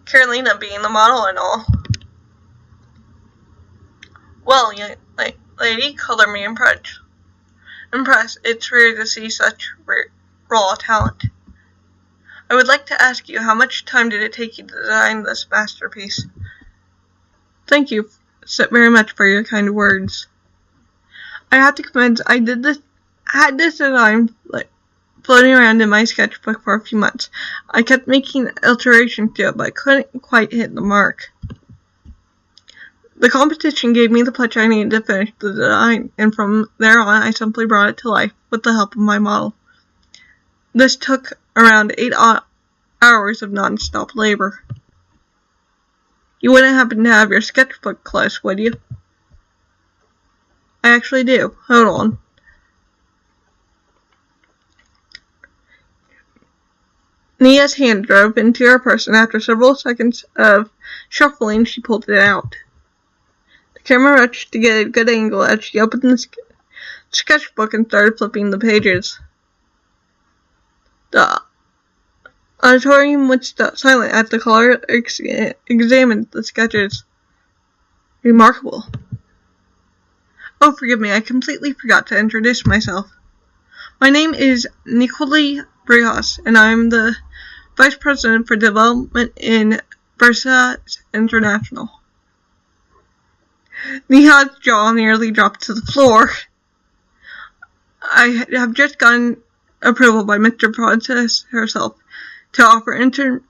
Carolina being the model and all. Well, young lady, color me impressed. It's rare to see such raw talent. I would like to ask you, how much time did it take you to design this masterpiece? Thank you very much for your kind words. I have to confess, I had this design floating around in my sketchbook for a few months. I kept making alterations to it, but couldn't quite hit the mark. The competition gave me the push I needed to finish the design, and from there on I simply brought it to life with the help of my model. This took around 8 hours of non-stop labor. You wouldn't happen to have your sketchbook close, would you? I actually do. Hold on. Nia's hand drove into her purse, and after several seconds of shuffling, she pulled it out. The camera rushed to get a good angle as she opened the sketchbook and started flipping the pages. The auditorium was silent as the caller examined the sketches. Remarkable. Oh, forgive me, I completely forgot to introduce myself. My name is Nicole Briones, and I am the Vice President for Development in Versailles International. Niha's jaw nearly dropped to the floor. I have just gotten approval by Mr. Princess herself to offer internships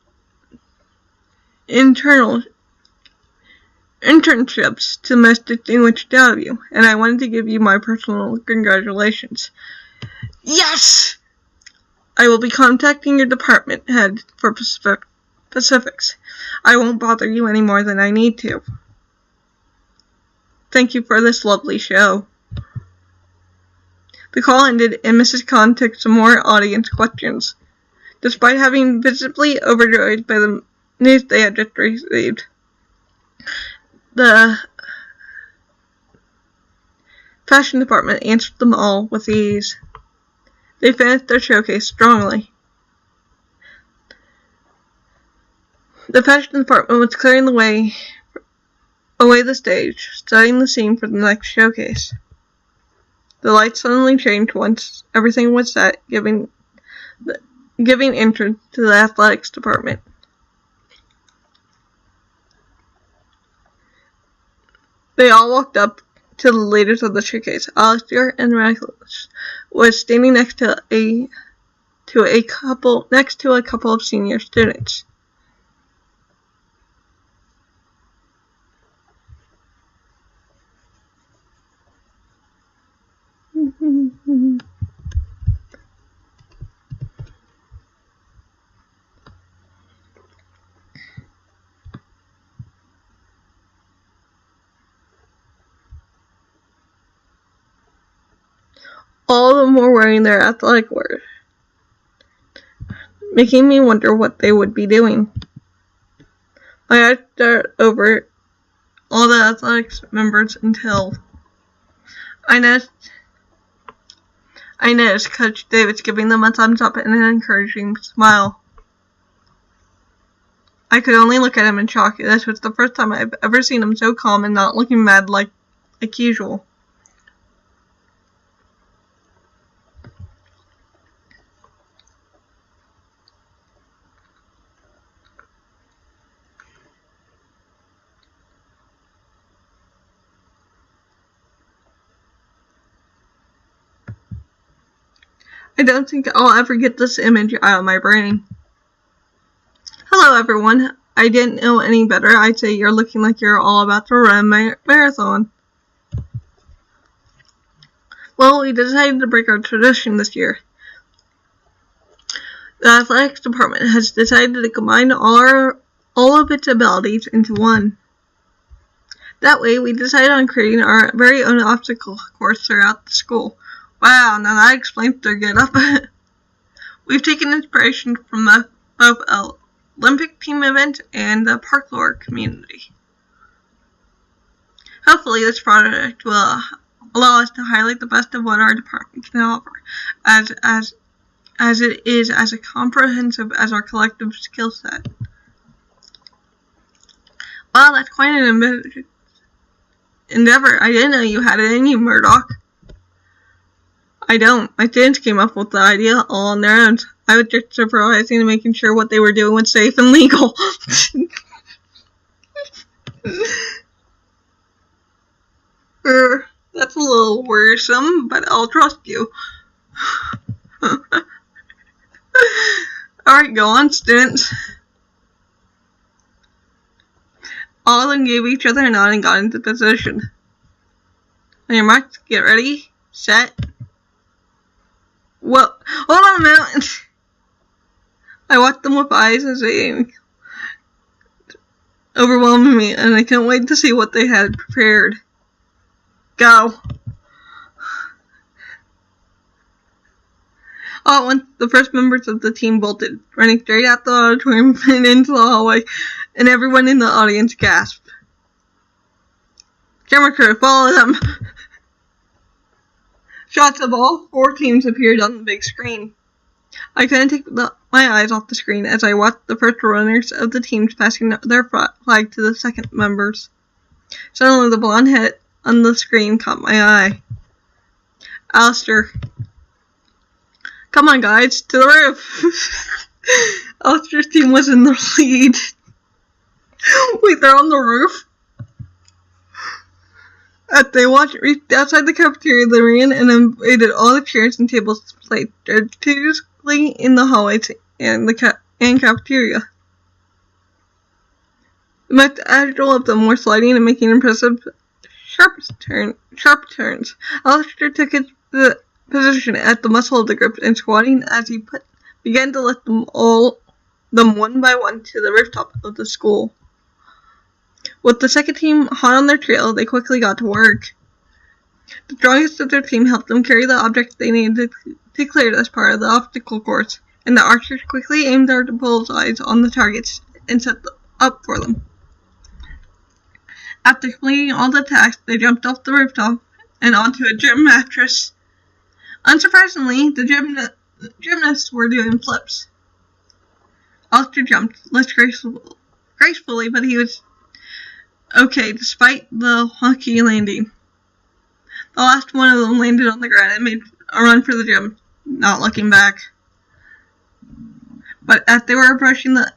to the most distinguished out of you, and I wanted to give you my personal congratulations. Yes! I will be contacting your department head for specifics. I won't bother you any more than I need to. Thank you for this lovely show. The call ended, and Mrs. Khan took some more audience questions, despite having visibly overjoyed by the news they had just received. The fashion department answered them all with ease. They finished their showcase strongly. The fashion department was clearing the way away the stage, setting the scene for the next showcase. The lights suddenly changed once everything was set, giving entrance to the athletics department. They all walked up to the leaders of the showcase. Alistair and Reckless was standing next to a couple of senior students. All of them were wearing their athletic wear, making me wonder what they would be doing. My eyes stared over all the athletics members until I noticed Coach Davis giving them a thumbs up and an encouraging smile. I could only look at him in shock. This was the first time I've ever seen him so calm and not looking mad like usual. I don't think I'll ever get this image out of my brain. Hello everyone. I didn't know any better. I'd say you're looking like you're all about to run my marathon. Well, we decided to break our tradition this year. The athletics department has decided to combine all of its abilities into one. That way, we decided on creating our very own obstacle course throughout the school. Wow, now that explains their get-up. We've taken inspiration from both Olympic team event and the parkour community. Hopefully, this project will allow us to highlight the best of what our department can offer, as it is as comprehensive as our collective skill set. Wow, that's quite an endeavor. I didn't know you had it in you, Murdoch. I don't. My students came up with the idea all on their own. I was just supervising and making sure what they were doing was safe and legal. That's a little worrisome, but I'll trust you. Alright, go on, students. All of them gave each other a nod and got into position. On your marks, get ready, set. Whoa, hold on a minute. I watched them with eyes as they overwhelmed me, and I couldn't wait to see what they had prepared. Go. All at once, the first members of the team bolted, running straight out the auditorium and into the hallway, and everyone in the audience gasped. Camera crew, follow them. Shots of all four teams appeared on the big screen. I couldn't take my eyes off the screen as I watched the first runners of the teams passing their flag to the second members. Suddenly, the blonde head on the screen caught my eye. Alistair. Come on, guys, to the roof. Alistair's team was in the lead. Wait, they're on the roof? As they watched reached outside the cafeteria, they ran and invaded all the chairs and tables placed strategically in the hallways and cafeteria. The most agile of them were sliding and making impressive sharp turns. Alistair took his position at the muscle of the group and squatting as he began to lift them one by one to the rooftop of the school. With the second team hot on their trail, they quickly got to work. The strongest of their team helped them carry the objects they needed to clear this part of the obstacle course, and the archers quickly aimed their bullseyes on the targets and set them up for them. After completing all the tasks, they jumped off the rooftop and onto a gym mattress. Unsurprisingly, the gymnasts were doing flips. Alistair jumped less gracefully, but he was okay despite the wonky landing. The last one of them landed on the ground and made a run for the gym, not looking back. But as they were approaching the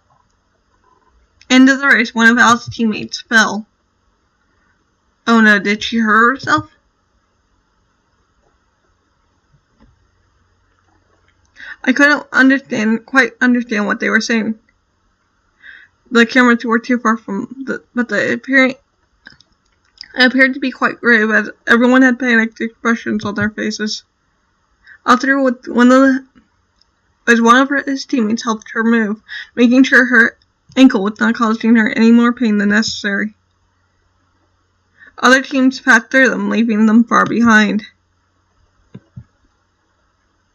end of the race, one of Al's teammates fell. Oh no, did she hurt herself? I couldn't quite understand what they were saying. The cameras were too far from but it appeared to be quite grave as everyone had panicked expressions on their faces. Alistair, one of his teammates, helped her move, making sure her ankle was not causing her any more pain than necessary. Other teams passed through them, leaving them far behind.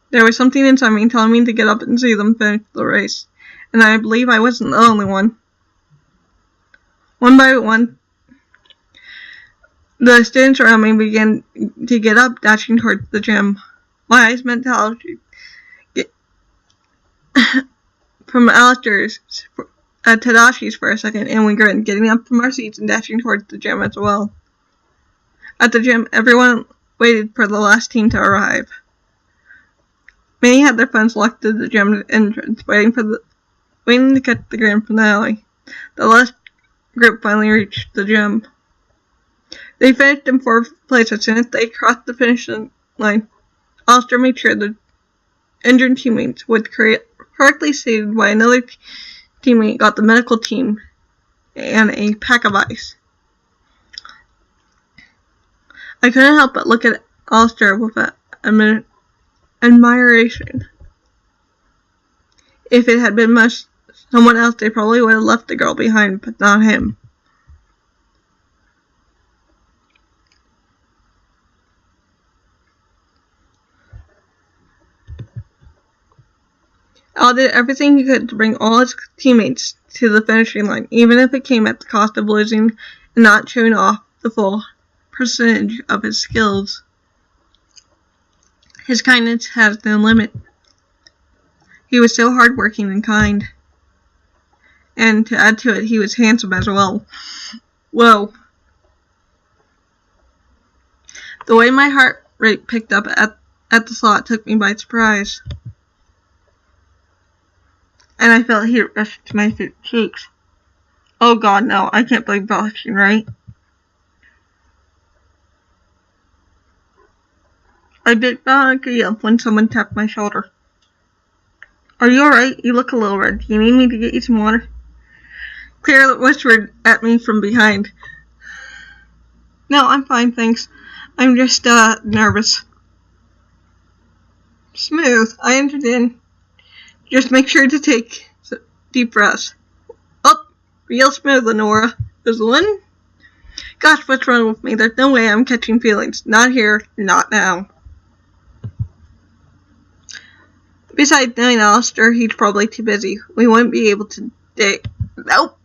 There was something inside me telling me to get up and see them finish the race, and I believe I wasn't the only one. One by one, the students around me began to get up, dashing towards the gym. My eyes met from Alistair's to Tadashi's for a second, and we grinned, getting up from our seats and dashing towards the gym as well. At the gym, everyone waited for the last team to arrive. Many had their phones locked to the gym entrance, waiting to catch the grand finale. The last group finally reached the gym. They finished in fourth place as soon as they crossed the finish line. Alistair made sure the injured teammates would correctly seated by another teammate got the medical team and a pack of ice. I couldn't help but look at Alistair with admiration. If it had been someone else, they probably would have left the girl behind, but not him. Al did everything he could to bring all his teammates to the finishing line, even if it came at the cost of losing and not showing off the full percentage of his skills. His kindness has no limit. He was so hardworking and kind. And to add to it, he was handsome as well. Whoa. The way my heart rate picked up at the thought took me by surprise. And I felt heat rush to my cheeks. Oh god, no, I can't believe blushing, right? I bit back again when someone tapped my shoulder. Are you alright? You look a little red. Do you need me to get you some water? Claire whispered at me from behind. No, I'm fine, thanks. I'm just, nervous. Smooth. I entered in. Just make sure to take deep breaths. Oh, real smooth, Lenora. There's one. Gosh, what's wrong with me? There's no way I'm catching feelings. Not here, not now. Besides, knowing Alistair, he's probably too busy. We wouldn't be able to date. Nope.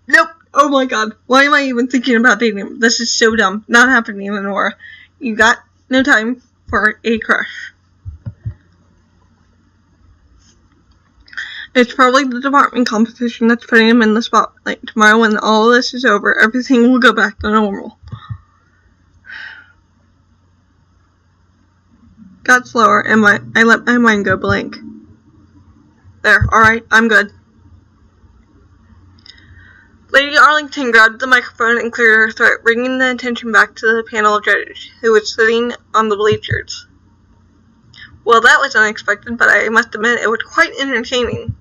Oh my god. Why am I even thinking about dating him? This is so dumb. Not happening, Lenora. You got no time for a crush. It's probably the department competition that's putting him in the spotlight. Tomorrow, when all this is over, everything will go back to normal. Got slower, and I let my mind go blank. There, alright, I'm good. Lady Arlington grabbed the microphone and cleared her throat, bringing the attention back to the panel of judges, who was sitting on the bleachers. Well, that was unexpected, but I must admit it was quite entertaining.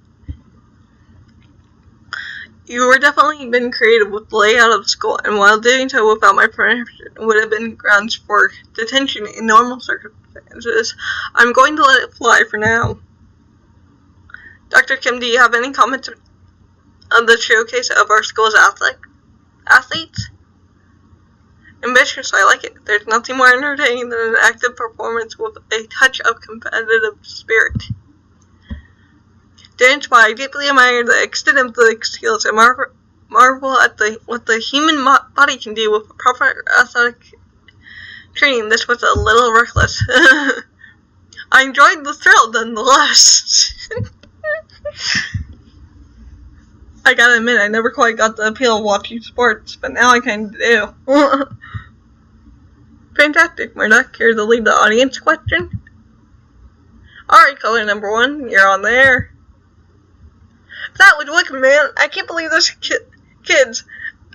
You were definitely been creative with the layout of the school, and while doing so without my permission would have been grounds for detention in normal circumstances, I'm going to let it fly for now. Dr. Kim, do you have any comments on the showcase of our school's athletes? Ambitious, I like it. There's nothing more entertaining than an active performance with a touch of competitive spirit. Dance by, I deeply admire the extent of the skills and marvel at what the human body can do with proper athletic training. This was a little reckless. I enjoyed the thrill nonetheless. I gotta admit, I never quite got the appeal of watching sports, but now I kinda do. Fantastic, Murdoch. Here to lead the audience question. Alright, caller number 1, you're on there. That was wicked, man. I can't believe this kids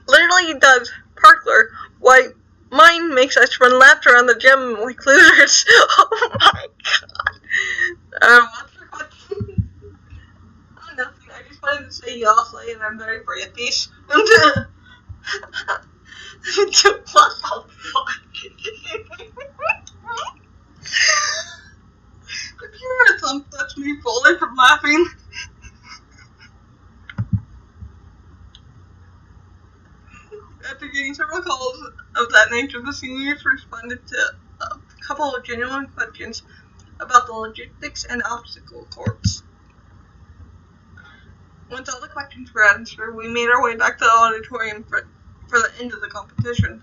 literally does parkour. Why, mine makes us run laps around the gym like losers. Oh my god. What's your question? Oh, nothing. I just wanted to say you all slay and I'm very for you. Peace. What the fuck? Could you hear a thump? That's me falling from laughing. After getting several calls of that nature, the seniors responded to a couple of genuine questions about the logistics and obstacle course. Once all the questions were answered, we made our way back to the auditorium for the end of the competition.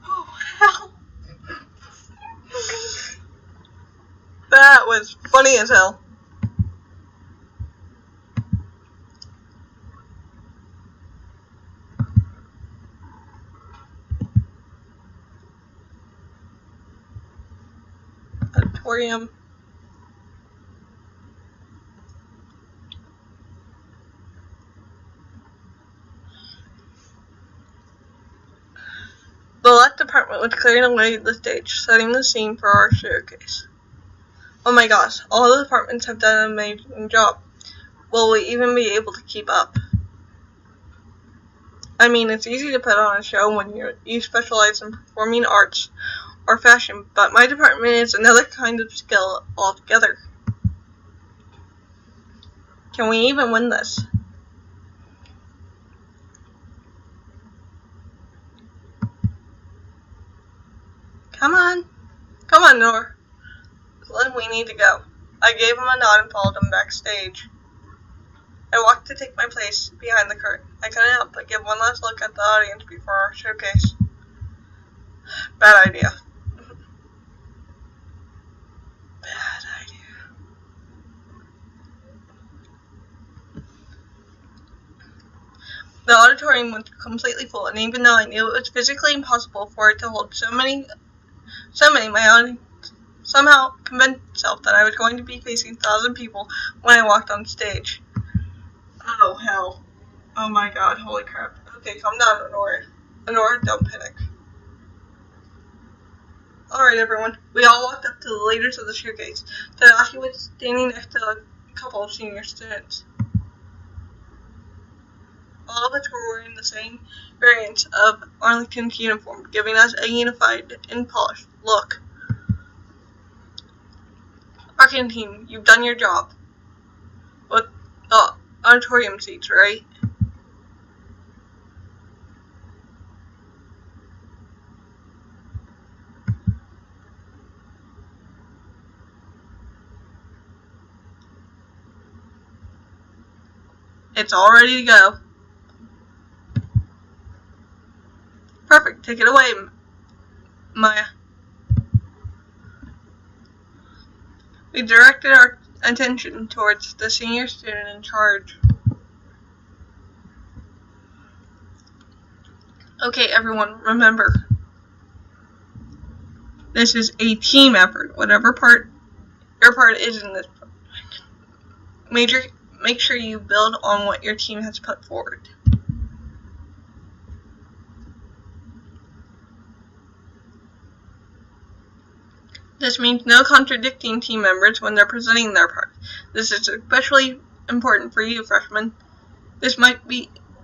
Oh, hell. That was funny as hell. Auditorium. The left department was clearing away the stage, setting the scene for our showcase. Oh my gosh, all the departments have done an amazing job. Will we even be able to keep up? I mean, it's easy to put on a show when you specialize in performing arts or fashion, but my department is another kind of skill altogether. Can we even win this? Come on, Nor. Then we need to go. I gave him a nod and followed him backstage. I walked to take my place behind the curtain. I couldn't help but give one last look at the audience before our showcase. Bad idea. Bad idea. The auditorium was completely full, and even though I knew it was physically impossible for it to hold so many, my audience somehow convinced itself that I was going to be facing 1,000 people when I walked on stage. Oh, hell. Oh my god, holy crap. Okay, calm down, Honora, don't panic. Alright, everyone. We all walked up to the leaders of the showcase. Tadashi was standing next to a couple of senior students. All of us were wearing the same variant of Arlington's uniform, giving us a unified and polished look. Marketing team, you've done your job. With the auditorium seats, right? It's all ready to go. Perfect, take it away, Maya. We directed our attention towards the senior student in charge. Okay, everyone, remember, this is a team effort. Whatever your part is in this project, make sure you build on what your team has put forward. This means no contradicting team members when they're presenting their part. This is especially important for you, freshmen. This might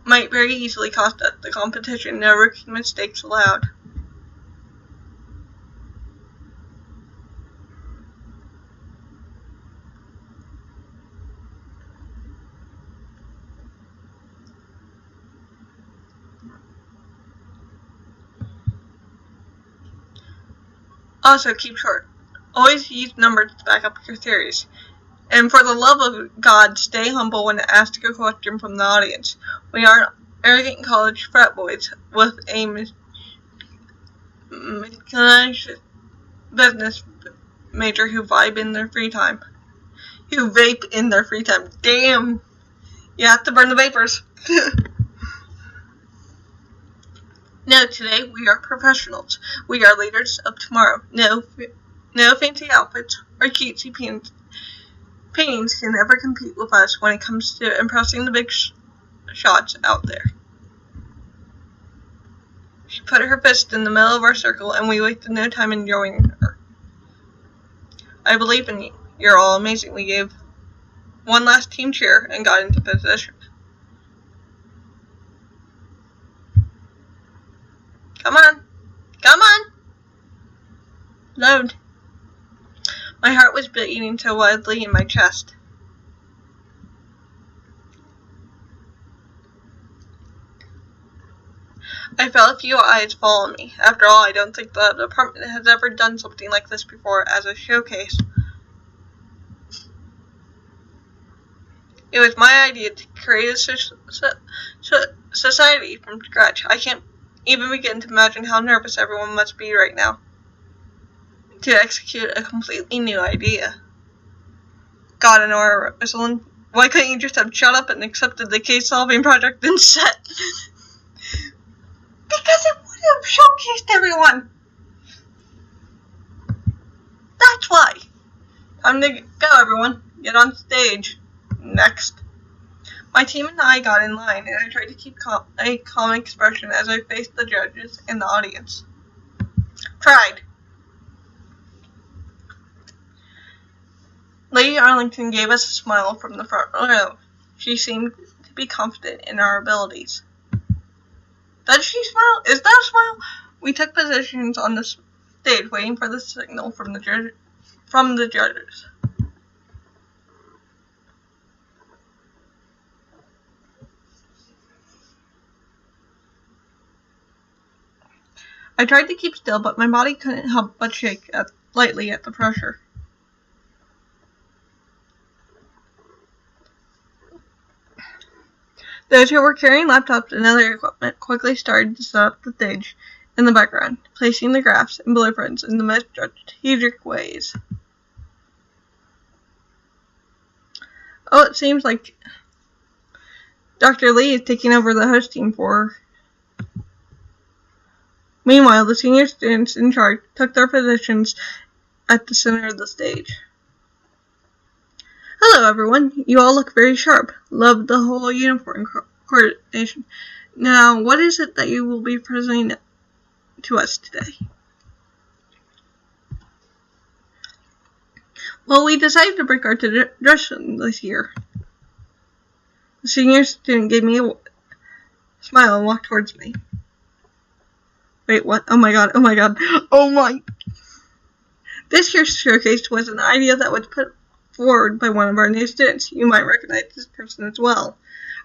very easily cost us the competition. No rookie mistakes allowed. Also, keep short. Always use numbers to back up your theories. And for the love of God, stay humble when asked a question from the audience. We aren't arrogant college frat boys with a business major who vape in their free time. Damn! You have to burn the vapors. No, today we are professionals. We are leaders of tomorrow. No fancy outfits or cutesy paintings can ever compete with us when it comes to impressing the big shots out there. She put her fist in the middle of our circle, and we wasted no time in joining her. I believe in you. You're all amazing. We gave one last team cheer and got into position. Come on. Load. My heart was beating so wildly in my chest. I felt a few eyes fall on me. After all, I don't think the department has ever done something like this before as a showcase. It was my idea to create a society from scratch. I can't even begin to imagine how nervous everyone must be right now to execute a completely new idea. God, Honora, why couldn't you just have shut up and accepted the case-solving project instead? Because it would have showcased everyone. That's why. Time to go, everyone. Get on stage. Next. My team and I got in line, and I tried to keep a calm expression as I faced the judges and the audience. Tried. Lady Arlington gave us a smile from the front row. She seemed to be confident in our abilities. Does she smile? Is that a smile? We took positions on the stage, waiting for the signal from the judges. I tried to keep still, but my body couldn't help but shake lightly at the pressure. Those who were carrying laptops and other equipment quickly started to set up the stage in the background, placing the graphs and blueprints in the most strategic ways. Oh, it seems like Dr. Lee is taking over the hosting for her. Meanwhile, the senior students in charge took their positions at the center of the stage. Hello, everyone. You all look very sharp. Love the whole uniform coordination. Now, what is it that you will be presenting to us today? Well, we decided to break our tradition this year. The senior student gave me a smile and walked towards me. Wait, what? Oh my god, oh my god, oh my! This year's showcase was an idea that was put forward by one of our new students. You might recognize this person as well.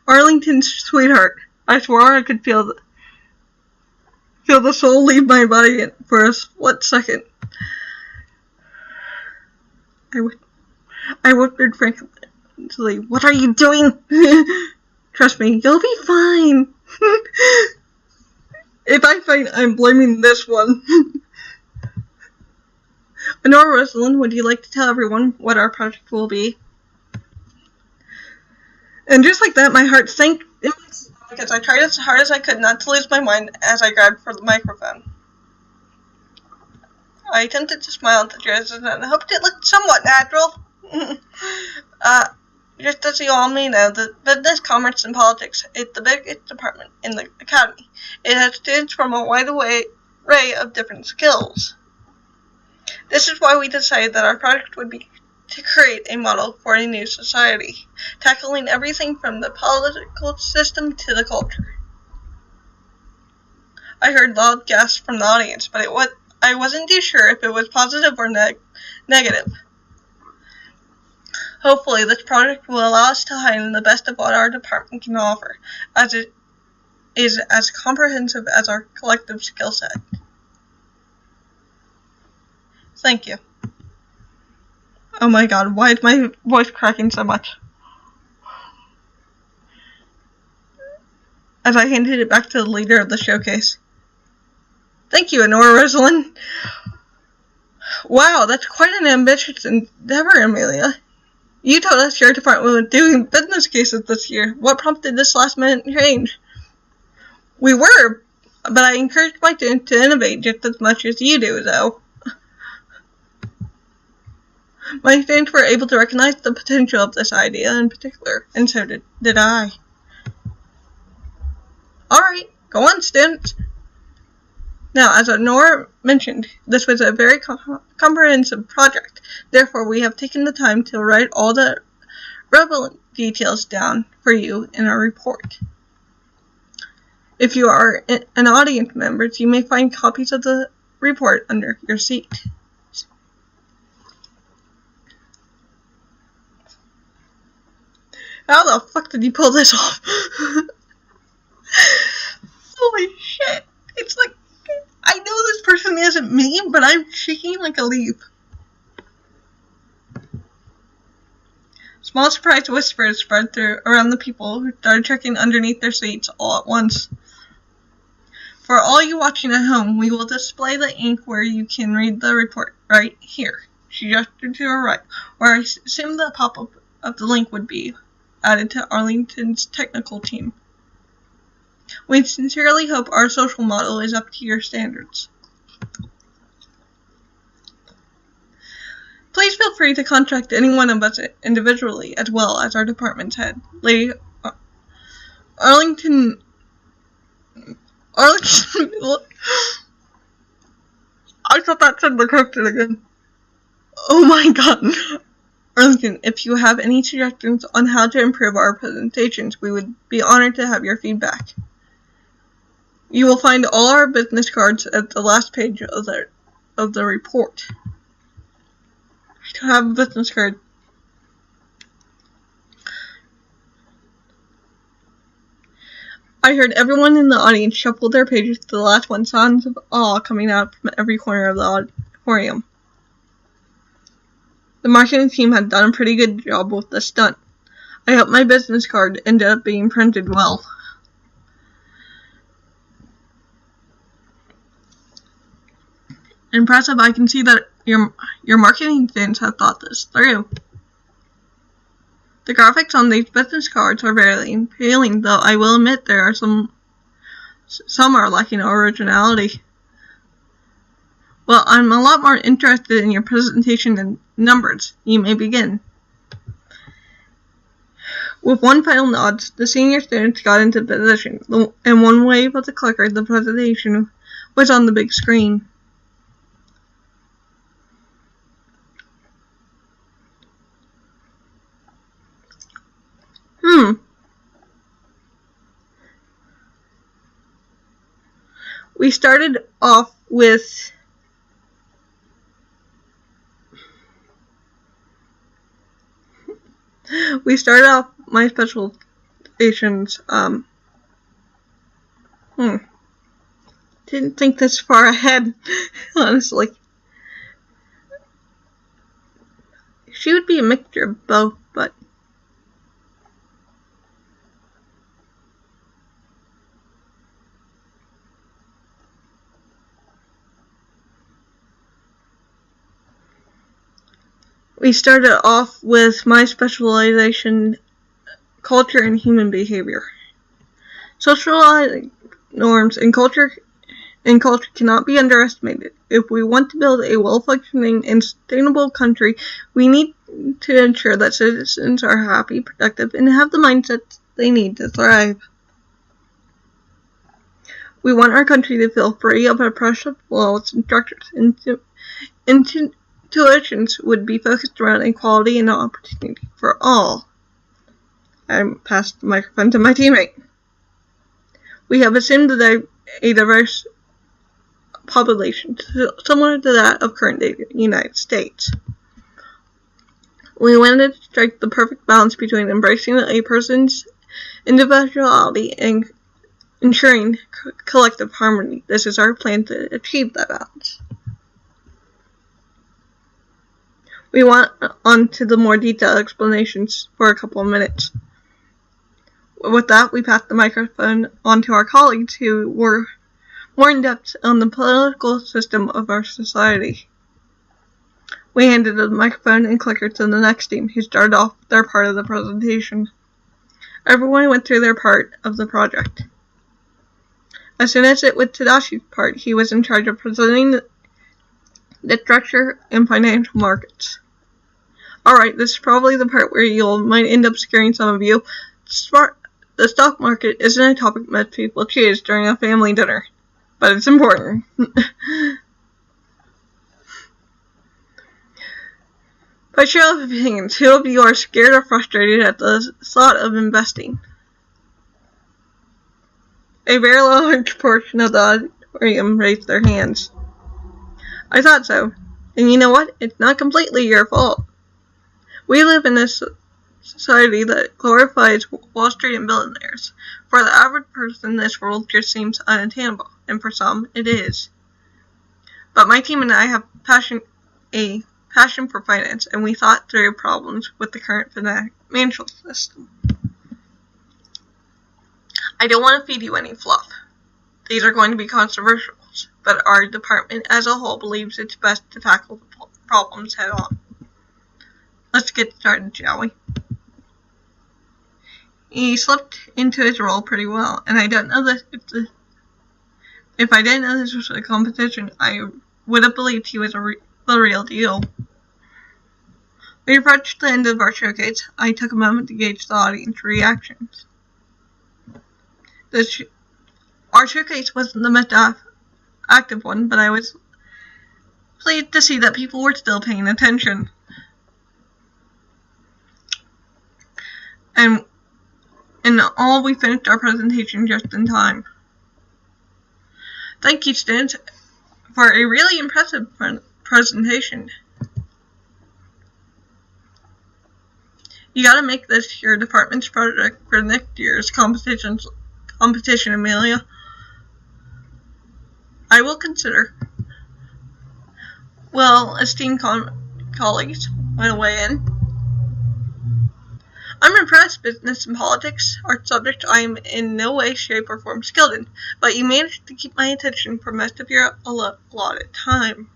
Arlington's sweetheart. I swore I could feel the soul leave my body for a split second. I whispered frankly, "What are you doing?" Trust me, you'll be fine. If I faint, I'm blaming this one. Honora Rosalind, would you like to tell everyone what our project will be? And just like that, my heart sank because I tried as hard as I could not to lose my mind as I grabbed for the microphone. I attempted to smile at the judges and hoped it looked somewhat natural. Just as you all may know, the Business, Commerce, and Politics is the biggest department in the academy. It has students from a wide array of different skills. This is why we decided that our project would be to create a model for a new society, tackling everything from the political system to the culture. I heard loud gasps from the audience, but I wasn't too sure if it was positive or negative. Hopefully, this project will allow us to hone the best of what our department can offer, as it is as comprehensive as our collective skill set. Thank you. Oh my god, why is my voice cracking so much? As I handed it back to the leader of the showcase. Thank you, Honora Rosalind. Wow, that's quite an ambitious endeavor, Amelia. You told us your department was doing business cases this year. What prompted this last-minute change? We were, but I encouraged my students to innovate just as much as you do, though. My students were able to recognize the potential of this idea in particular, and so did I. Alright, go on, students. Now, as Honora mentioned, this was a very comprehensive project. Therefore, we have taken the time to write all the relevant details down for you in our report. If you are an audience member, you may find copies of the report under your seat. How the fuck did you pull this off? Holy shit. It's like, I know this person isn't me, but I'm shaking like a leaf. Small surprised whispers spread around the people who started checking underneath their seats all at once. For all you watching at home, we will display the ink where you can read the report right here. She gestured to her right, where I assumed the pop-up of the link would be added to Arlington's technical team. We sincerely hope our social model is up to your standards. Please feel free to contact any one of us individually, as well as our department's head, Lady Arlington. I thought that said the corrected again. Oh my god. Arlington, if you have any suggestions on how to improve our presentations, we would be honored to have your feedback. You will find all our business cards at the last page of the report. I don't have a business card. I heard everyone in the audience shuffle their pages to the last one, sounds of awe coming out from every corner of the auditorium. The marketing team had done a pretty good job with the stunt. I hope my business card ended up being printed well. Impressive, I can see that your marketing teams have thought this through. The graphics on these business cards are very appealing, though I will admit there are some are lacking originality. Well, I'm a lot more interested in your presentation than numbers. You may begin. With one final nod, the senior students got into position, and one wave of the clicker, the presentation was on the big screen. We started off with my specializations. Didn't think this far ahead, honestly. She would be a mixture of both, but we started off with my specialization, culture and human behavior. Social norms and culture cannot be underestimated. If we want to build a well-functioning and sustainable country, we need to ensure that citizens are happy, productive, and have the mindsets they need to thrive. We want our country to feel free of oppressive laws and structures. Intuitions would be focused around equality and opportunity for all. I passed the microphone to my teammate. We have assumed a diverse population, similar to that of current-day United States. We wanted to strike the perfect balance between embracing a person's individuality and ensuring collective harmony. This is our plan to achieve that balance. We went on to the more detailed explanations for a couple of minutes. With that, we passed the microphone on to our colleagues who were more in-depth on the political system of our society. We handed the microphone and clicker to the next team, who started off their part of the presentation. Everyone went through their part of the project. As soon as it was Tadashi's part, he was in charge of presenting the structure and financial markets. Alright, this is probably the part where might end up scaring some of you. The stock market isn't a topic most people choose during a family dinner, but it's important. By show of opinions, who of you are scared or frustrated at the thought of investing? A very large portion of the auditorium raised their hands. I thought so. And you know what? It's not completely your fault. We live in a society that glorifies Wall Street and billionaires. For the average person, this world just seems unattainable, and for some, it is. But my team and I have a passion for finance, and we thought through problems with the current financial system. I don't want to feed you any fluff. These are going to be controversial, but our department as a whole believes it's best to tackle the problems head on. Let's get started, shall we? He slipped into his role pretty well, and I don't know this. If I didn't know this was a competition, I would have believed he was the real deal. We approached the end of our showcase. I took a moment to gauge the audience reactions. Our showcase wasn't the most active one, but I was pleased to see that people were still paying attention. And in all, we finished our presentation just in time. Thank you, students, for a really impressive presentation. You gotta make this your department's project for next year's competition, Amelia. I will consider. Well, esteemed colleagues, want to weigh in? I'm impressed. Business and politics are subjects I am in no way, shape, or form skilled in, but you managed to keep my attention for most of your allotted time.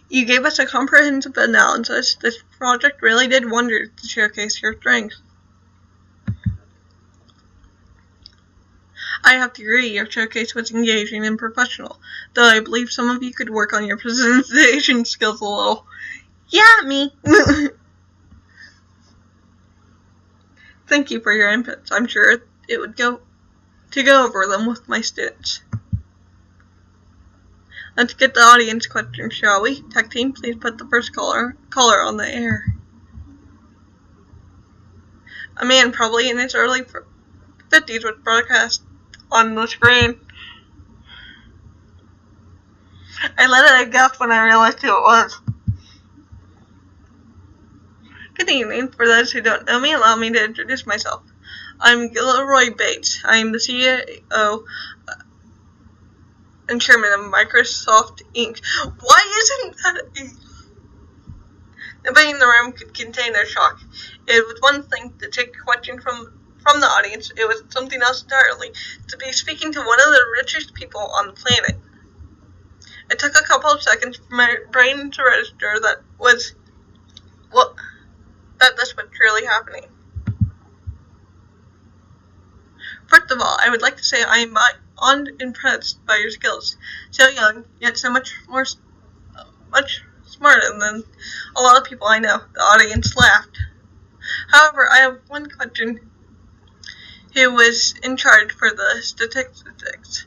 You gave us a comprehensive analysis. This project really did wonders to showcase your strengths. I have to agree, your showcase was engaging and professional, though I believe some of you could work on your presentation skills a little. Yeah, me! Thank you for your inputs. I'm sure it would go over them with my students. Let's get the audience questions, shall we? Tech team, please put the first caller on the air. A man probably in his early 50s was broadcast on the screen. I let out a gasp when I realized who it was. Good evening. For those who don't know me, allow me to introduce myself. I'm Gilroy Bates. I am the CEO and chairman of Microsoft Inc. Why isn't that Nobody in the room could contain their shock. It was one thing to take a question from the audience. It was something else entirely to be speaking to one of the richest people on the planet. It took a couple of seconds for my brain to register that this was truly happening. First of all, I would like to say I am beyond impressed by your skills. So young, yet so much smarter than a lot of people I know. The audience laughed. However, I have one question. Who was in charge for the statistics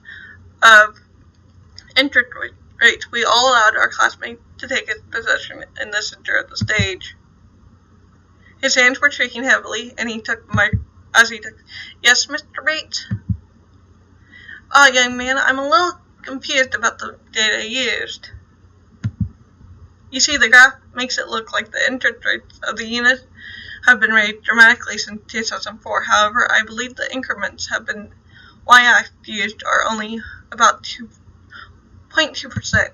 of interest rates? We all allowed our classmate to take his position in the center of the stage. His hands were shaking heavily, and he took Yes, Mr. Bates? Young man, I'm a little confused about the data used. You see, the graph makes it look like the interest rates of the unit have been raised dramatically since 2004. However, I believe the increments have been y-axis used are only about 0.2%.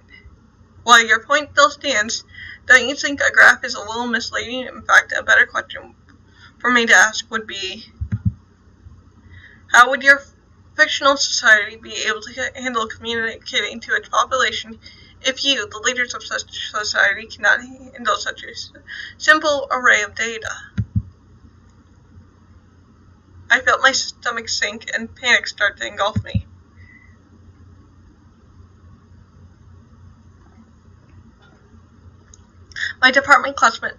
While your point still stands, don't you think a graph is a little misleading? In fact, a better question for me to ask would be, how would your fictional society be able to handle communicating to its population if you, the leaders of such society, cannot handle such a simple array of data? I felt my stomach sink and panic start to engulf me. My department classmates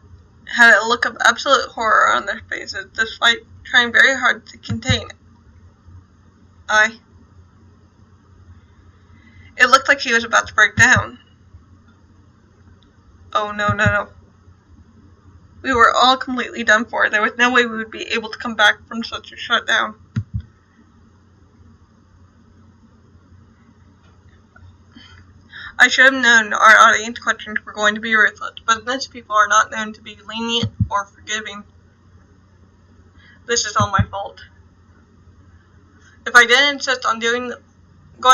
had a look of absolute horror on their faces, despite trying very hard to contain it. It looked like he was about to break down. Oh, no. We were all completely done for. There was no way we would be able to come back from such a shutdown. I should have known our audience questions were going to be ruthless, but most people are not known to be lenient or forgiving. This is all my fault. If I didn't insist on going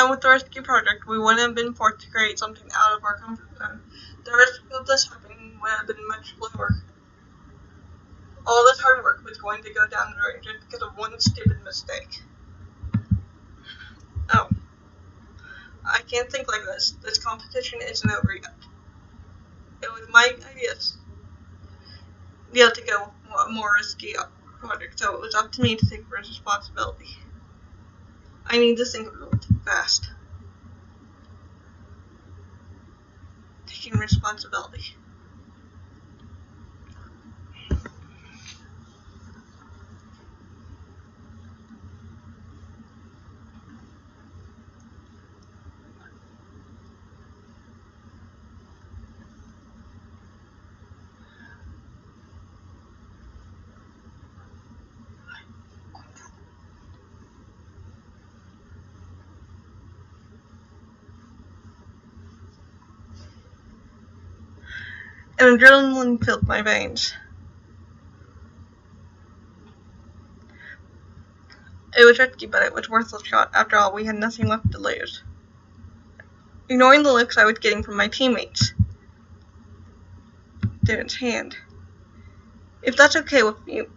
with the rescue project, we wouldn't have been forced to create something out of our comfort zone. The risk of this happening would have been much lower. All this hard work was going to go down the drain just because of one stupid mistake. Oh. I can't think like this. This competition isn't over yet. It was my idea to go with a more risky project, so it was up to me to take responsibility. I need to think of it fast. Taking responsibility. and adrenaline filled my veins. It was risky, but it was worth a shot. After all, we had nothing left to lose. Ignoring the looks I was getting from my teammates, Darren's hand. If that's okay with you,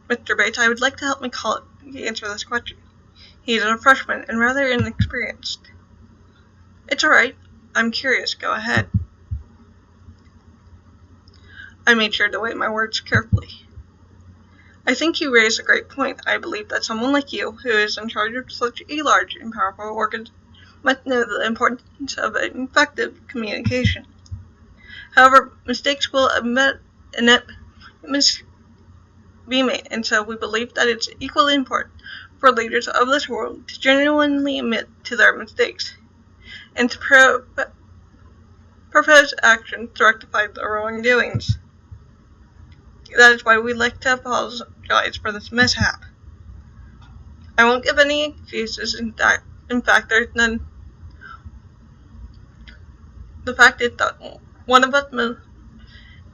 Mr. Bates, I would like to help my colleague answer this question. He is a freshman and rather inexperienced. It's alright. I'm curious. Go ahead. I made sure to weigh my words carefully. I think you raise a great point. I believe that someone like you, who is in charge of such a large and powerful organ, must know the importance of effective communication. However, mistakes will be made, and so we believe that it's equally important for leaders of this world to genuinely admit to their mistakes and to propose action to rectify their wrongdoings. That is why we like to apologize for this mishap. I won't give any excuses. In fact, there's none. The fact is that one of us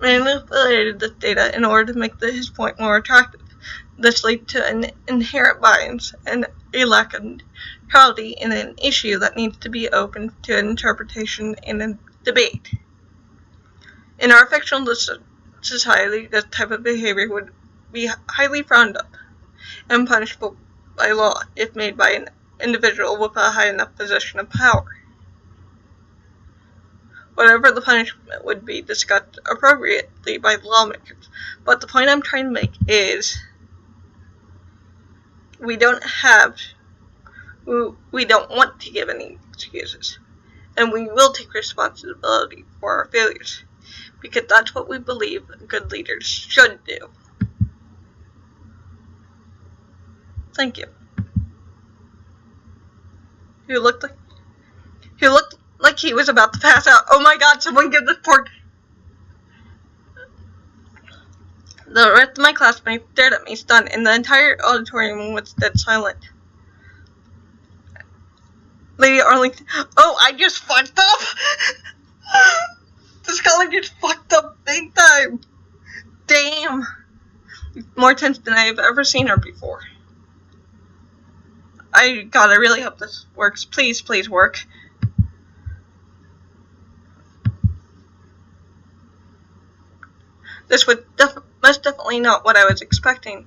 manipulated this data in order to make his point more attractive. This leads to an inherent bias and a lack of neutrality in an issue that needs to be open to interpretation and a debate. In our fictional society, this type of behavior would be highly frowned upon and punishable by law if made by an individual with a high enough position of power. Whatever the punishment would be discussed appropriately by the lawmakers. But the point I'm trying to make is we don't want to give any excuses. And we will take responsibility for our failures. Because that's what we believe good leaders should do. Thank you. He looked like he was about to pass out. Oh my god, someone give this poor... The rest of my classmates stared at me, stunned, and the entire auditorium was dead silent. Lady Arlington... Oh, I just fucked up! This scholar just fucked up big time! Damn! More tense than I have ever seen her before. I really hope this works. Please, please work. This was most definitely not what I was expecting.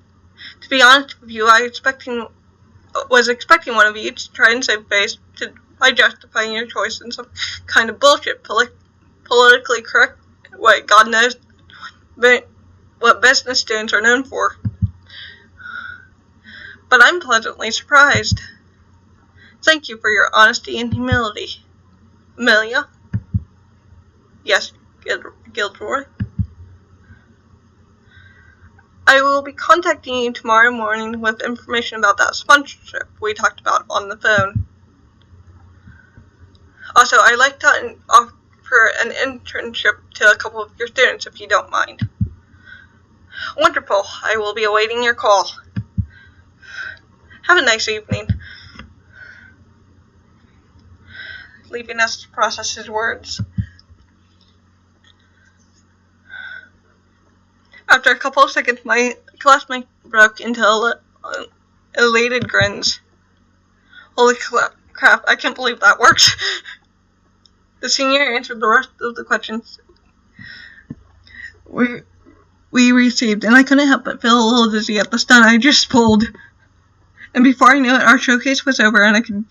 To be honest with you, I was expecting one of you to try and save face by justifying your choice in some kind of bullshit, politically correct way. God knows what business students are known for. But I'm pleasantly surprised. Thank you for your honesty and humility. Amelia? Yes, Gilroy? I will be contacting you tomorrow morning with information about that sponsorship we talked about on the phone. Also, I'd like to offer an internship to a couple of your students if you don't mind. Wonderful. I will be awaiting your call. Have a nice evening. Leaving us to process his words. After a couple of seconds, my classmate broke into elated grins. Holy crap, I can't believe that worked. The senior answered the rest of the questions we received, and I couldn't help but feel a little dizzy at the stunt I just pulled. And before I knew it, our showcase was over, and I could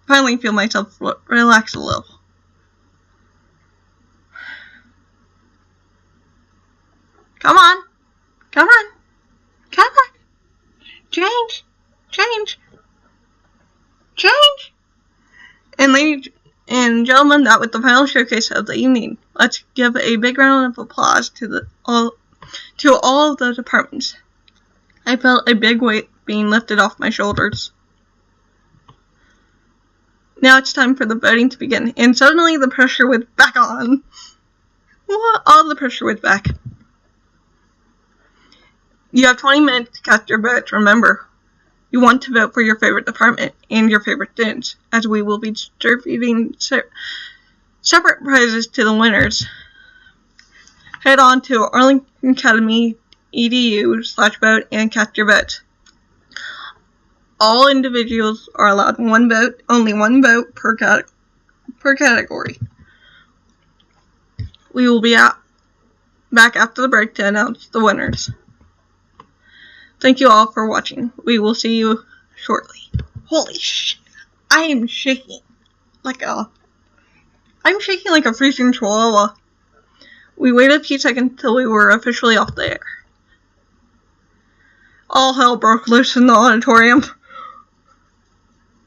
finally feel myself relax a little. Come on. Come on. Come on. Change. Change. Change. And ladies and gentlemen, that was the final showcase of the evening. Let's give a big round of applause to all of the departments. I felt a big weight being lifted off my shoulders. Now it's time for the voting to begin, and suddenly the pressure was back on. All the pressure was back. You have 20 minutes to cast your votes. Remember, you want to vote for your favorite department and your favorite students, as we will be distributing separate prizes to the winners. head on to Arlington Academy edu/vote and cast your votes. All individuals are allowed one vote, only one vote per category. We will be back after the break to announce the winners. Thank you all for watching. We will see you shortly. Holy shit. I'm shaking like a freezing chihuahua. We waited a few seconds till we were officially off the air. All hell broke loose in the auditorium.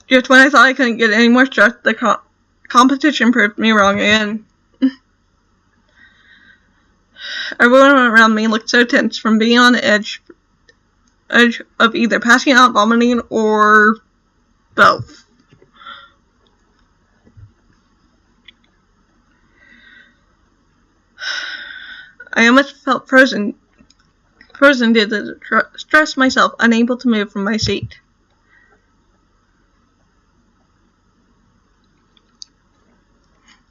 Just when I thought I couldn't get any more stressed, the competition proved me wrong again. Everyone around me looked so tense from being on the edge of either passing out, vomiting, or both. I almost felt frozen due to the stress myself, unable to move from my seat.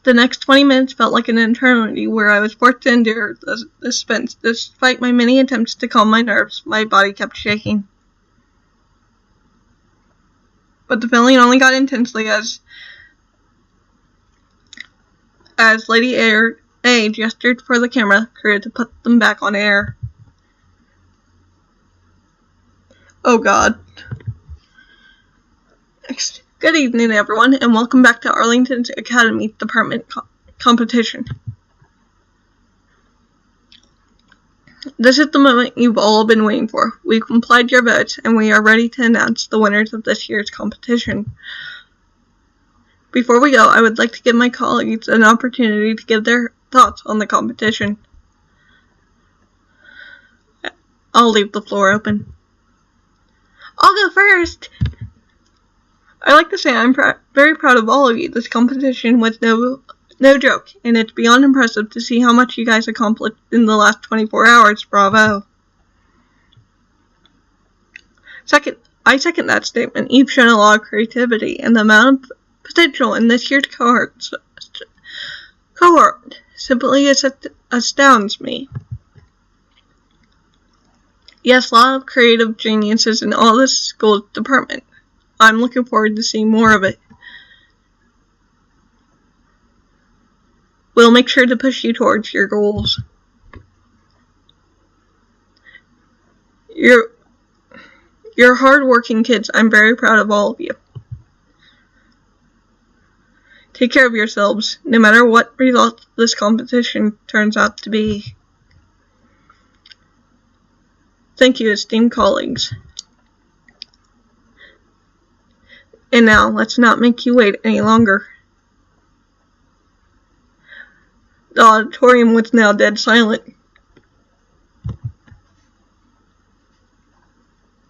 The next 20 minutes felt like an eternity where I was forced to endure the suspense. Despite my many attempts to calm my nerves, my body kept shaking. But the feeling only got intensely as Lady A gestured for the camera crew to put them back on air. Oh God. Good evening, everyone, and welcome back to Arlington's Academy Department competition. This is the moment you've all been waiting for. We've complied your votes, and we are ready to announce the winners of this year's competition. Before we go, I would like to give my colleagues an opportunity to give their thoughts on the competition. I'll leave the floor open. I'll go first! I like to say I'm very proud of all of you. This competition was no joke, and it's beyond impressive to see how much you guys accomplished in the last 24 hours. Bravo. I second that statement. You've shown a lot of creativity, and the amount of potential in this year's cohort simply astounds me. Yes, a lot of creative geniuses in all this school department. I'm looking forward to seeing more of it. We'll make sure to push you towards your goals. You're hard-working kids. I'm very proud of all of you. Take care of yourselves, no matter what result this competition turns out to be. Thank you, esteemed colleagues. And now, let's not make you wait any longer. The auditorium was now dead silent.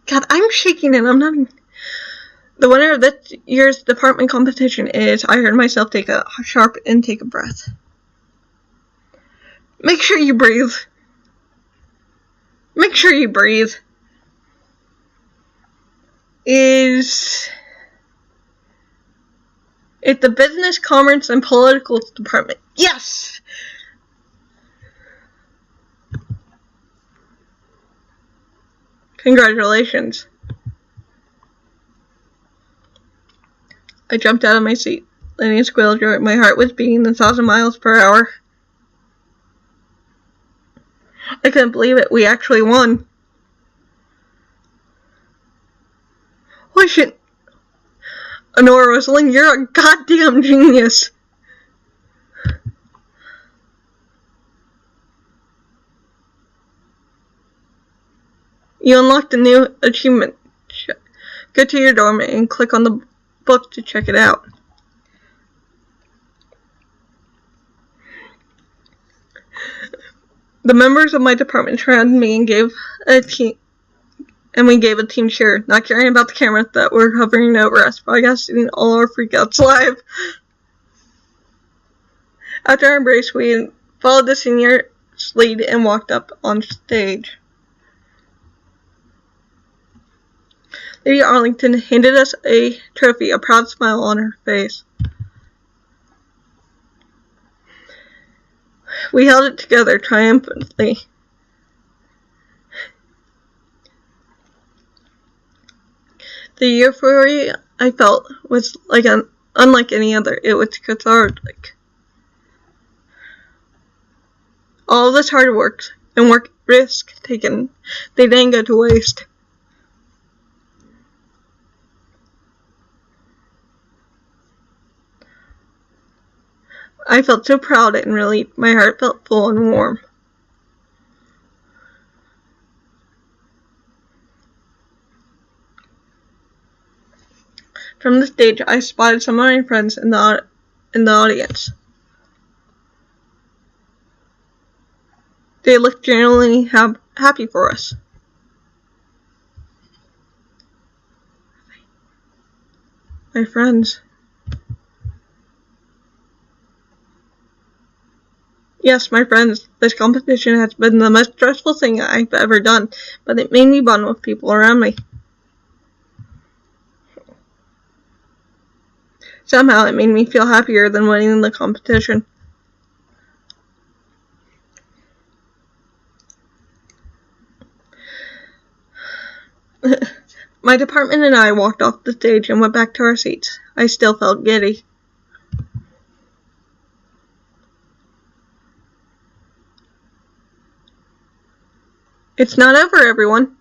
God, I'm shaking and I'm not even... The winner of this year's department competition is... I heard myself take a sharp intake of breath. Make sure you breathe. Make sure you breathe. It's the Business, Commerce, and Political Department. Yes! Congratulations. I jumped out of my seat. Lenny squealed. My heart was beating 1,000 miles per hour. I couldn't believe it. We actually won. Holy shit. Honora Rosling, you're a goddamn genius. You unlocked a new achievement. Go to your dorm and click on the book to check it out. The members of my department surrounded me and we gave a team cheer, not caring about the cameras that were hovering over us, broadcasting all our freakouts live. After our embrace, we followed the senior's lead and walked up on stage. Lady Arlington handed us a trophy, a proud smile on her face. We held it together triumphantly. The euphoria I felt was unlike any other. It was cathartic. All this hard work and risk taken, they didn't go to waste. I felt so proud and relieved. My heart felt full and warm. From the stage, I spotted some of my friends in the audience. They looked genuinely happy for us. My friends. Yes, my friends, this competition has been the most stressful thing I've ever done, but it made me bond with people around me. Somehow it made me feel happier than winning the competition. My department and I walked off the stage and went back to our seats. I still felt giddy. It's not over, everyone.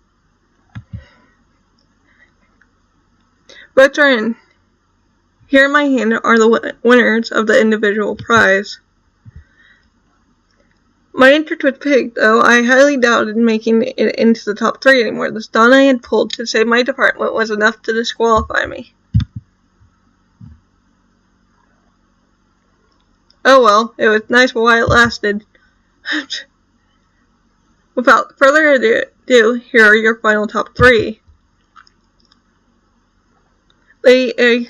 Votes are in. Here in my hand are the winners of the individual prize. My interest was piqued, though I highly doubted making it into the top 3 anymore. The stunt I had pulled to save my department was enough to disqualify me. Oh well, it was nice while it lasted. Without further ado, here are your final top 3. Lady A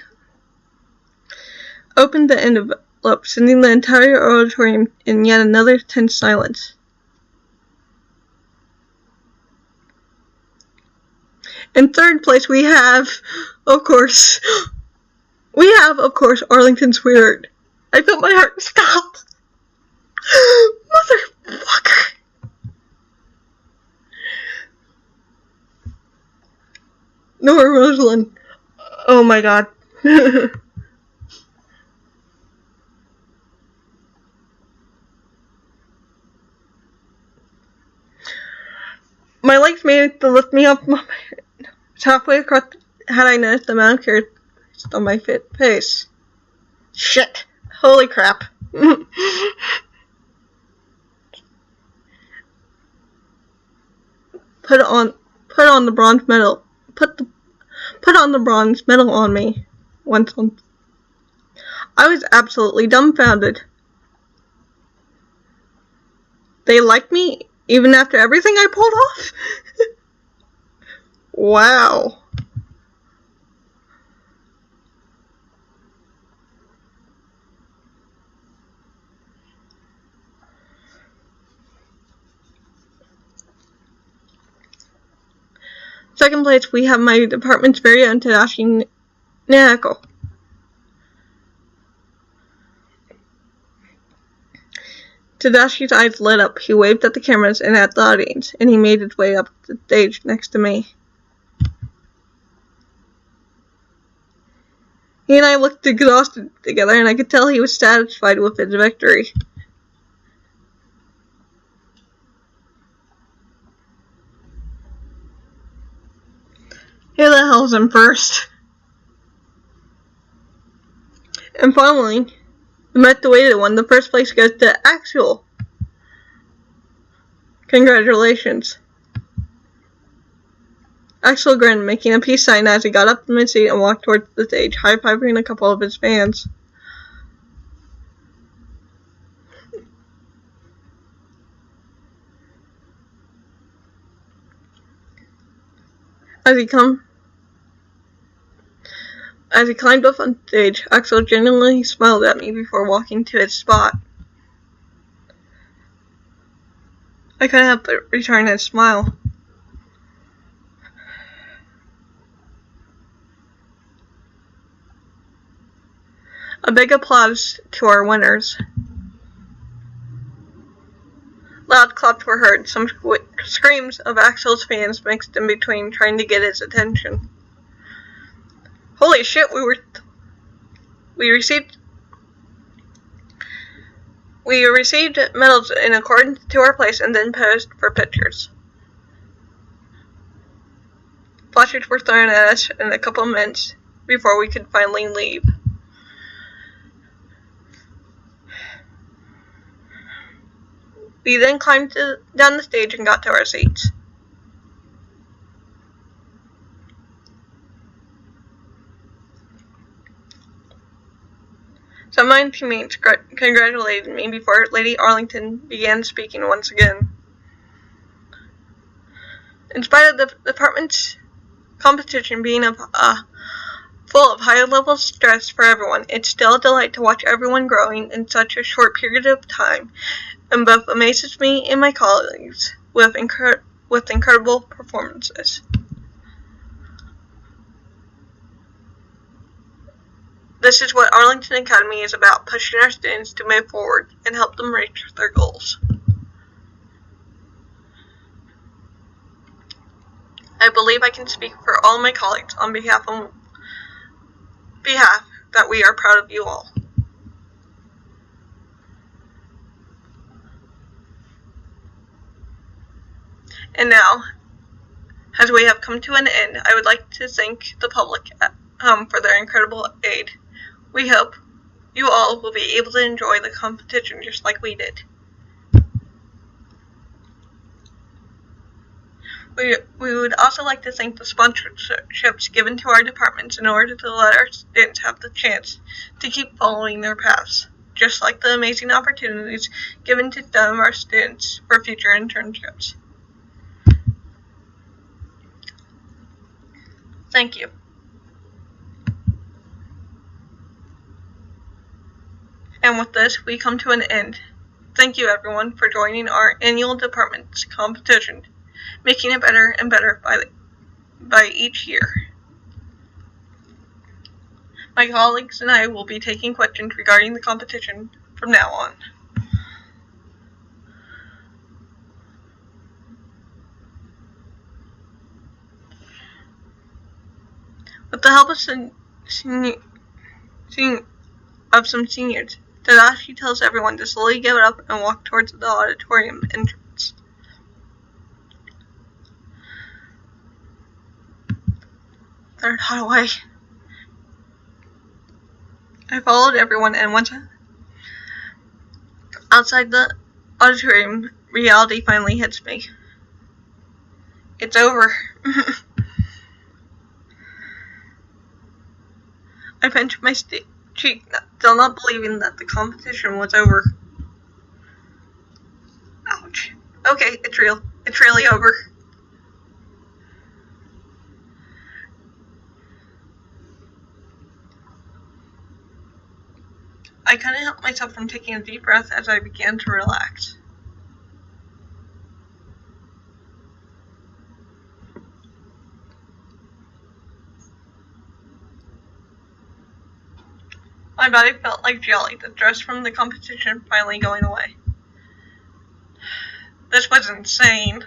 opened the envelope, sending the entire auditorium in yet another tense silence. In third place, we have, of course, Arlington Sweetheart. I felt my heart stop. Motherfucker. Nora Rosalind. Oh my god. My legs managed to lift me up. Halfway across, had I noticed the amount of care on my fit face. Shit. Holy crap. Put on the bronze medal. Put on the bronze medal on me. Once on. I was absolutely dumbfounded. They liked me even after everything I pulled off? Wow. Second place, we have my department's very own Tadashi Nako. Tadashi's eyes lit up. He waved at the cameras and at the audience, and he made his way up the stage next to me. He and I looked exhausted together, and I could tell he was satisfied with his victory. Who the hell's in first? And finally, the most awaited one, the first place goes to Axel. Congratulations. Axel grinned, making a peace sign as he got up from his seat and walked towards the stage, high-fiving a couple of his fans. As he climbed up on stage, Axel genuinely smiled at me before walking to his spot. I couldn't help but return his smile. A big applause to our winners. Loud claps were heard, some screams of Axel's fans mixed in between, trying to get his attention. Holy shit, we received medals in accordance to our place and then posed for pictures. Flashes were thrown at us in a couple of minutes before we could finally leave. We then climbed down the stage and got to our seats. Some of my teammates congratulated me before Lady Arlington began speaking once again. In spite of the department's competition being full of high-level stress for everyone, it's still a delight to watch everyone growing in such a short period of time, and both amazes me and my colleagues with incredible performances. This is what Arlington Academy is about, pushing our students to move forward and help them reach their goals. I believe I can speak for all my colleagues on behalf that we are proud of you all. And now, as we have come to an end, I would like to thank the public at home for their incredible aid. We hope you all will be able to enjoy the competition just like we did. We would also like to thank the sponsorships given to our departments in order to let our students have the chance to keep following their paths, just like the amazing opportunities given to some of our students for future internships. Thank you. And with this, we come to an end. Thank you, everyone, for joining our annual department's competition, making it better and better by each year. My colleagues and I will be taking questions regarding the competition from now on. With the help of some seniors, Tadashi tells everyone to slowly give it up and walk towards the auditorium entrance. Third hallway. I followed everyone, and once outside the auditorium, reality finally hits me. It's over. I pinched my cheek, still not believing that the competition was over. Ouch. Okay, it's real. It's really over. I couldn't help myself from taking a deep breath as I began to relax. My body felt like jelly, the stress from the competition finally going away. This was insane.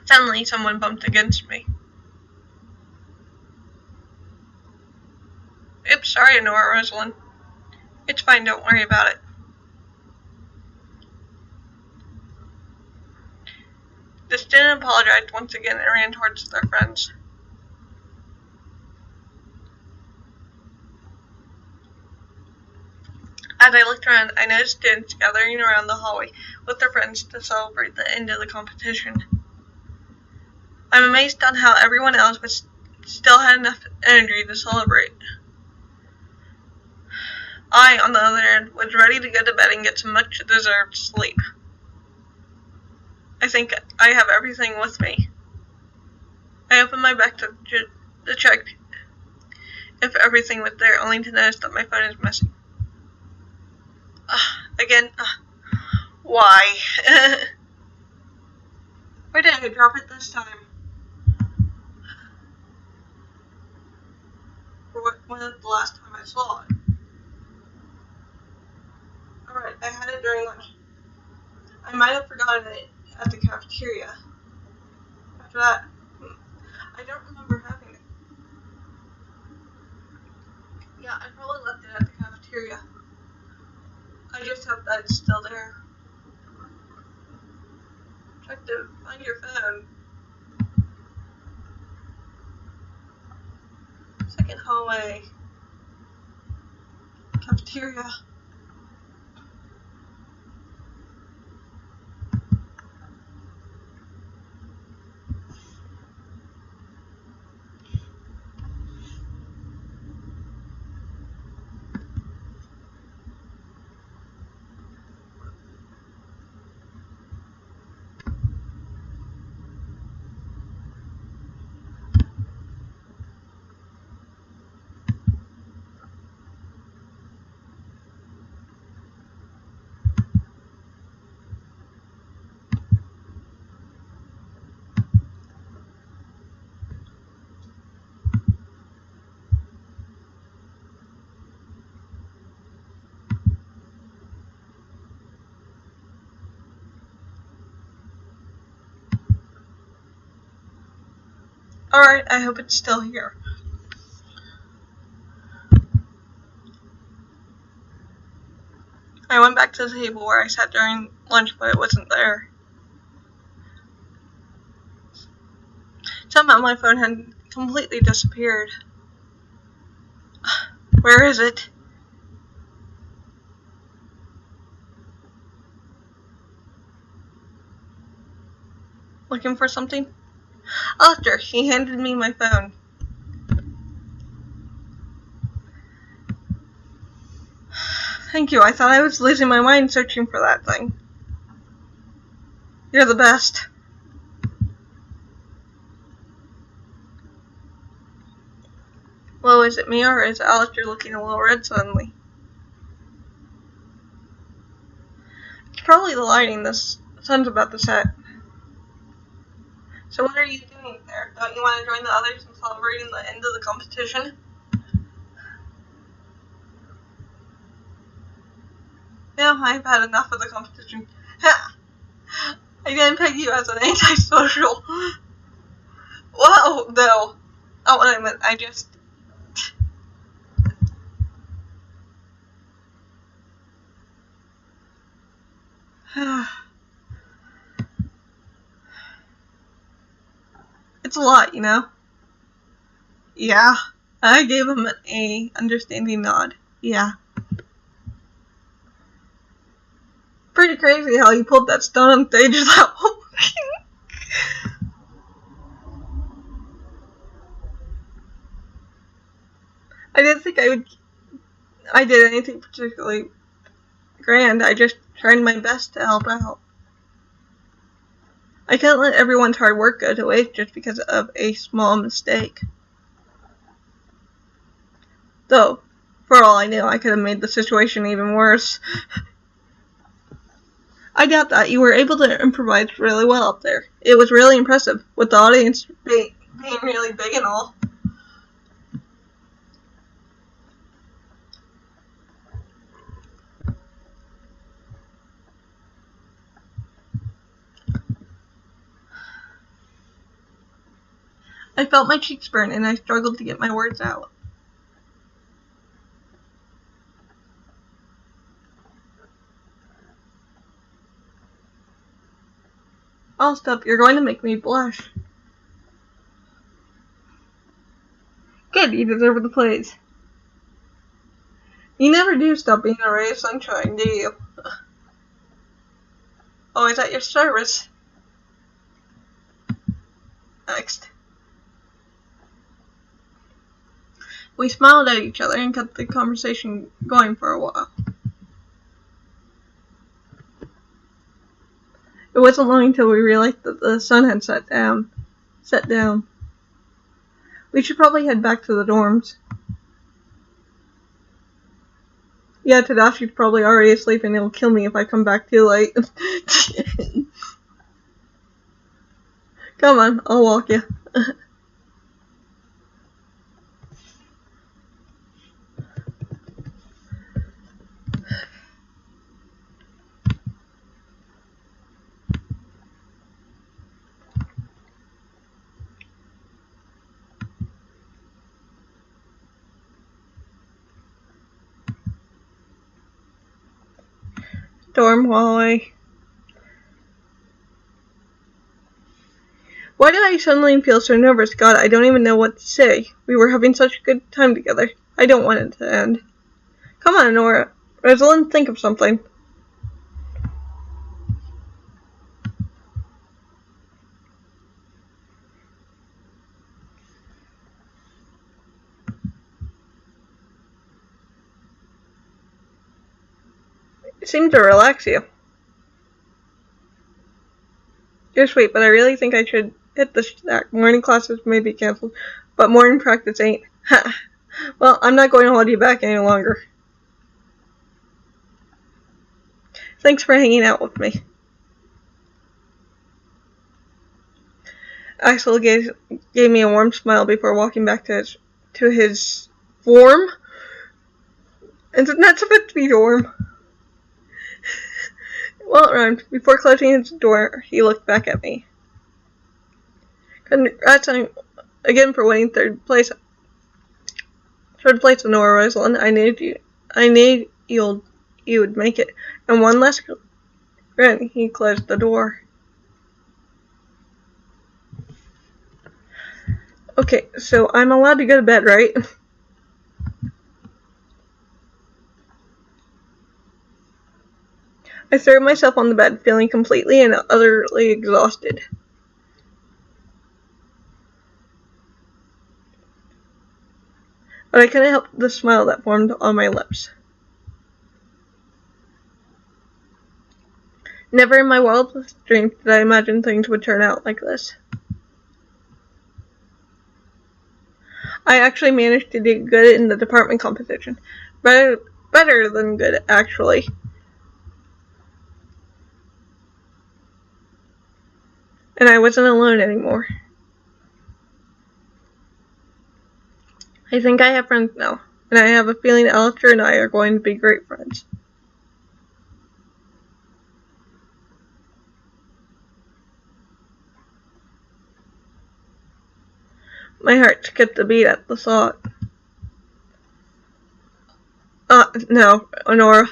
Suddenly, someone bumped against me. Oops, sorry, Nora Rosalind. It's fine, don't worry about it. The student apologized once again and ran towards their friends. As I looked around, I noticed students gathering around the hallway with their friends to celebrate the end of the competition. I'm amazed on how everyone else still had enough energy to celebrate. I, on the other hand, was ready to go to bed and get some much-deserved sleep. I think I have everything with me. I opened my bag to check if everything was there, only to notice that my phone is missing. Again, why? Where did I drop it this time? Or when was the last time I saw it? I might have forgotten it at the cafeteria. After that, I don't remember having it. Yeah, I probably left it at the cafeteria. I just hope that it's still there. Try to find your phone. Second hallway. Cafeteria. Alright, I hope it's still here. I went back to the table where I sat during lunch, but it wasn't there. Somehow my phone had completely disappeared. Where is it? Looking for something? After he handed me my phone. Thank you, I thought I was losing my mind searching for that thing. You're the best. Well, is it me or is Alistair looking a little red suddenly? It's probably the lighting. The sun's about to set. So what are you doing there? Don't you want to join the others in celebrating the end of the competition? No, I've had enough of the competition. Ha! I didn't peg you as an antisocial. Whoa, no. Not what I meant. I just... It's a lot, you know? Yeah. I gave him an understanding nod. Yeah. Pretty crazy how he pulled that stone on stage without walking. I didn't think I did anything particularly grand. I just tried my best to help out. I couldn't let everyone's hard work go to waste just because of a small mistake. Though, for all I knew, I could have made the situation even worse. I doubt that. You were able to improvise really well up there. It was really impressive, with the audience being really big and all. I felt my cheeks burn and I struggled to get my words out. I'll stop. You're going to make me blush. Good, you deserve the praise. You never do stop being a ray of sunshine, do you? Always at your service. Next. We smiled at each other and kept the conversation going for a while. It wasn't long until we realized that the sun had set down. We should probably head back to the dorms. Yeah, Tadashi's probably already asleep and he'll kill me if I come back too late. Come on, I'll walk you. dorm hallway. Why did I suddenly feel so nervous? God, I don't even know what to say. We were having such a good time together. I don't want it to end. Come on, Nora. Rosalind, think of something. It seemed to relax you. You're sweet, but I really think I should hit the stack. Morning classes may be canceled, but morning practice ain't. Ha! Well, I'm not going to hold you back any longer. Thanks for hanging out with me. Axel gave me a warm smile before walking back to his dorm. Isn't that supposed to be dorm? Well, it rhymed. Before closing his door, he looked back at me. Congrats again for winning third place. Third place in Nora, Rosalind. I knew you would make it. And one last grin, he closed the door. Okay, so I'm allowed to go to bed, right? I threw myself on the bed, feeling completely and utterly exhausted. But I couldn't help the smile that formed on my lips. Never in my wildest dreams did I imagine things would turn out like this. I actually managed to do good in the department competition. Better than good, actually. And I wasn't alone anymore. I think I have friends now, and I have a feeling Alistair and I are going to be great friends. My heart skipped a beat at the thought. No, Honora.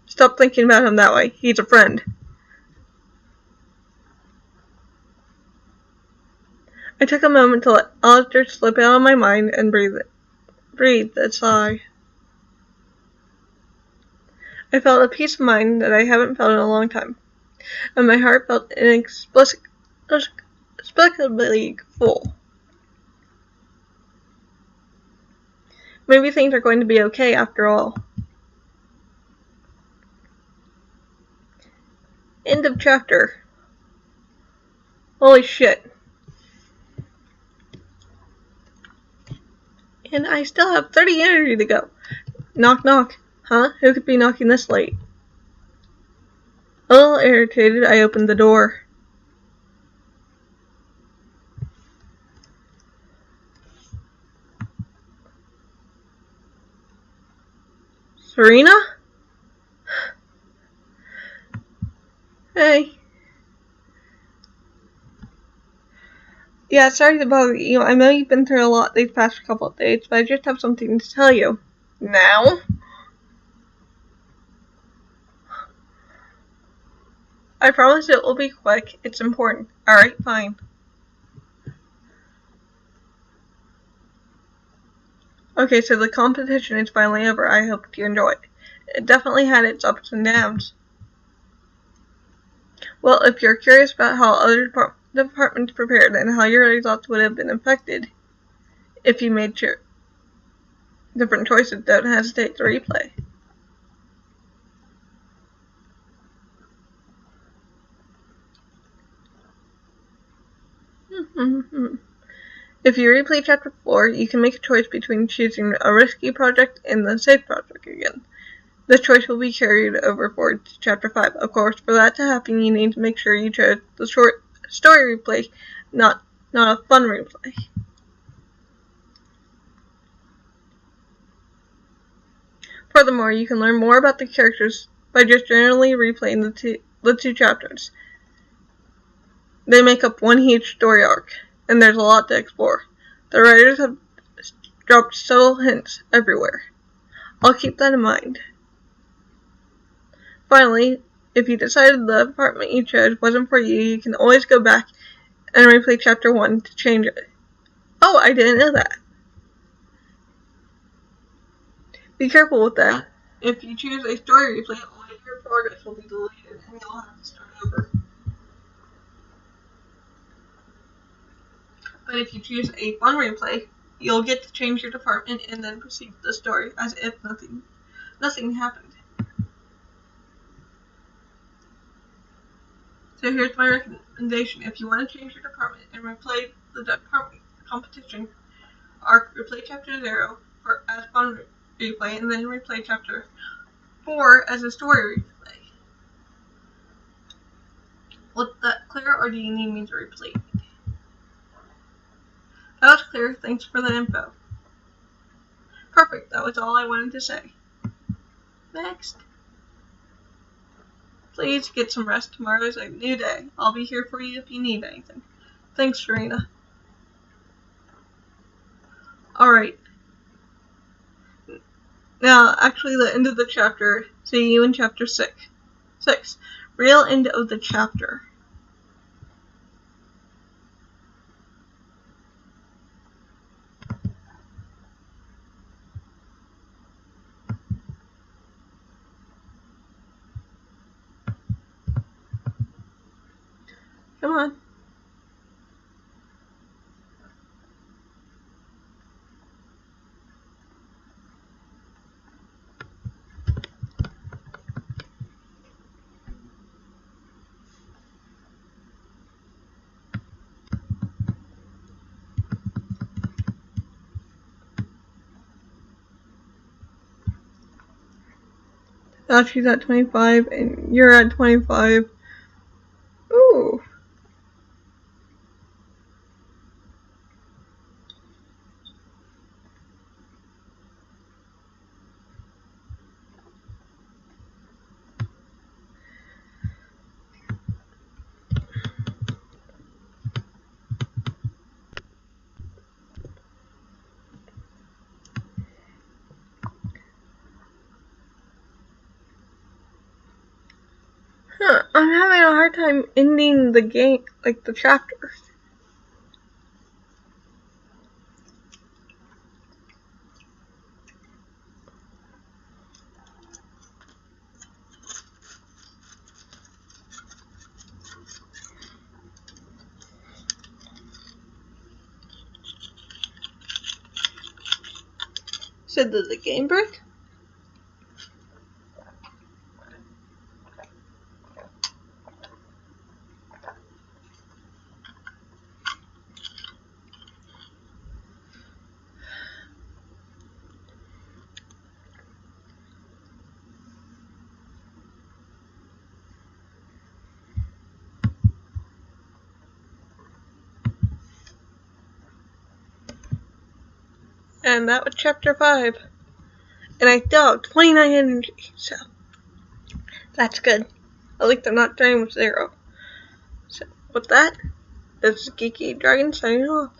Stop thinking about him that way. He's a friend. I took a moment to let Alistair slip out of my mind and breathe a sigh. I felt a peace of mind that I haven't felt in a long time, and my heart felt inexplicably full. Maybe things are going to be okay after all. End of chapter. Holy shit. And I still have 30 energy to go. Knock knock. Huh? Who could be knocking this late? A little irritated, I opened the door. Serena? Hey. Yeah, sorry to bother you. I know you've been through a lot these past couple of days, but I just have something to tell you. Now? I promise it will be quick. It's important. Alright, fine. Okay, so the competition is finally over. I hope you enjoyed it. It definitely had its ups and downs. Well, if you're curious about how other departments prepared and how your results would have been affected if you made different choices, don't hesitate to replay. If you replay Chapter 4, you can make a choice between choosing a risky project and the safe project again. This choice will be carried over forward to Chapter 5. Of course, for that to happen, you need to make sure you chose the short story replay, not a fun replay. Furthermore, you can learn more about the characters by just generally replaying the two chapters. They make up one huge story arc, and there's a lot to explore. The writers have dropped subtle hints everywhere. I'll keep that in mind. Finally, If you decided the apartment you chose wasn't for you, you can always go back and replay chapter 1 to change it. Oh, I didn't know that. Be careful with that. If you choose a story replay, all of your progress will be deleted and you'll have to start over. But if you choose a fun replay, you'll get to change your department and then proceed with the story as if nothing happened. So here's my recommendation. If you want to change your department and replay the department competition arc, replay chapter 0 as fun replay and then replay chapter 4 as a story replay. Was that clear, or do you need me to repeat? That was clear. Thanks for the info. Perfect. That was all I wanted to say. Next. Please get some rest. Tomorrow is a new day. I'll be here for you if you need anything. Thanks, Serena. Alright. Now, actually, the end of the chapter. See you in chapter 6. Real end of the chapter. Come on. Now she's at 25 and you're at 25. Ooh. I'm having a hard time ending the game, like the chapters. So did the game break? And that was chapter 5. And I still have 29 energy, so that's good. At least I'm not starting with 0. So with that, this is Geeky Dragon signing off.